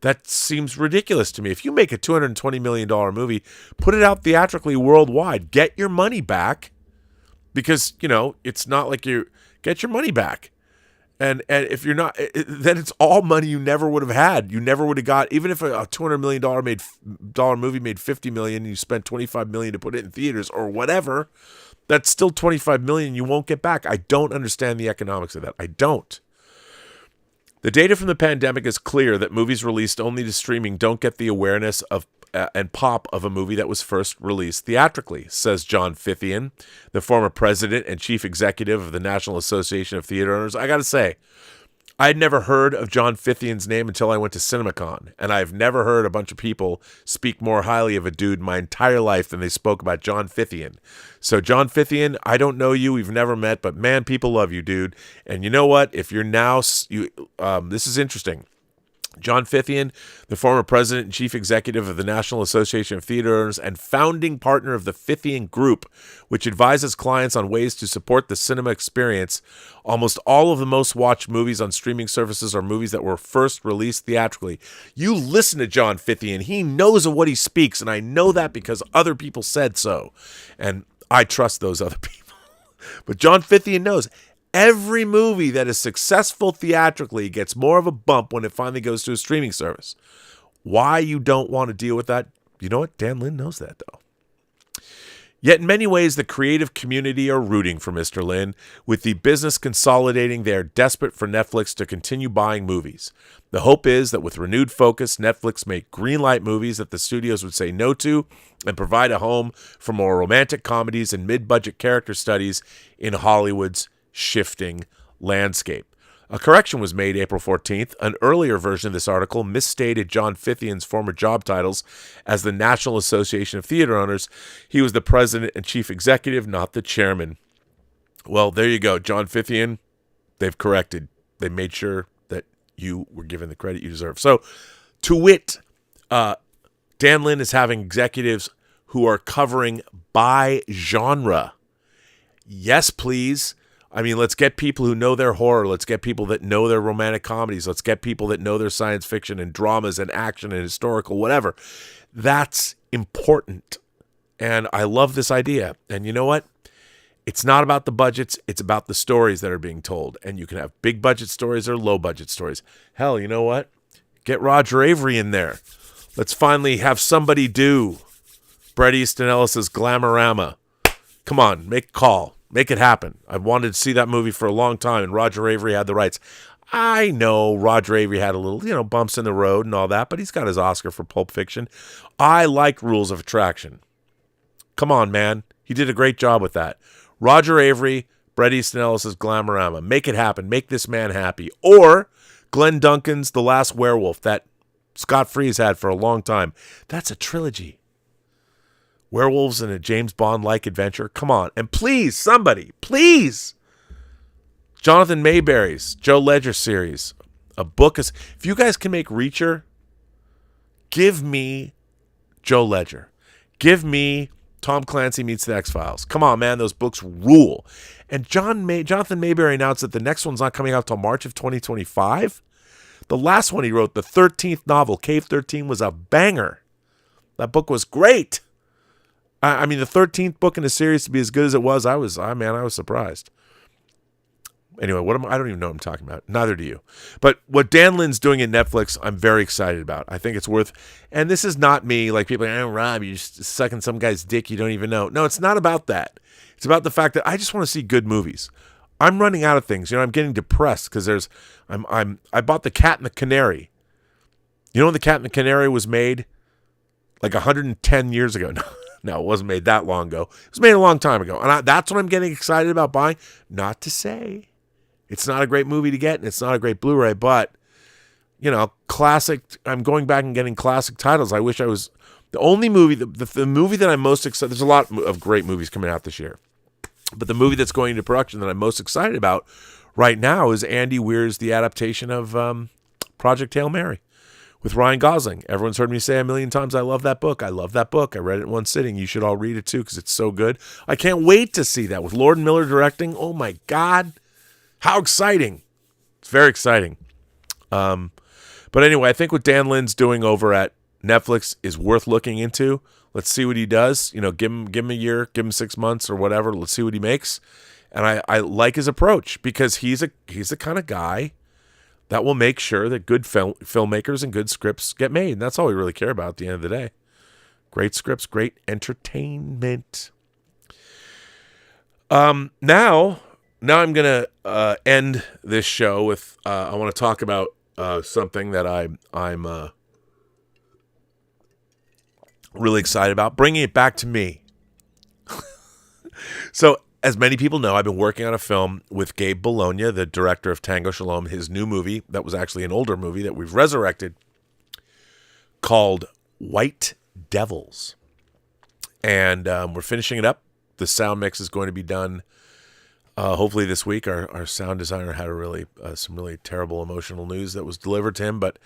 A: That seems ridiculous to me. If you make a $220 million movie, put it out theatrically worldwide. Get your money back because, it's not like you get your money back. And if you're not, then it's all money you never would have had. You never would have got, even if a $200 million movie made $50 million and you spent $25 million to put it in theaters or whatever, that's still $25 million you won't get back. I don't understand the economics of that. I don't. The data from the pandemic is clear that movies released only to streaming don't get the awareness of and pop of a movie that was first released theatrically, says John Fithian, the former president and chief executive of the National Association of Theater Owners. I got to say, I had never heard of John Fithian's name until I went to CinemaCon, and I've never heard a bunch of people speak more highly of a dude my entire life than they spoke about John Fithian. So John Fithian, I don't know you, we've never met, but man, people love you, dude. And you know what? If you're now, this is interesting. John Fithian, the former president and chief executive of the National Association of Theater Owners and founding partner of the Fithian Group, which advises clients on ways to support the cinema experience. Almost all of the most watched movies on streaming services are movies that were first released theatrically. You listen to John Fithian. He knows of what he speaks, and I know that because other people said so. And I trust those other people. But John Fithian knows. Every movie that is successful theatrically gets more of a bump when it finally goes to a streaming service. Why you don't want to deal with that? You know what? Dan Lin knows that, though. Yet in many ways, the creative community are rooting for Mr. Lin. With the business consolidating, they are desperate for Netflix to continue buying movies. The hope is that with renewed focus, Netflix may greenlight movies that the studios would say no to and provide a home for more romantic comedies and mid-budget character studies in Hollywood's shifting landscape. A correction was made April 14th. An earlier version of this article misstated John Fithian's former job titles as the National Association of Theater Owners. He was the president and chief executive, not the chairman. Well, there you go. John Fithian, they've corrected. They made sure that you were given the credit you deserve. So, to wit, Dan Lin is having executives who are covering by genre. Yes, please. I mean, let's get people who know their horror. Let's get people that know their romantic comedies. Let's get people that know their science fiction and dramas and action and historical, whatever. That's important. And I love this idea. And you know what? It's not about the budgets. It's about the stories that are being told. And you can have big budget stories or low budget stories. Hell, you know what? Get Roger Avery in there. Let's finally have somebody do Bret Easton Ellis's Glamorama. Come on, make a call. Make it happen. I've wanted to see that movie for a long time, and Roger Avery had the rights. I know Roger Avery had a little, bumps in the road and all that, but he's got his Oscar for Pulp Fiction. I like Rules of Attraction. Come on, man. He did a great job with that. Roger Avery, Bret Easton Ellis's Glamorama. Make it happen. Make this man happy. Or Glenn Duncan's The Last Werewolf that Scott Freeze had for a long time. That's a trilogy. Werewolves in a James Bond-like adventure. Come on. And please, somebody, please. Jonathan Mayberry's Joe Ledger series. A book. If you guys can make Reacher, give me Joe Ledger. Give me Tom Clancy Meets the X-Files. Come on, man. Those books rule. And Jonathan Mayberry announced that the next one's not coming out till March of 2025. The last one he wrote, the 13th novel, Cave 13, was a banger. That book was great. I mean, the 13th book in the series to be as good as it was, I was surprised. Anyway, I don't even know what I'm talking about. Neither do you. But what Dan Lin's doing at Netflix, I'm very excited about. I think it's worth, and this is not me, like people are like, Rob, you're just sucking some guy's dick you don't even know. No, it's not about that. It's about the fact that I just want to see good movies. I'm running out of things. I'm getting depressed because I bought The Cat and the Canary. You know when The Cat and the Canary was made? Like 110 years ago. No, it wasn't made that long ago. It was made a long time ago. And that's what I'm getting excited about buying. Not to say it's not a great movie to get and it's not a great Blu-ray, but, classic. I'm going back and getting classic titles. I wish I was the only movie, the movie that I'm most excited. There's a lot of great movies coming out this year, but the movie that's going into production that I'm most excited about right now is Andy Weir's the adaptation of Project Hail Mary with Ryan Gosling. Everyone's heard me say a million times, I love that book. I love that book. I read it in one sitting. You should all read it too because it's so good. I can't wait to see that with Lord and Miller directing. Oh my God. How exciting. It's very exciting. But anyway, I think what Dan Lynn's doing over at Netflix is worth looking into. Let's see what he does. Give him a year, give him 6 months or whatever. Let's see what he makes. And I like his approach because he's the kind of guy that will make sure that good filmmakers and good scripts get made. And that's all we really care about at the end of the day. Great scripts, great entertainment. Now I'm going to end this show with, I want to talk about something that I'm really excited about, bringing it back to me. So, as many people know, I've been working on a film with Gabe Bologna, the director of Tango Shalom, his new movie that was actually an older movie that we've resurrected called White Devils. And we're finishing it up. The sound mix is going to be done hopefully this week. Our sound designer had some really terrible emotional news that was delivered to him, but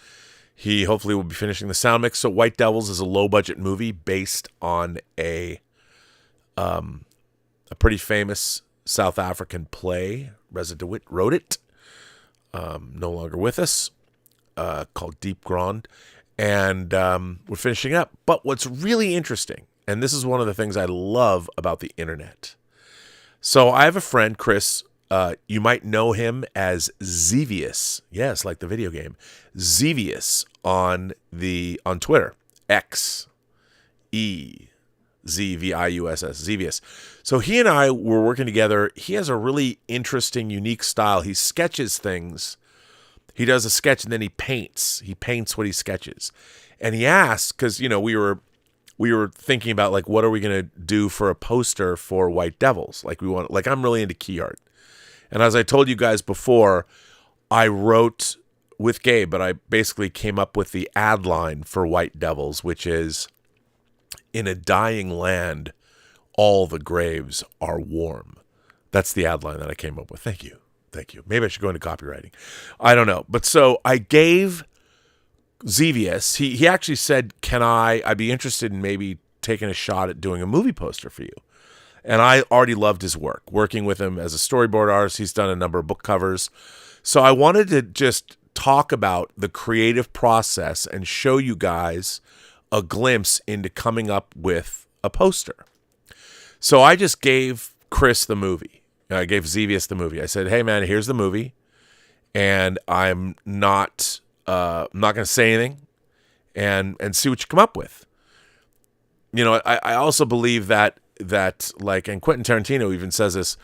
A: he hopefully will be finishing the sound mix. So White Devils is a low-budget movie based on a pretty famous South African play. Reza DeWitt wrote it, no longer with us, called Deep Grond. And we're finishing up. But what's really interesting, and this is one of the things I love about the internet. So I have a friend, Chris. You might know him as Xevious. Yes, like the video game. Xevious on Twitter. X. E. Z-V-I-U-S-S, Xevious. So he and I were working together. He has a really interesting, unique style. He sketches things. He does a sketch and then he paints. He paints what he sketches. And he asked, because, we were thinking about, like, what are we going to do for a poster for White Devils? I'm really into key art. And as I told you guys before, I wrote with Gabe, but I basically came up with the ad line for White Devils, which is, in a dying land, all the graves are warm. That's the ad line that I came up with. Thank you. Maybe I should go into copywriting. I don't know. But so I gave Xevious, he actually said, I'd be interested in maybe taking a shot at doing a movie poster for you. And I already loved his work. Working with him as a storyboard artist, he's done a number of book covers. So I wanted to just talk about the creative process and show you guys a glimpse into coming up with a poster. So I just gave Chris the movie. I gave Xevious the movie. I said, hey man, here's the movie. And I'm not going to say anything and see what you come up with. I also believe that like, and Quentin Tarantino even says this,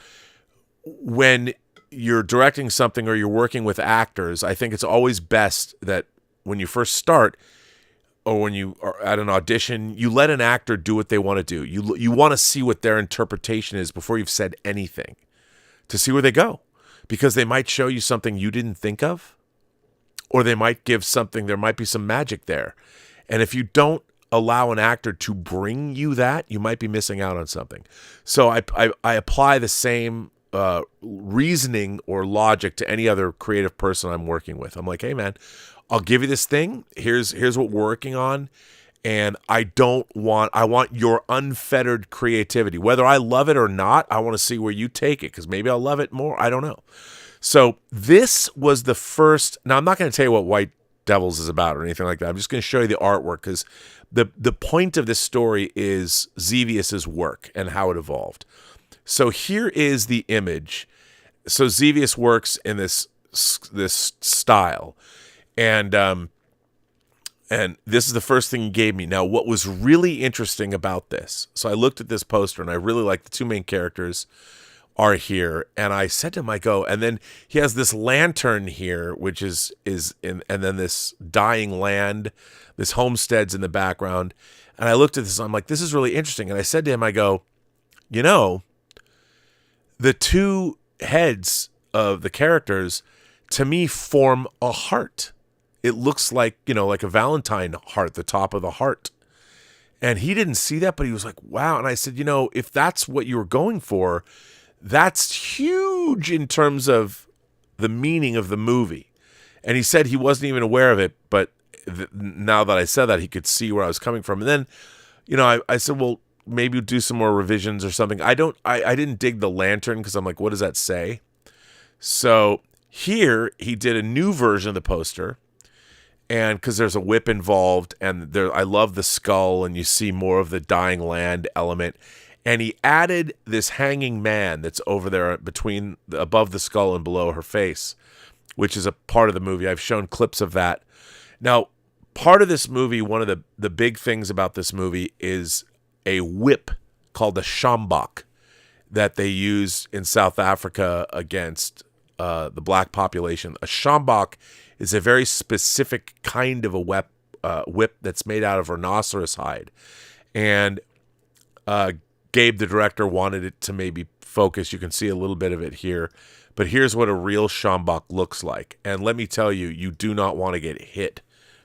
A: when you're directing something or you're working with actors, I think it's always best that when you first start, or when you are at an audition, you let an actor do what they want to do. You want to see what their interpretation is before you've said anything, to see where they go. Because they might show you something you didn't think of, or they might give something, there might be some magic there. And if you don't allow an actor to bring you that, you might be missing out on something. So I apply the same reasoning or logic to any other creative person I'm working with. I'm like, hey man, I'll give you this thing. Here's what we're working on. And I want your unfettered creativity. Whether I love it or not, I want to see where you take it, because maybe I'll love it more. I don't know. So this was the first. Now, I'm not going to tell you what White Devils is about or anything like that. I'm just going to show you the artwork, because the point of this story is Xevious's work and how it evolved. So here is the image. So Xevious works in this style. And this is the first thing he gave me. Now, what was really interesting about this, so I looked at this poster and I really like the two main characters are here. And I said to him, and then he has this lantern here, which is in, and then this dying land, this homestead's in the background. And I looked at this, and I'm like, this is really interesting. And I said to him, I go, you know, the two heads of the characters, to me, form a heart. It looks like, you know, like a Valentine heart, the top of the heart. And he didn't see that, but he was like, wow. And I said, you know, if that's what you were going for, that's huge in terms of the meaning of the movie. And he said he wasn't even aware of it, but now that I said that, he could see where I was coming from. And then, you know, I said, well, maybe we'll do some more revisions or something. I didn't dig the lantern because I'm like, what does that say? So here he did a new version of the poster. And because there's a whip involved, and I love the skull, and you see more of the dying land element. And he added this hanging man that's over there above the skull and below her face, which is a part of the movie. I've shown clips of that. Now, part of this movie, one of the big things about this movie is a whip called a sjambok that they use in South Africa against the black population. A sjambok is a very specific kind of a whip that's made out of rhinoceros hide. And Gabe, the director, wanted it to maybe focus. You can see a little bit of it here. But here's what a real sjambok looks like. And let me tell you, you do not want to get hit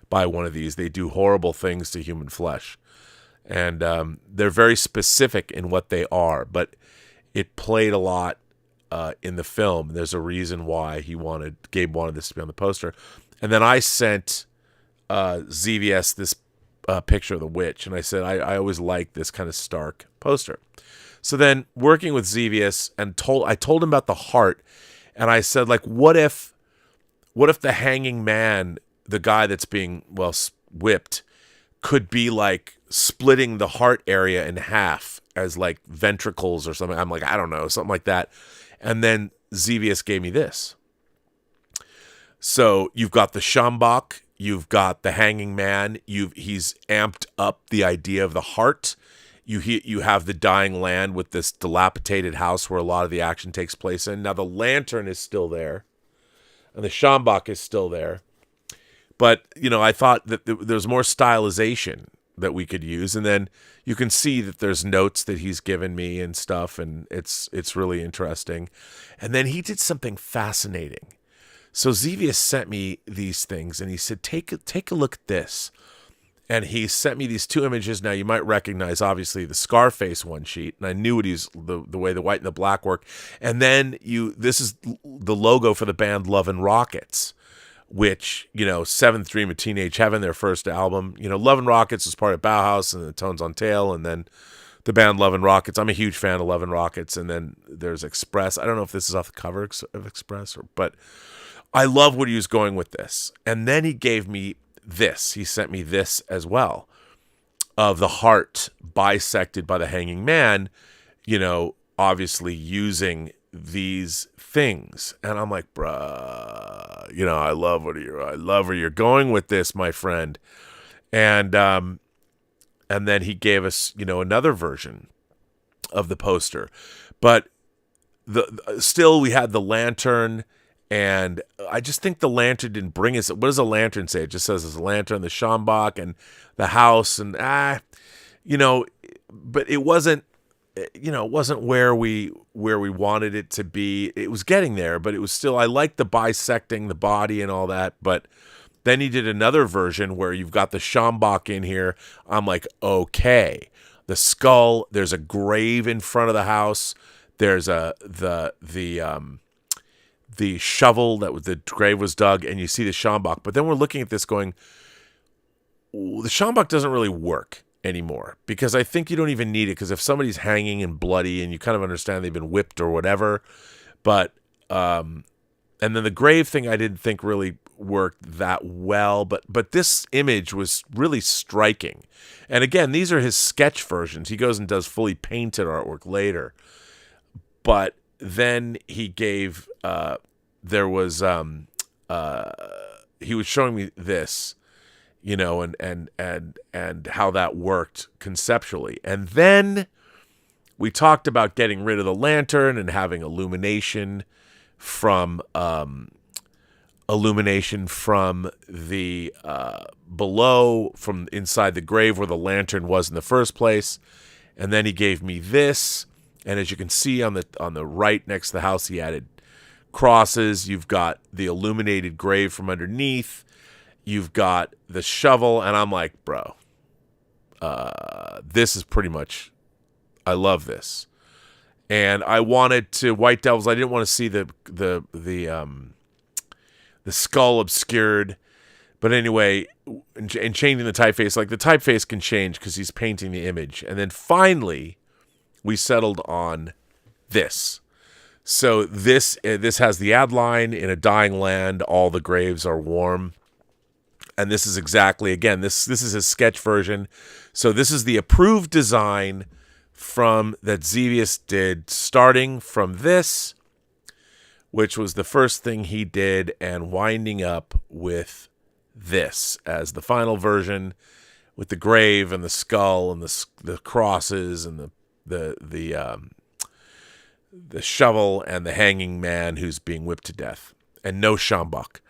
A: by one of these. They do horrible things to human flesh. And they're very specific in what they are. But it played a lot in the film. There's a reason why Gabe wanted this to be on the poster. And then I sent ZVS this picture of the witch, and I said I always like this kind of stark poster. So then, working with ZVS, and I told him about the heart, and I said, like, what if the hanging man, the guy that's being whipped, could be like splitting the heart area in half as like ventricles or something. I'm like, I don't know, something like that. And then ZVS gave me this. So you've got the sjambok, you've got the hanging man, he's amped up the idea of the heart. You have the dying land with this dilapidated house where a lot of the action takes place in. Now the lantern is still there, and the sjambok is still there. But, you know, I thought that there's more stylization that we could use. And then you can see that there's notes that he's given me and stuff, and it's really interesting. And then he did something fascinating. So Zevius sent me these things, and he said, take a look at this. And he sent me these two images. Now, you might recognize, obviously, the Scarface one sheet, and I knew what the way the white and the black work. And then this is the logo for the band Love and Rockets, which, you know, 7th Dream of Teenage Heaven, their first album. You know, Love and Rockets was part of Bauhaus and the Tones on Tail, and then the band Love and Rockets. I'm a huge fan of Love and Rockets. And then there's Express. I don't know if this is off the cover of Express, but I love what he was going with this. And then he gave me this. He sent me this as well, of the heart bisected by the hanging man, you know, obviously using these things. And I'm like, bruh, you know, I love where you're going with this, my friend. And then he gave us, you know, another version of the poster. But still we had the lantern. And I just think the lantern didn't bring us. What does a lantern say? It just says there's a lantern, the sjambok, and the house, and you know. But it wasn't, you know, it wasn't where we wanted it to be. It was getting there, but it was still. I liked the bisecting the body and all that. But then he did another version where you've got the sjambok in here. I'm like, okay, the skull. There's a grave in front of the house. There's the shovel the grave was dug, and you see the sjambok. But then we're looking at this going, the sjambok doesn't really work anymore, because I think you don't even need it, because if somebody's hanging and bloody and you kind of understand they've been whipped or whatever, but and then the grave thing I didn't think really worked that well, but this image was really striking. And again, these are his sketch versions. He goes and does fully painted artwork later. But then he gave he was showing me this, you know, and how that worked conceptually. And then we talked about getting rid of the lantern and having illumination from illumination from the below, from inside the grave where the lantern was in the first place. And then he gave me this. And as you can see on the right next to the house, he added crosses. You've got the illuminated grave from underneath. You've got the shovel. And I'm like, bro, this is pretty much, I love this. And I wanted to, White Devils, I didn't want to see the skull obscured. But anyway, in changing the typeface, like the typeface can change because he's painting the image. And then finally, we settled on this. So this has the ad line, in a dying land, all the graves are warm. And this is exactly, again, this is his sketch version. So this is the approved design that Xevious did, starting from this, which was the first thing he did, and winding up with this as the final version, with the grave and the skull and the crosses and the shovel and the hanging man who's being whipped to death, and no Shambach.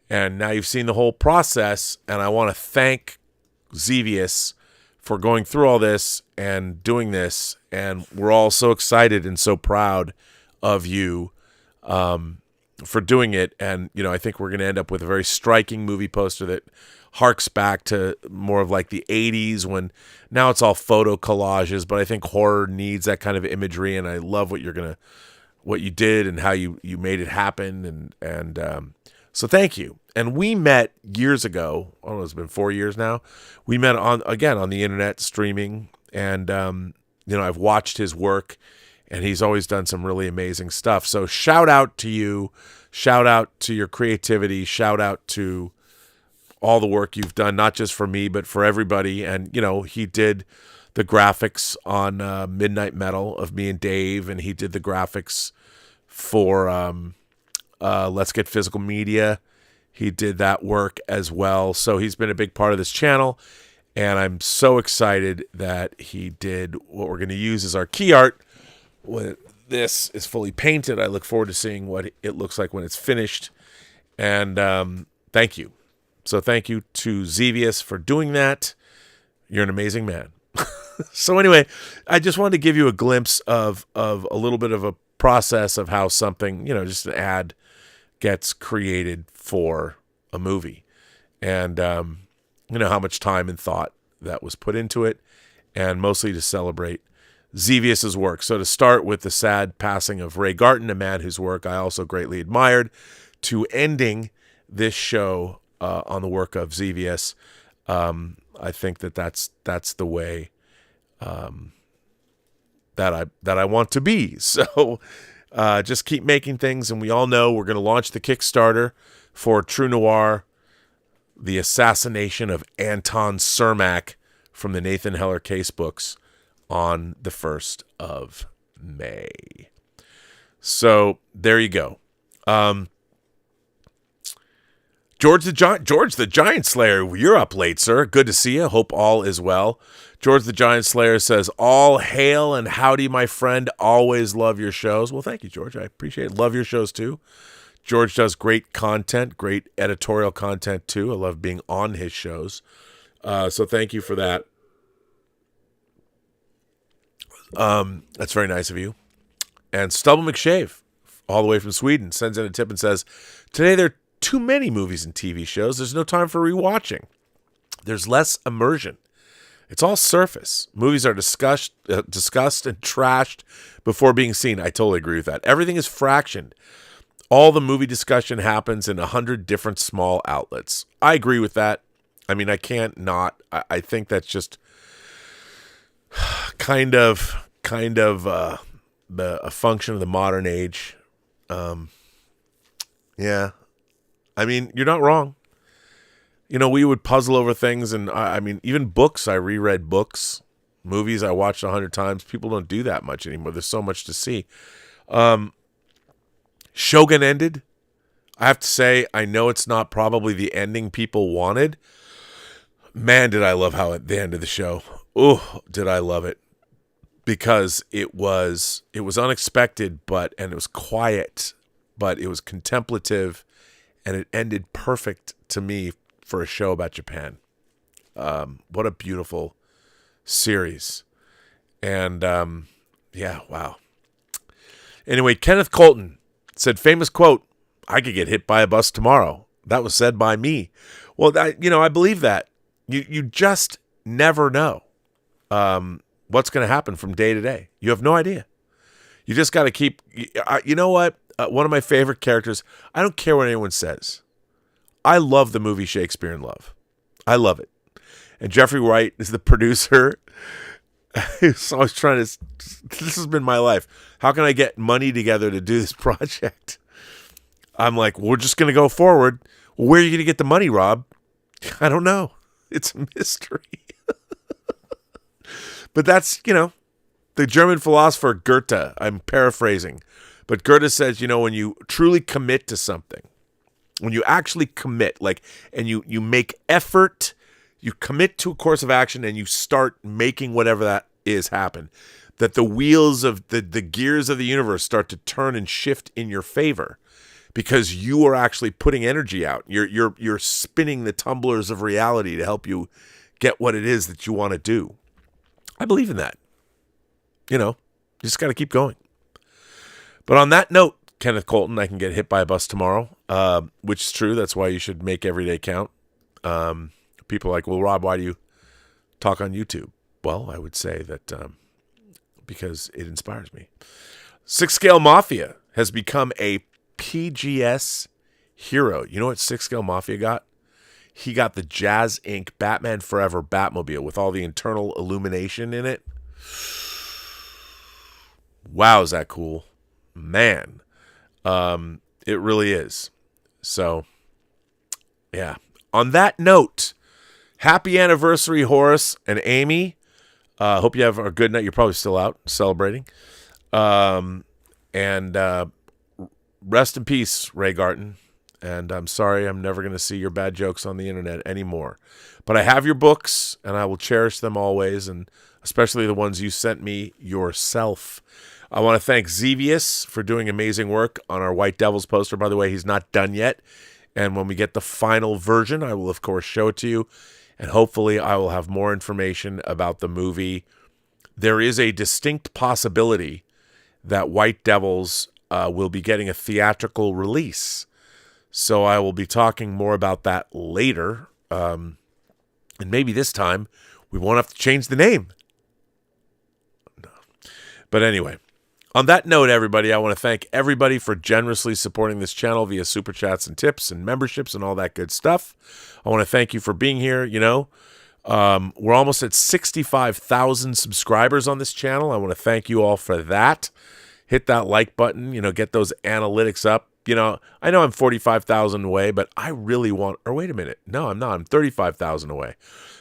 A: And now you've seen the whole process, and I want to thank Xevious for going through all this and doing this, and we're all so excited and so proud of you for doing it. And I think we're going to end up with a very striking movie poster that harks back to more of like the 80s, when now it's all photo collages, but I think horror needs that kind of imagery, and I love what you did and how you made it happen, and so thank you. And we met years ago. Oh, it's been 4 years now. We met on the internet streaming, and I've watched his work, and he's always done some really amazing stuff. So shout out to you, shout out to your creativity, shout out to all the work you've done, not just for me, but for everybody. And, he did the graphics on Midnight Metal of me and Dave, and he did the graphics for Let's Get Physical Media. He did that work as well. So he's been a big part of this channel, and I'm so excited that he did what we're going to use as our key art. When this is fully painted, I look forward to seeing what it looks like when it's finished. And thank you. So thank you to Xevious for doing that. You're an amazing man. So anyway, I just wanted to give you a glimpse of a little bit of a process of how something, just an ad gets created for a movie, and how much time and thought that was put into it, and mostly to celebrate Xevious's work. So to start with the sad passing of Ray Garten, a man whose work I also greatly admired, to ending this show on the work of Xevious, I think that's the way that I want to be. So just keep making things, and we all know we're going to launch the Kickstarter for True Noir, the assassination of Anton Cermak from the Nathan Heller case books, on the 1st of May. So there you go. George the Giant Slayer, you're up late, sir. Good to see you. Hope all is well. George the Giant Slayer says, all hail and howdy, my friend. Always love your shows. Well, thank you, George. I appreciate it. Love your shows, too. George does great content, great editorial content, too. I love being on his shows. So thank you for that. That's very nice of you. And Stubble McShave, all the way from Sweden, sends in a tip and says, today there are too many movies and TV shows. There's no time for rewatching. There's less immersion. It's all surface. Movies are discussed and trashed before being seen. I totally agree with that. Everything is fractioned. All the movie discussion happens in 100 different small outlets. I agree with that. I mean, I can't not. I think that's just kind of a function of the modern age. Yeah. I mean, you're not wrong. We would puzzle over things, and I mean, even books, I reread books. Movies, I watched 100 times. People don't do that much anymore. There's so much to see. Shogun ended. I have to say, I know it's not probably the ending people wanted. Man, did I love how at the end of the show. Oh, did I love it. Because it was unexpected, and it was quiet, but it was contemplative. and it ended perfect to me for a show about Japan. What a beautiful series. And yeah, wow. Anyway, Kenneth Colton said, famous quote, "I could get hit by a bus tomorrow." That was said by me. Well, I believe that. You just never know what's going to happen from day to day. You have no idea. You just got to keep, you know what? One of my favorite characters, I don't care what anyone says. I love the movie Shakespeare in Love. I love it. And Jeffrey Wright is the producer. So I was trying to, this has been my life. How can I get money together to do this project? I'm like, we're just going to go forward. Well, where are you going to get the money, Rob? I don't know. It's a mystery. But that's, the German philosopher Goethe, I'm paraphrasing. But Goethe says, when you truly commit to something, when you actually commit, and you make effort, you commit to a course of action and you start making whatever that is happen, that the wheels of the gears of the universe start to turn and shift in your favor because you are actually putting energy out. You're spinning the tumblers of reality to help you get what it is that you want to do. I believe in that. You just got to keep going. But on that note, Kenneth Colton, I can get hit by a bus tomorrow, which is true. That's why you should make every day count. People are like, well, Rob, why do you talk on YouTube? Well, I would say that because it inspires me. Six Scale Mafia has become a PGS hero. You know what Six Scale Mafia got? He got the Jazz Inc. Batman Forever Batmobile with all the internal illumination in it. Wow, is that cool? Man, it really is. So, yeah. On that note, happy anniversary, Horus and Amy. Hope you have a good night. You're probably still out celebrating. And rest in peace, Ray Garten. And I'm sorry I'm never going to see your bad jokes on the internet anymore. But I have your books, and I will cherish them always, and especially the ones you sent me yourself. I want to thank Xevious for doing amazing work on our White Devils poster. By the way, he's not done yet. And when we get the final version, I will, of course, show it to you. And hopefully I will have more information about the movie. There is a distinct possibility that White Devils will be getting a theatrical release. So I will be talking more about that later. And maybe this time we won't have to change the name. No. But anyway, on that note, everybody, I want to thank everybody for generously supporting this channel via super chats and tips and memberships and all that good stuff. I want to thank you for being here. We're almost at 65,000 subscribers on this channel. I want to thank you all for that. Hit that like button, get those analytics up. I know I'm 45,000 away, but I really want, or wait a minute. No, I'm not. I'm 35,000 away.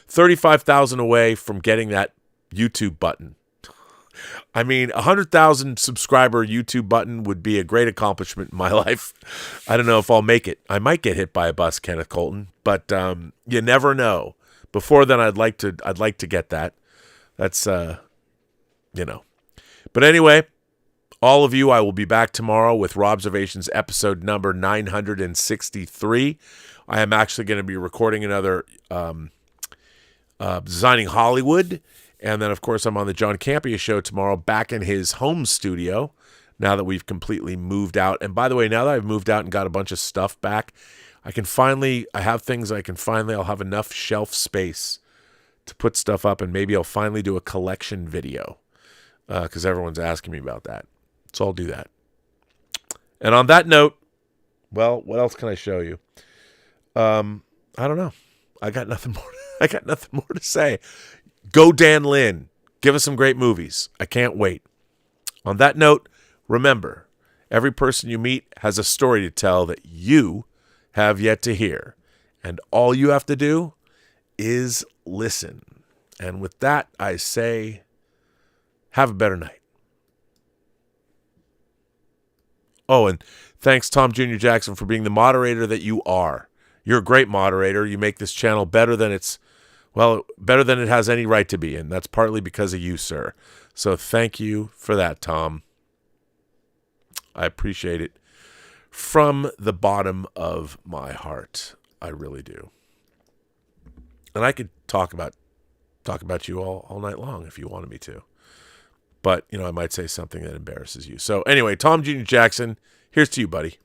A: 35,000 away from getting that YouTube button. I mean, 100,000 subscriber YouTube button would be a great accomplishment in my life. I don't know if I'll make it. I might get hit by a bus, Kenneth Colton, but you never know. Before then, I'd like to get that. That's But anyway, all of you, I will be back tomorrow with Robservations episode number 963. I am actually going to be recording another Designing Hollywood. And then, of course, I'm on the John Campea show tomorrow, back in his home studio, now that we've completely moved out. And by the way, now that I've moved out and got a bunch of stuff back, I'll have enough shelf space to put stuff up, and maybe I'll finally do a collection video because everyone's asking me about that. So I'll do that. And on that note, well, what else can I show you? I don't know. I got nothing more to say. Go Dan Lin. Give us some great movies. I can't wait. On that note, remember, every person you meet has a story to tell that you have yet to hear. And all you have to do is listen. And with that, I say, have a better night. Oh, and thanks, Tom Jr. Jackson, for being the moderator that you are. You're a great moderator. You make this channel better than it has any right to be, and that's partly because of you, sir. So thank you for that, Tom. I appreciate it from the bottom of my heart. I really do. And I could talk about you all night long if you wanted me to. But, I might say something that embarrasses you. So anyway, Tom Jr. Jackson, here's to you, buddy.